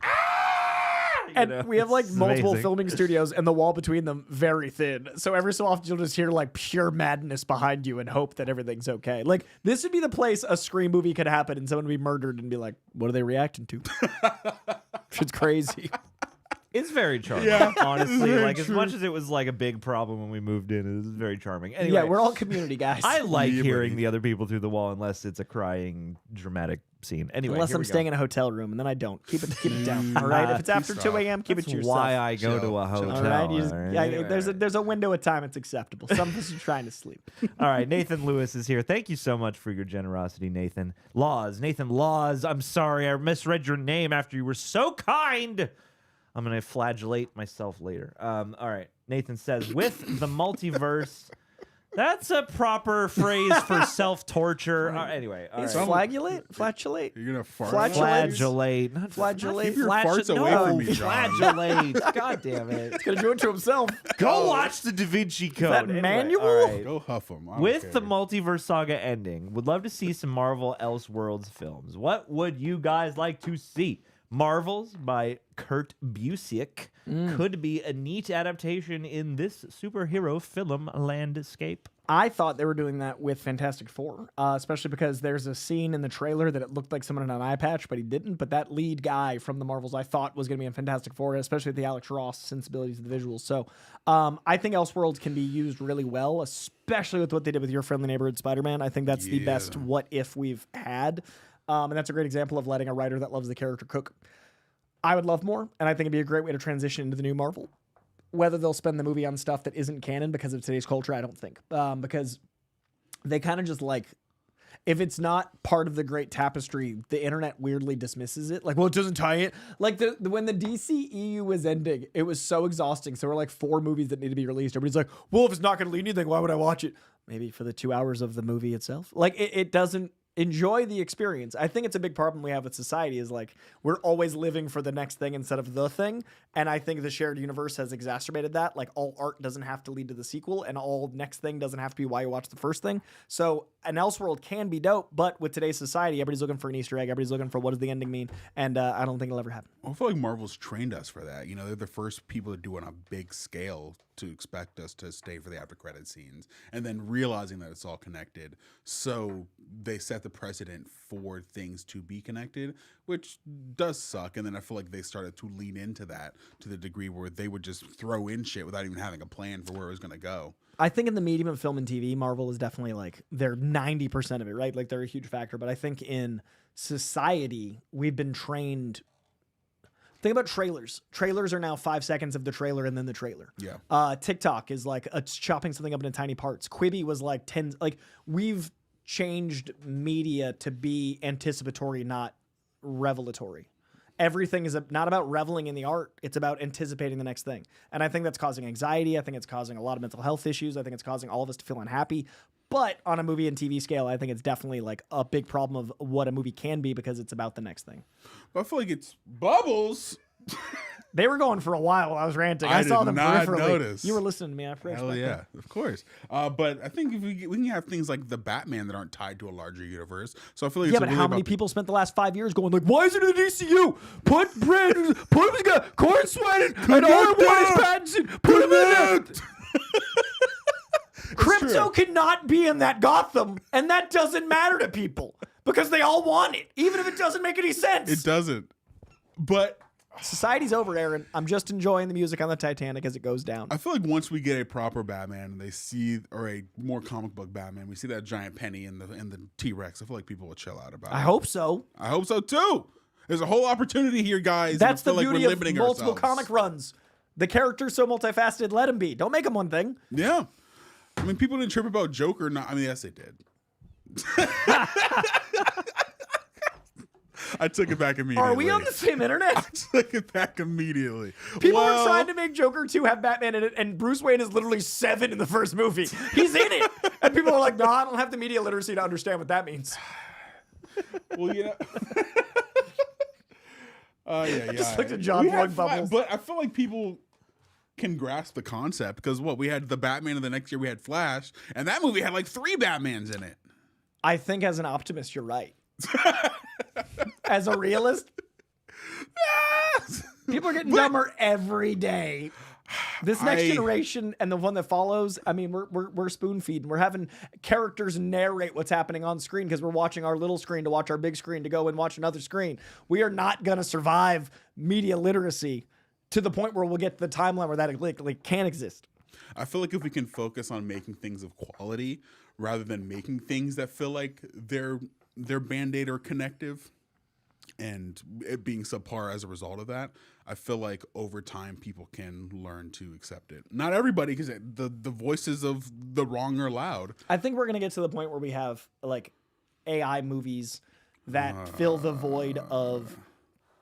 And we have like it's multiple amazing. filming studios and the wall between them very thin. So every so often you'll just hear like pure madness behind you and hope that everything's okay. Like this would be the place a Scream movie could happen and someone would be murdered and be like, what are they reacting to? It's crazy. It's very charming. Yeah, honestly, it's very as true. much as it was like a big problem when we moved in, it was very charming. Anyway, Yeah, we're all community guys. I like Yeah, hearing buddy. the other people through the wall unless it's a crying, dramatic scene. Anyway, Unless here I'm we go. staying in a hotel room, and then I don't. Keep it down. All right. If it's after 2 a.m., keep it That's to yourself. why I go Chill, to a chill. hotel. All right. You just, all right? yeah, there's a window of time it's acceptable. Some of us are trying to sleep. All right, Nathan Lewis is here. Thank you so much for your generosity, Nathan. Nathan Laws, I'm sorry, I misread your name after you were so kind. I'm going to flagellate myself later. All right, Nathan says, with the multiverse, that's a proper phrase for self-torture. Anyway, all Is right. flagellate? Flatulate? You're gonna fart. Flagellate? Flagellate. Not Flagellate? Keep your flagellate. farts away No, from me, John. flagellate. God damn it. Gonna do it to himself. Go watch the Da Vinci Code. that Anyway, manual? all right. Go huff them. With the multiverse saga ending, would love to see some Marvel Elseworlds films. What would you guys like to see? Marvels by Kurt Busiek could be a neat adaptation in this superhero film landscape. I thought they were doing that with Fantastic Four, especially because there's a scene in the trailer that it looked like someone had an eye patch, but he didn't. But that lead guy from the Marvels I thought was going to be in Fantastic Four, especially with the Alex Ross sensibilities of the visuals. So I think Elseworlds can be used really well, especially with what they did with Your Friendly Neighborhood Spider-Man. I think that's the best what if we've had. And that's a great example of letting a writer that loves the character cook. I would love more, and I think it'd be a great way to transition into the new Marvel. Whether they'll spend the movie on stuff that isn't canon because of today's culture, I don't think. Because they kind of just if it's not part of the great tapestry, the internet weirdly dismisses it. Like, well, it doesn't tie it. Like, when the DCEU was ending, it was so exhausting. So there were 4 movies that need to be released. Everybody's like, well, if it's not going to lead anything, why would I watch it? Maybe for the 2 hours of the movie itself. It doesn't enjoy the experience. I think it's a big problem we have with society is we're always living for the next thing instead of the thing. And I think the shared universe has exacerbated that. All art doesn't have to lead to the sequel and all next thing doesn't have to be why you watch the first thing. So an Elseworld can be dope, but with today's society, everybody's looking for an Easter egg. Everybody's looking for what does the ending mean. And I don't think it'll ever happen. I feel like Marvel's trained us for that. They're the first people to do it on a big scale to expect us to stay for the after credit scenes and then realizing that it's all connected. So they set the precedent for things to be connected, which does suck. And then I feel like they started to lean into that to the degree where they would just throw in shit without even having a plan for where it was going to go. I think in the medium of film and TV, Marvel is definitely they're 90% of it, right? They're a huge factor. But I think in society, we've been trained. Think about trailers. Trailers are now 5 seconds of the trailer and then the trailer. Yeah. TikTok is it's chopping something up into tiny parts. Quibi was 10. We've changed media to be anticipatory, not revelatory. Everything is not about reveling in the art. It's about anticipating the next thing. And I think that's causing anxiety. I think it's causing a lot of mental health issues. I think it's causing all of us to feel unhappy. But on a movie and TV scale, I think it's definitely a big problem of what a movie can be because it's about the next thing. But I feel like it's Bubbles. They were going for a while while I was ranting. I did saw them not peripherally. notice. You were listening to me. I forgot. Hell yeah, of course. But I think if we can have things like the Batman that aren't tied to a larger universe. So I feel like Yeah, it's but really how many about people spent the last 5 years going why is it in the DCU? Put Brandon, put him in Corn Sweated, and all I want is Pattinson. Put him in there. Crypto cannot be in that Gotham, and that doesn't matter to people because they all want it, even if it doesn't make any sense. It doesn't. But Society's over, Aaron. I'm just enjoying the music on the Titanic as it goes down. I feel like once we get a proper Batman and they see, or a more comic book Batman, we see that giant penny in the T-Rex. I feel like people will chill out about it. I hope so. I hope so too. There's a whole opportunity here, guys. That's the I feel beauty like we're of limiting multiple ourselves. comic runs. The character's so multifaceted, let him be. Don't make him one thing. Yeah. I mean, people didn't trip about Joker. I mean, yes, they did. I took it back immediately. Are we on the same internet? I took it back immediately. People were trying to make Joker 2 have Batman in it, and Bruce Wayne is literally 7 in the first movie. He's in it. And people are like, no, I don't have the media literacy to understand what that means. Well, yeah. Yeah. Just looked at John blowing bubbles. But I feel like people can grasp the concept because we had the Batman, and the next year we had Flash, and that movie had like 3 Batmans in it. I think as an optimist, you're right. As a realist, people are getting dumber every day. This next generation and the one that follows, I mean, we're spoon feeding. We're having characters narrate what's happening on screen because we're watching our little screen to watch our big screen to go and watch another screen. We are not going to survive media literacy to the point where we'll get to the timeline where that like can exist. I feel like if we can focus on making things of quality rather than making things that feel like they're Band-Aid or connective and it being subpar as a result of that, I feel like over time people can learn to accept it. Not everybody, because the voices of the wrong are loud. I think we're going to get to the point where we have like AI movies that fill the void of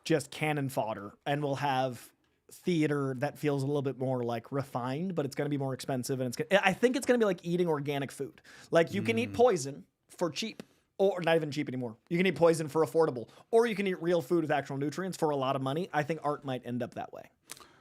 just cannon fodder, and we'll have theater that feels a little bit more like refined, but it's going to be more expensive, and I think it's going to be like eating organic food. Like you can eat poison for cheap. Or not even cheap anymore. You can eat poison for affordable. Or you can eat real food with actual nutrients for a lot of money. I think art might end up that way.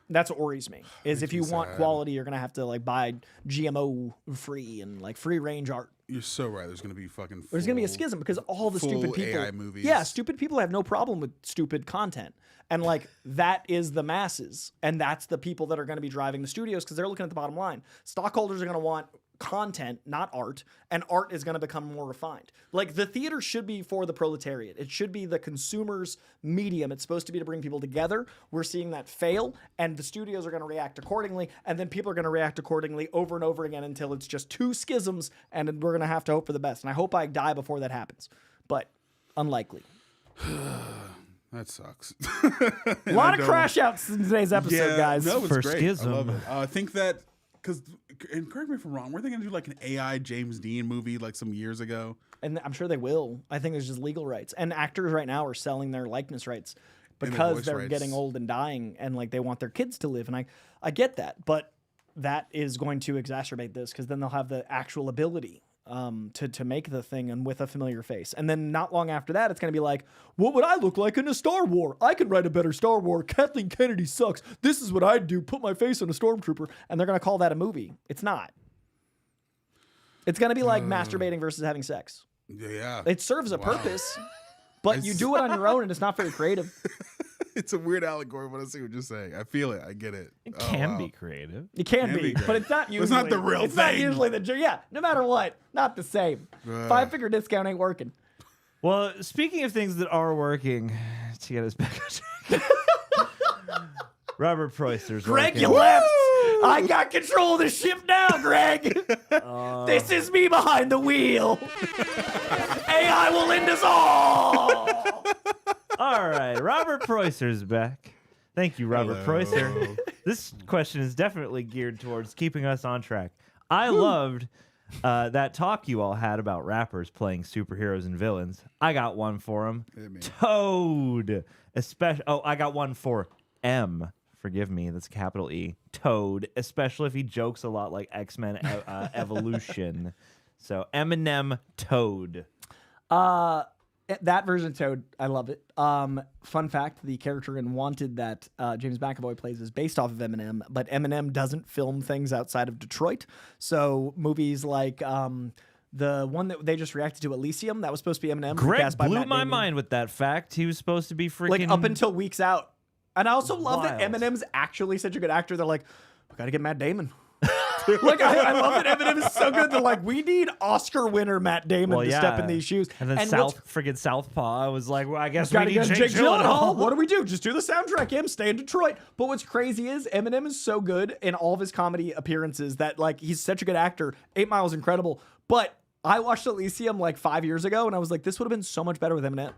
That's what worries me. Is if you want quality, you're going to have to like buy GMO free and like free range art. You're so right. There's going to be fucking There's going to be a schism because all the stupid people. AI movies. Yeah, stupid people have no problem with stupid content. And like that is the masses. And that's the people that are going to be driving the studios because they're looking at the bottom line. Stockholders are going to want content, not art, and art is going to become more refined. Like the theater should be for the proletariat. It should be the consumer's medium. It's supposed to be to bring people together. We're seeing that fail, and the studios are going to react accordingly, and then people are going to react accordingly over and over again until it's just 2 schisms, and we're going to have to hope for the best. And I hope I die before that happens, but unlikely. That sucks. A lot of crash outs in today's episode, guys. No, it's For great. schism. I love it. I think that because, and correct me if I'm wrong, weren't they going to do like an AI James Dean movie like some years ago? And I'm sure they will. I think there's just legal rights. And actors right now are selling their likeness rights because they're getting old and dying and like they want their kids to live. And I get that. But that is going to exacerbate this because then they'll have the actual ability to make the thing and with a familiar face. And then not long after that, it's going to be like, what would I look like in a Star Wars? I could write a better Star Wars. Kathleen Kennedy sucks. This is what I'd do. Put my face on a stormtrooper. And they're going to call that a movie. It's not. It's going to be like masturbating versus having sex. Yeah. It serves a purpose, but you do it on your own and it's not very creative. It's a weird allegory, but I see what you're saying. I feel it. I get it. It can be creative. It can be, but it's not usually. It's not the real It's not thing. usually no matter what, not the same. 5-figure discount ain't working. Well, speaking of things that are working, to get us back on track, Robert Preuster's Greg, working. you left. I got control of the ship now, Greg. This is me behind the wheel. AI will end us all. All right, Robert Preuster's back. Thank you, Robert Preuster. This question is definitely geared towards keeping us on track. I loved that talk you all had about rappers playing superheroes and villains. I got one for him. Toad. I got one for M. Forgive me, that's capital E. Toad, especially if he jokes a lot like X-Men Evolution. So Eminem Toad. That version of Toad, I love it. Fun fact, the character in Wanted that James McAvoy plays is based off of Eminem, but Eminem doesn't film things outside of Detroit. So movies like the one that they just reacted to, Elysium, that was supposed to be Eminem. Greg blew my mind with that fact. He was supposed to be freaking... Like up until weeks out. And I also love that Wild. Eminem's actually such a good actor. They're like, we got to get Matt Damon. Like I love that Eminem is so good that like we need Oscar winner Matt Damon to step in these shoes. And then friggin' Southpaw, I was like, well, I guess we gotta need get Jake Jake Gyllenhaal. Gyllenhaal. What do we do? Just do the soundtrack. Him stay in Detroit. But what's crazy is Eminem is so good in all of his comedy appearances that like he's such a good actor. 8 Mile is incredible, but I watched Elysium like 5 years ago, and I was like, this would have been so much better with Eminem.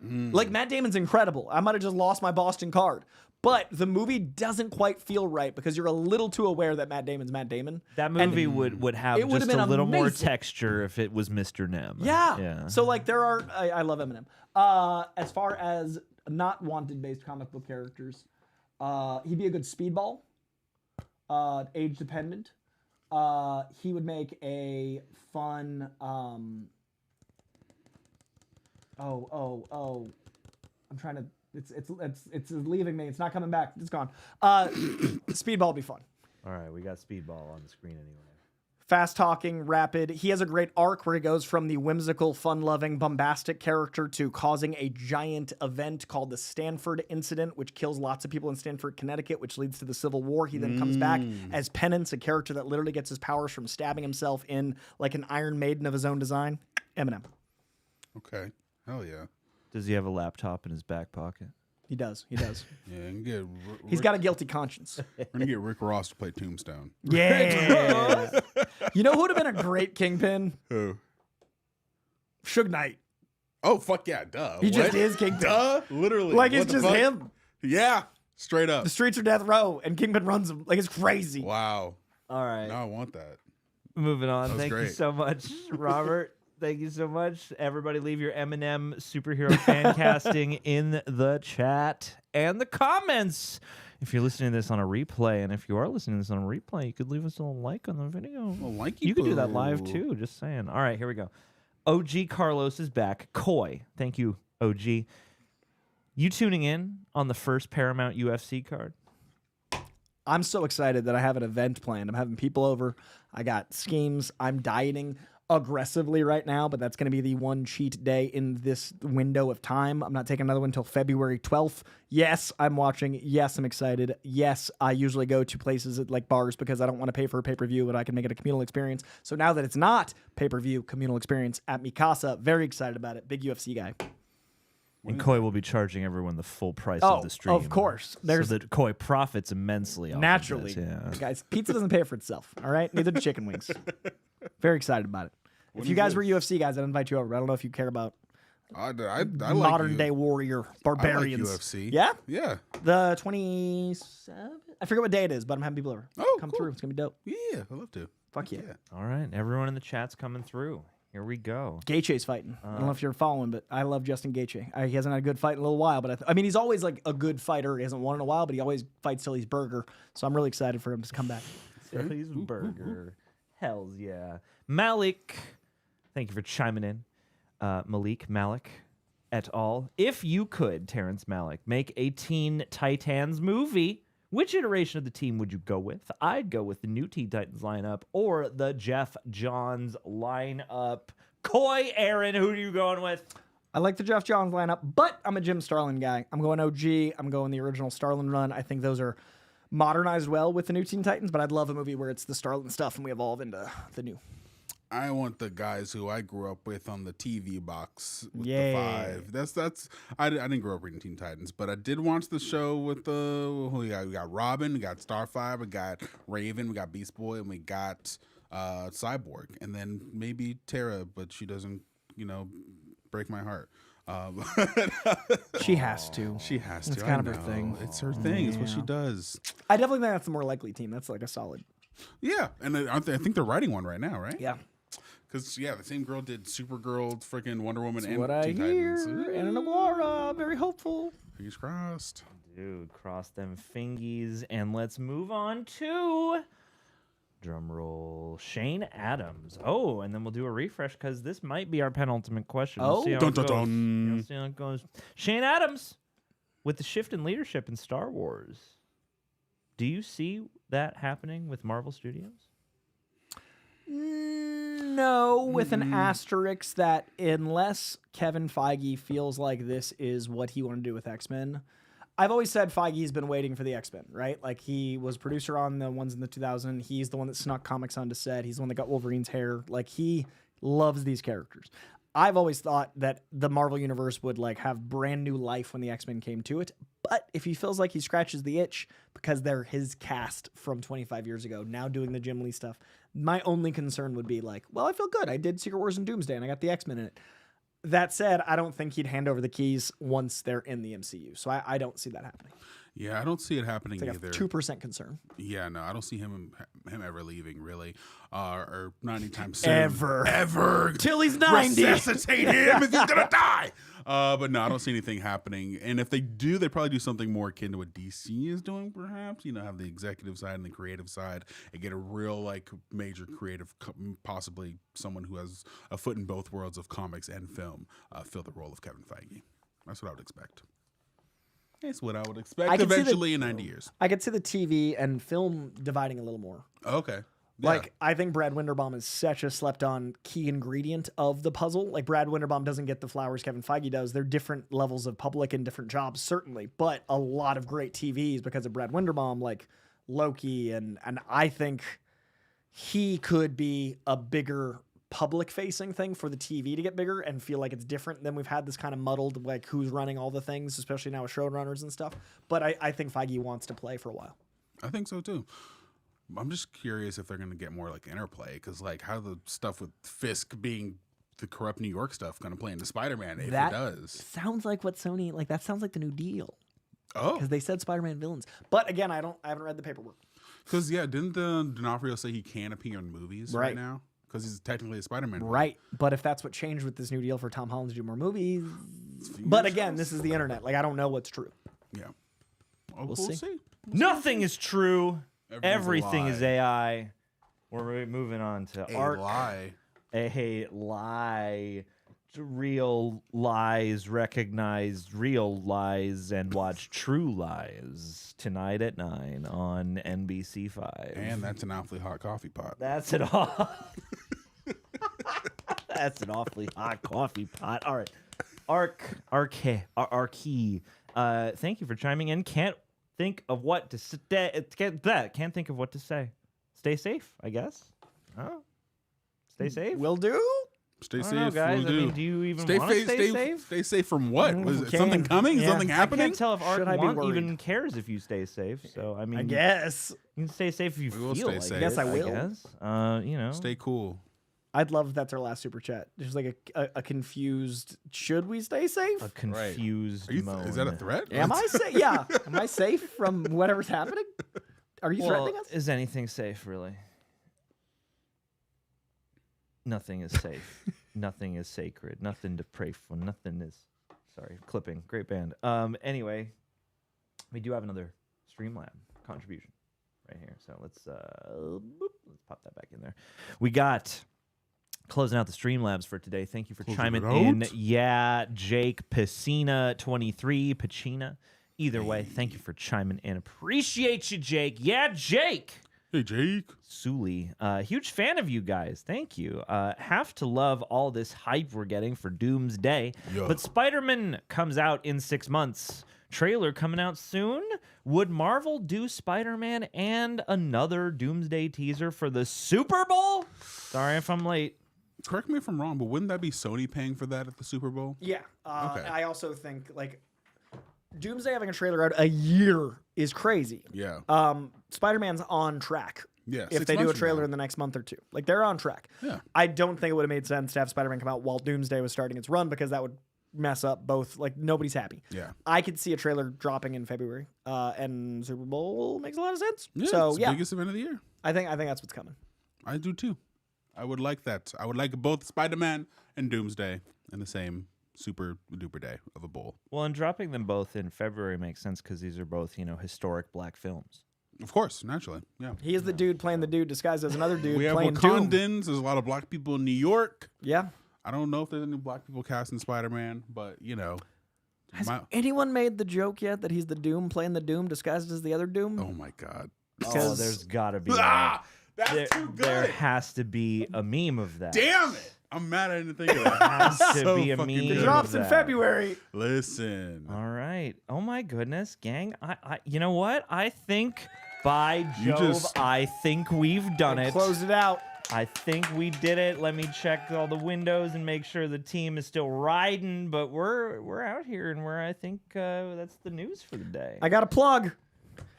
Like Matt Damon's incredible. I might have just lost my Boston card. But the movie doesn't quite feel right because you're a little too aware that Matt Damon's Matt Damon. That movie would have just a little more texture if it was Mr. Nem. Yeah. So like there are, I love Eminem. As far as not wanted based comic book characters, he'd be a good Speedball, age dependent. He would make a fun. I'm trying to. It's leaving me. It's not coming back. It's gone. Speedball would be fun. All right, we got Speedball on the screen anyway. Fast talking, rapid. He has a great arc where he goes from the whimsical, fun-loving, bombastic character to causing a giant event called the Stanford Incident, which kills lots of people in Stanford, Connecticut, which leads to the Civil War. He then comes back as Penance, a character that literally gets his powers from stabbing himself in like an Iron Maiden of his own design. Eminem. Okay. Hell yeah. Does he have a laptop in his back pocket? He does. He does. Yeah, and get He's got a guilty conscience. we're gonna get Rick Ross to play Tombstone. Yeah. You know who would have been a great Kingpin? Who? Suge Knight. Oh fuck yeah, duh. He What? just is Kingpin. Duh, literally. Like What it's the just fuck? him. Yeah, straight up. The streets are death row, and Kingpin runs them. Like it's crazy. Wow. All right. Now I want that. Moving on. was Thank you great. so much, Robert. Thank you so much. Everybody leave your Eminem superhero fan casting in the chat and the comments. If you're listening to this on a replay, and if you are listening to this on a replay, you could leave us a like on the video. Well, like You could do that live too, just saying. All right, here we go. OG Carlos is back. Coy. Thank you, OG. You tuning in on the first Paramount UFC card? I'm so excited that I have an event planned. I'm having people over. I got schemes. I'm dieting aggressively right now, but that's going to be the one cheat day in this window of time. I'm not taking another one until February 12th. Yes, I'm watching. Yes, I'm excited. Yes, I usually go to places like bars because I don't want to pay for a pay-per-view and I can make it a communal experience. So now that it's not pay-per-view, communal experience at Mikasa, very excited about it. Big UFC guy. And Coy will be charging everyone the full price Oh, of the stream. of course. There's so that Coy profits immensely off naturally. Of this. Yeah. Guys, pizza doesn't pay for itself, all right? Neither do chicken wings. Very excited about it. If you guys were UFC guys, I'd invite you over. I don't know if you care about I like modern day warrior barbarians. I like UFC. Yeah? Yeah. The 27th? I forget what day it is, but I'm having people over. Oh, Come cool. through. It's going to be dope. Yeah, I'd love to. Fuck yeah. All right, everyone in the chat's coming through. Here we go. Gaethje's fighting. I don't know if you're following, but I love Justin Gaethje. He hasn't had a good fight in a little while, but I mean, he's always like a good fighter. He hasn't won in a while, but he always fights till he's burger. So I'm really excited for him to come back. Philly's burger. Hells yeah. Malik, thank you for chiming in. Malik et al. If you could, Terrence Malick, make a Teen Titans movie, which iteration of the team would you go with? I'd go with the new Teen Titans lineup or the Jeff Johns lineup. Coy, Aaron, who are you going with? I like the Jeff Johns lineup, but I'm a Jim Starlin guy. I'm going OG. I'm going the original Starlin run. I think those are modernized well with the new Teen Titans, but I'd love a movie where it's the Starlin stuff and we evolve into the new. I want the guys who I grew up with on the TV box with Yeah. the 5. That's I didn't grow up reading Teen Titans, but I did watch the show with the we got Robin, we got Starfire, we got Raven, we got Beast Boy, and we got Cyborg, and then maybe Tara, but she doesn't, break my heart. She has to. She has to. It's kind I of her know. thing. It's her thing. It's what she Yeah. does. I definitely think that's the more likely team. That's like a solid. Yeah, and I think they're writing one right now, right? Yeah. Because the same girl did Supergirl, freaking Wonder Woman, That's and what I Teen hear. Titans. Anna Naguara, very hopeful. Fingers crossed. Dude, cross them fingies, and let's move on to drum roll Shane Adams. Oh, and then we'll do a refresh because this might be our penultimate question. We'll see how Dun, it dun, goes. dun. We'll see how it goes. Shane Adams, with the shift in leadership in Star Wars, do you see that happening with Marvel Studios? No, with an asterisk that unless Kevin Feige feels like this is what he wanted to do with X-Men, I've always said Feige's been waiting for the X-Men, right? Like, he was producer on the ones in the 2000s. He's the one that snuck comics onto set. He's the one that got Wolverine's hair. Like, he loves these characters. I've always thought that the Marvel Universe would, like, have brand new life when the X-Men came to it. But if he feels like he scratches the itch because they're his cast from 25 years ago, now doing the Jim Lee stuff, my only concern would be like, well, I feel good. I did Secret Wars and Doomsday, and I got the X-Men in it. That said, I don't think he'd hand over the keys once they're in the MCU. So I don't see that happening. Yeah, I don't see it happening It's like either. a 2% concern. Yeah, no, I don't see him ever leaving, really, or not anytime soon. Ever. Till he's 90. Resuscitate him if he's gonna die. But no, I don't see anything happening. And if they do, they probably do something more akin to what DC is doing, perhaps. You know, have the executive side and the creative side, and get a real like major creative, possibly someone who has a foot in both worlds of comics and film, fill the role of Kevin Feige. That's what I would expect. That's what I would expect eventually in 90 years. I could see the TV and film dividing a little more. Okay. Yeah. Like, I think Brad Winderbaum is such a slept-on key ingredient of the puzzle. Like, Brad Winderbaum doesn't get the flowers Kevin Feige does. They're different levels of public and different jobs, certainly, but a lot of great TVs because of Brad Winderbaum, like Loki, and I think he could be a bigger public-facing thing for the TV to get bigger and feel like it's different than we've had this kind of muddled, like, who's running all the things, especially now with showrunners and stuff. But I think Feige wants to play for a while. I think so, too. I'm just curious if they're going to get more like interplay, because like how the stuff with Fisk being the corrupt New York stuff going to play into Spider-Man if it does. Sounds like what Sony, like, that sounds like the new deal. Oh, because they said Spider-Man villains. But again, I haven't read the paperwork. Because didn't D'Onofrio say he can appear in movies right now? Because he's technically a Spider-Man. Right, but if that's what changed with this new deal for Tom Holland to do more movies, but again, this is the internet. Like, I don't know what's true. Yeah, we'll see. Nothing is true. Everything is a AI. We're moving on to lie. A lie. Real lies, recognize real lies, and watch True Lies tonight at 9 on NBC5. And that's an awfully hot coffee pot. That's an That's an awfully hot coffee pot. All right. Arky. Thank you for chiming in. Can't think of what to say. Can't think of what to say. Stay safe, I guess. Oh. Stay safe. Will do. Stay safe, know, guys. will do. I mean, do you even want to stay safe? Stay safe from what? Was something coming? Yeah. Something happening? I can't tell if Should I be Art worried? even cares if you stay safe. So I mean, I guess. you can stay safe if you We will feel stay like safe. it, Yes, I will. guess. You know, Stay cool. I'd love if that's our last super chat. Just like a confused. Should we stay safe? a confused moan. Is that a threat? Am I safe? Yeah. Am I safe from whatever's happening? Are you threatening us? Is anything safe, really? Nothing is safe. Nothing is sacred. Nothing to pray for. Nothing is... Sorry, clipping. Great band. Anyway, we do have another Streamlab contribution right here. So let's pop that back in there. We got... Closing out the Streamlabs for today. Thank you for chiming in. Yeah, Jake Pacina. Either way, thank you for chiming in. Appreciate you, Jake. Yeah, Jake. Hey, Jake. Sully. Huge fan of you guys. Thank you. Have to love all this hype we're getting for Doomsday. Yeah. But Spider-Man comes out in 6 months. Trailer coming out soon. Would Marvel do Spider-Man and another Doomsday teaser for the Super Bowl? Sorry if I'm late. Correct me if I'm wrong, but wouldn't that be Sony paying for that at the Super Bowl? Yeah. Okay. I also think, like, Doomsday having a trailer out a year is crazy. Yeah. Spider-Man's on track. Yeah. If 6 they do a months from trailer now. in the next month or two. Like, they're on track. Yeah. I don't think it would have made sense to have Spider-Man come out while Doomsday was starting its run because that would mess up both. Like, nobody's happy. Yeah. I could see a trailer dropping in February, and Super Bowl makes a lot of sense. Yeah, So, it's the yeah, biggest event of the year. I think that's what's coming. I do too. I would like that. I would like both Spider-Man and Doomsday in the same super duper day of a bowl. Well, and dropping them both in February makes sense because these are both, historic black films. Of course, naturally. Yeah. He is the dude playing the dude disguised as another dude We have playing Doom. Wakandans. There's a lot of black people in New York. Yeah. I don't know if there's any black people casting Spider-Man, but Has anyone made the joke yet that he's the Doom playing the Doom disguised as the other Doom? oh my God. Oh, there's got to be. That's too good. There has to be a meme of that. Damn it. I'm mad I didn't think of that. Has to So be a fucking meme. good. It drops in that. February. Listen. All right. right. Oh my goodness, gang. I you know what? I think by Jove, I think we've done it. Close it out. I think we did it. Let me check all the windows and make sure the team is still riding, but we're out here and I think that's the news for the day. I got a plug.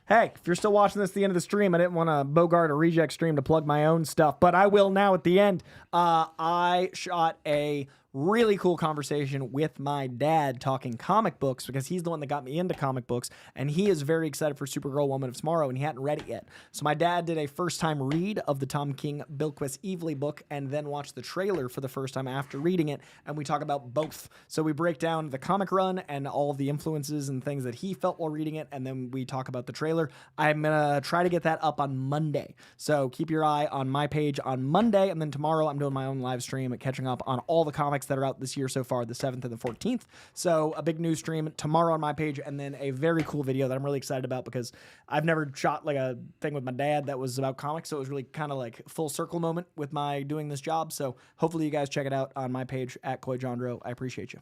Hey, if you're still watching this at the end of the stream, I didn't want to bogart a reject stream to plug my own stuff, but I will now at the end. I shot a really cool conversation with my dad talking comic books because he's the one that got me into comic books, and he is very excited for Supergirl Woman of Tomorrow, and he hadn't read it yet. So my dad did a first-time read of the Tom King Bilquis Evely book and then watched the trailer for the first time after reading it, and we talk about both. So we break down the comic run and all of the influences and things that he felt while reading it, and then we talk about the trailer. I'm going to try to get that up on Monday. So keep your eye on my page on Monday, and then tomorrow I'm doing my own live stream at catching up on all the comics that are out this year so far, the 7th and the 14th. So a big news stream tomorrow on my page, and then a very cool video that I'm really excited about because I've never shot like a thing with my dad that was about comics, so it was really kind of like full circle moment with my doing this job. So hopefully you guys check it out on my page at Koijandro. I appreciate you.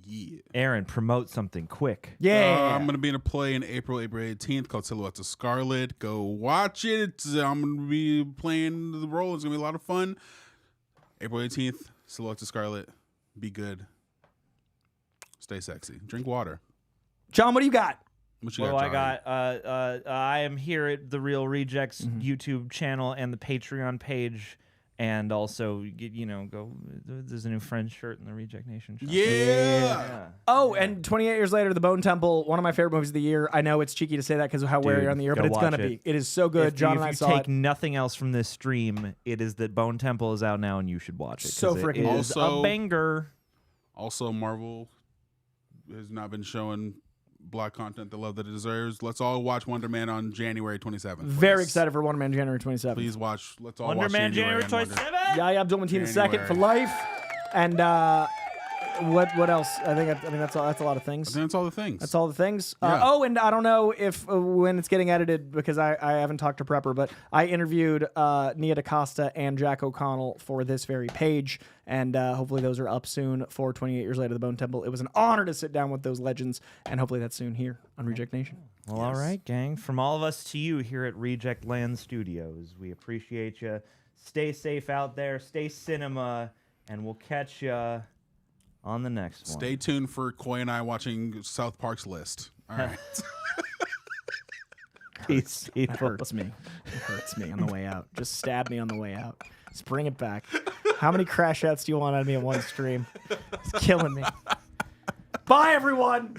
Yeah. Aaron, promote something quick. Yeah. I'm going to be in a play in April 18th called Silhouettes of Scarlet. Go watch it. I'm going to be playing the role. It's going to be a lot of fun. April 18th, Silhouettes of Scarlet. Be good. Stay sexy. Drink water. John, what do you got? What you Well, got, I Johnny? got. I am here at the Real Rejects YouTube channel and the Patreon page, and also go. There's a new Friends shirt in the Reject Nation shop. Yeah. Oh, and 28 years later, The Bone Temple, one of my favorite movies of the year. I know it's cheeky to say that because of how Dude, ware you're on the year, go but it's going watch to it. be. It is so good. John and I If you saw take it. nothing else from this stream, it is that Bone Temple is out now and you should watch it. 'cause So it freaking is Also- a banger. Also, Marvel has not been showing Black content the love that it deserves. Let's all watch Wonder Man on January 27th. Very please. excited for Wonder Man January 27th. Please watch. Let's all Wonder watch Man January and Wonder- 27th. Yahya Abdul-Mateen II for January. life. And what else? I think that's a lot of things. I think that's all the things. That's all the things. Yeah. Oh, and I don't know if when it's getting edited because I haven't talked to Prepper, but I interviewed Nia DaCosta and Jack O'Connell for this very page, and hopefully those are up soon for 28 Years Later, The Bone Temple. It was an honor to sit down with those legends, and hopefully that's soon here on Reject Nation. Well, all right, gang. From all of us to you here at Reject Land Studios, we appreciate you. Stay safe out there. Stay cinema, and we'll catch you on the next one. Stay tuned for Koi and I watching South Park's List. All right. Peace, It people. hurts me. It hurts me on the way out. Just stab me on the way out. Just bring it back. How many crash outs do you want out of me in one stream? It's killing me. Bye, everyone.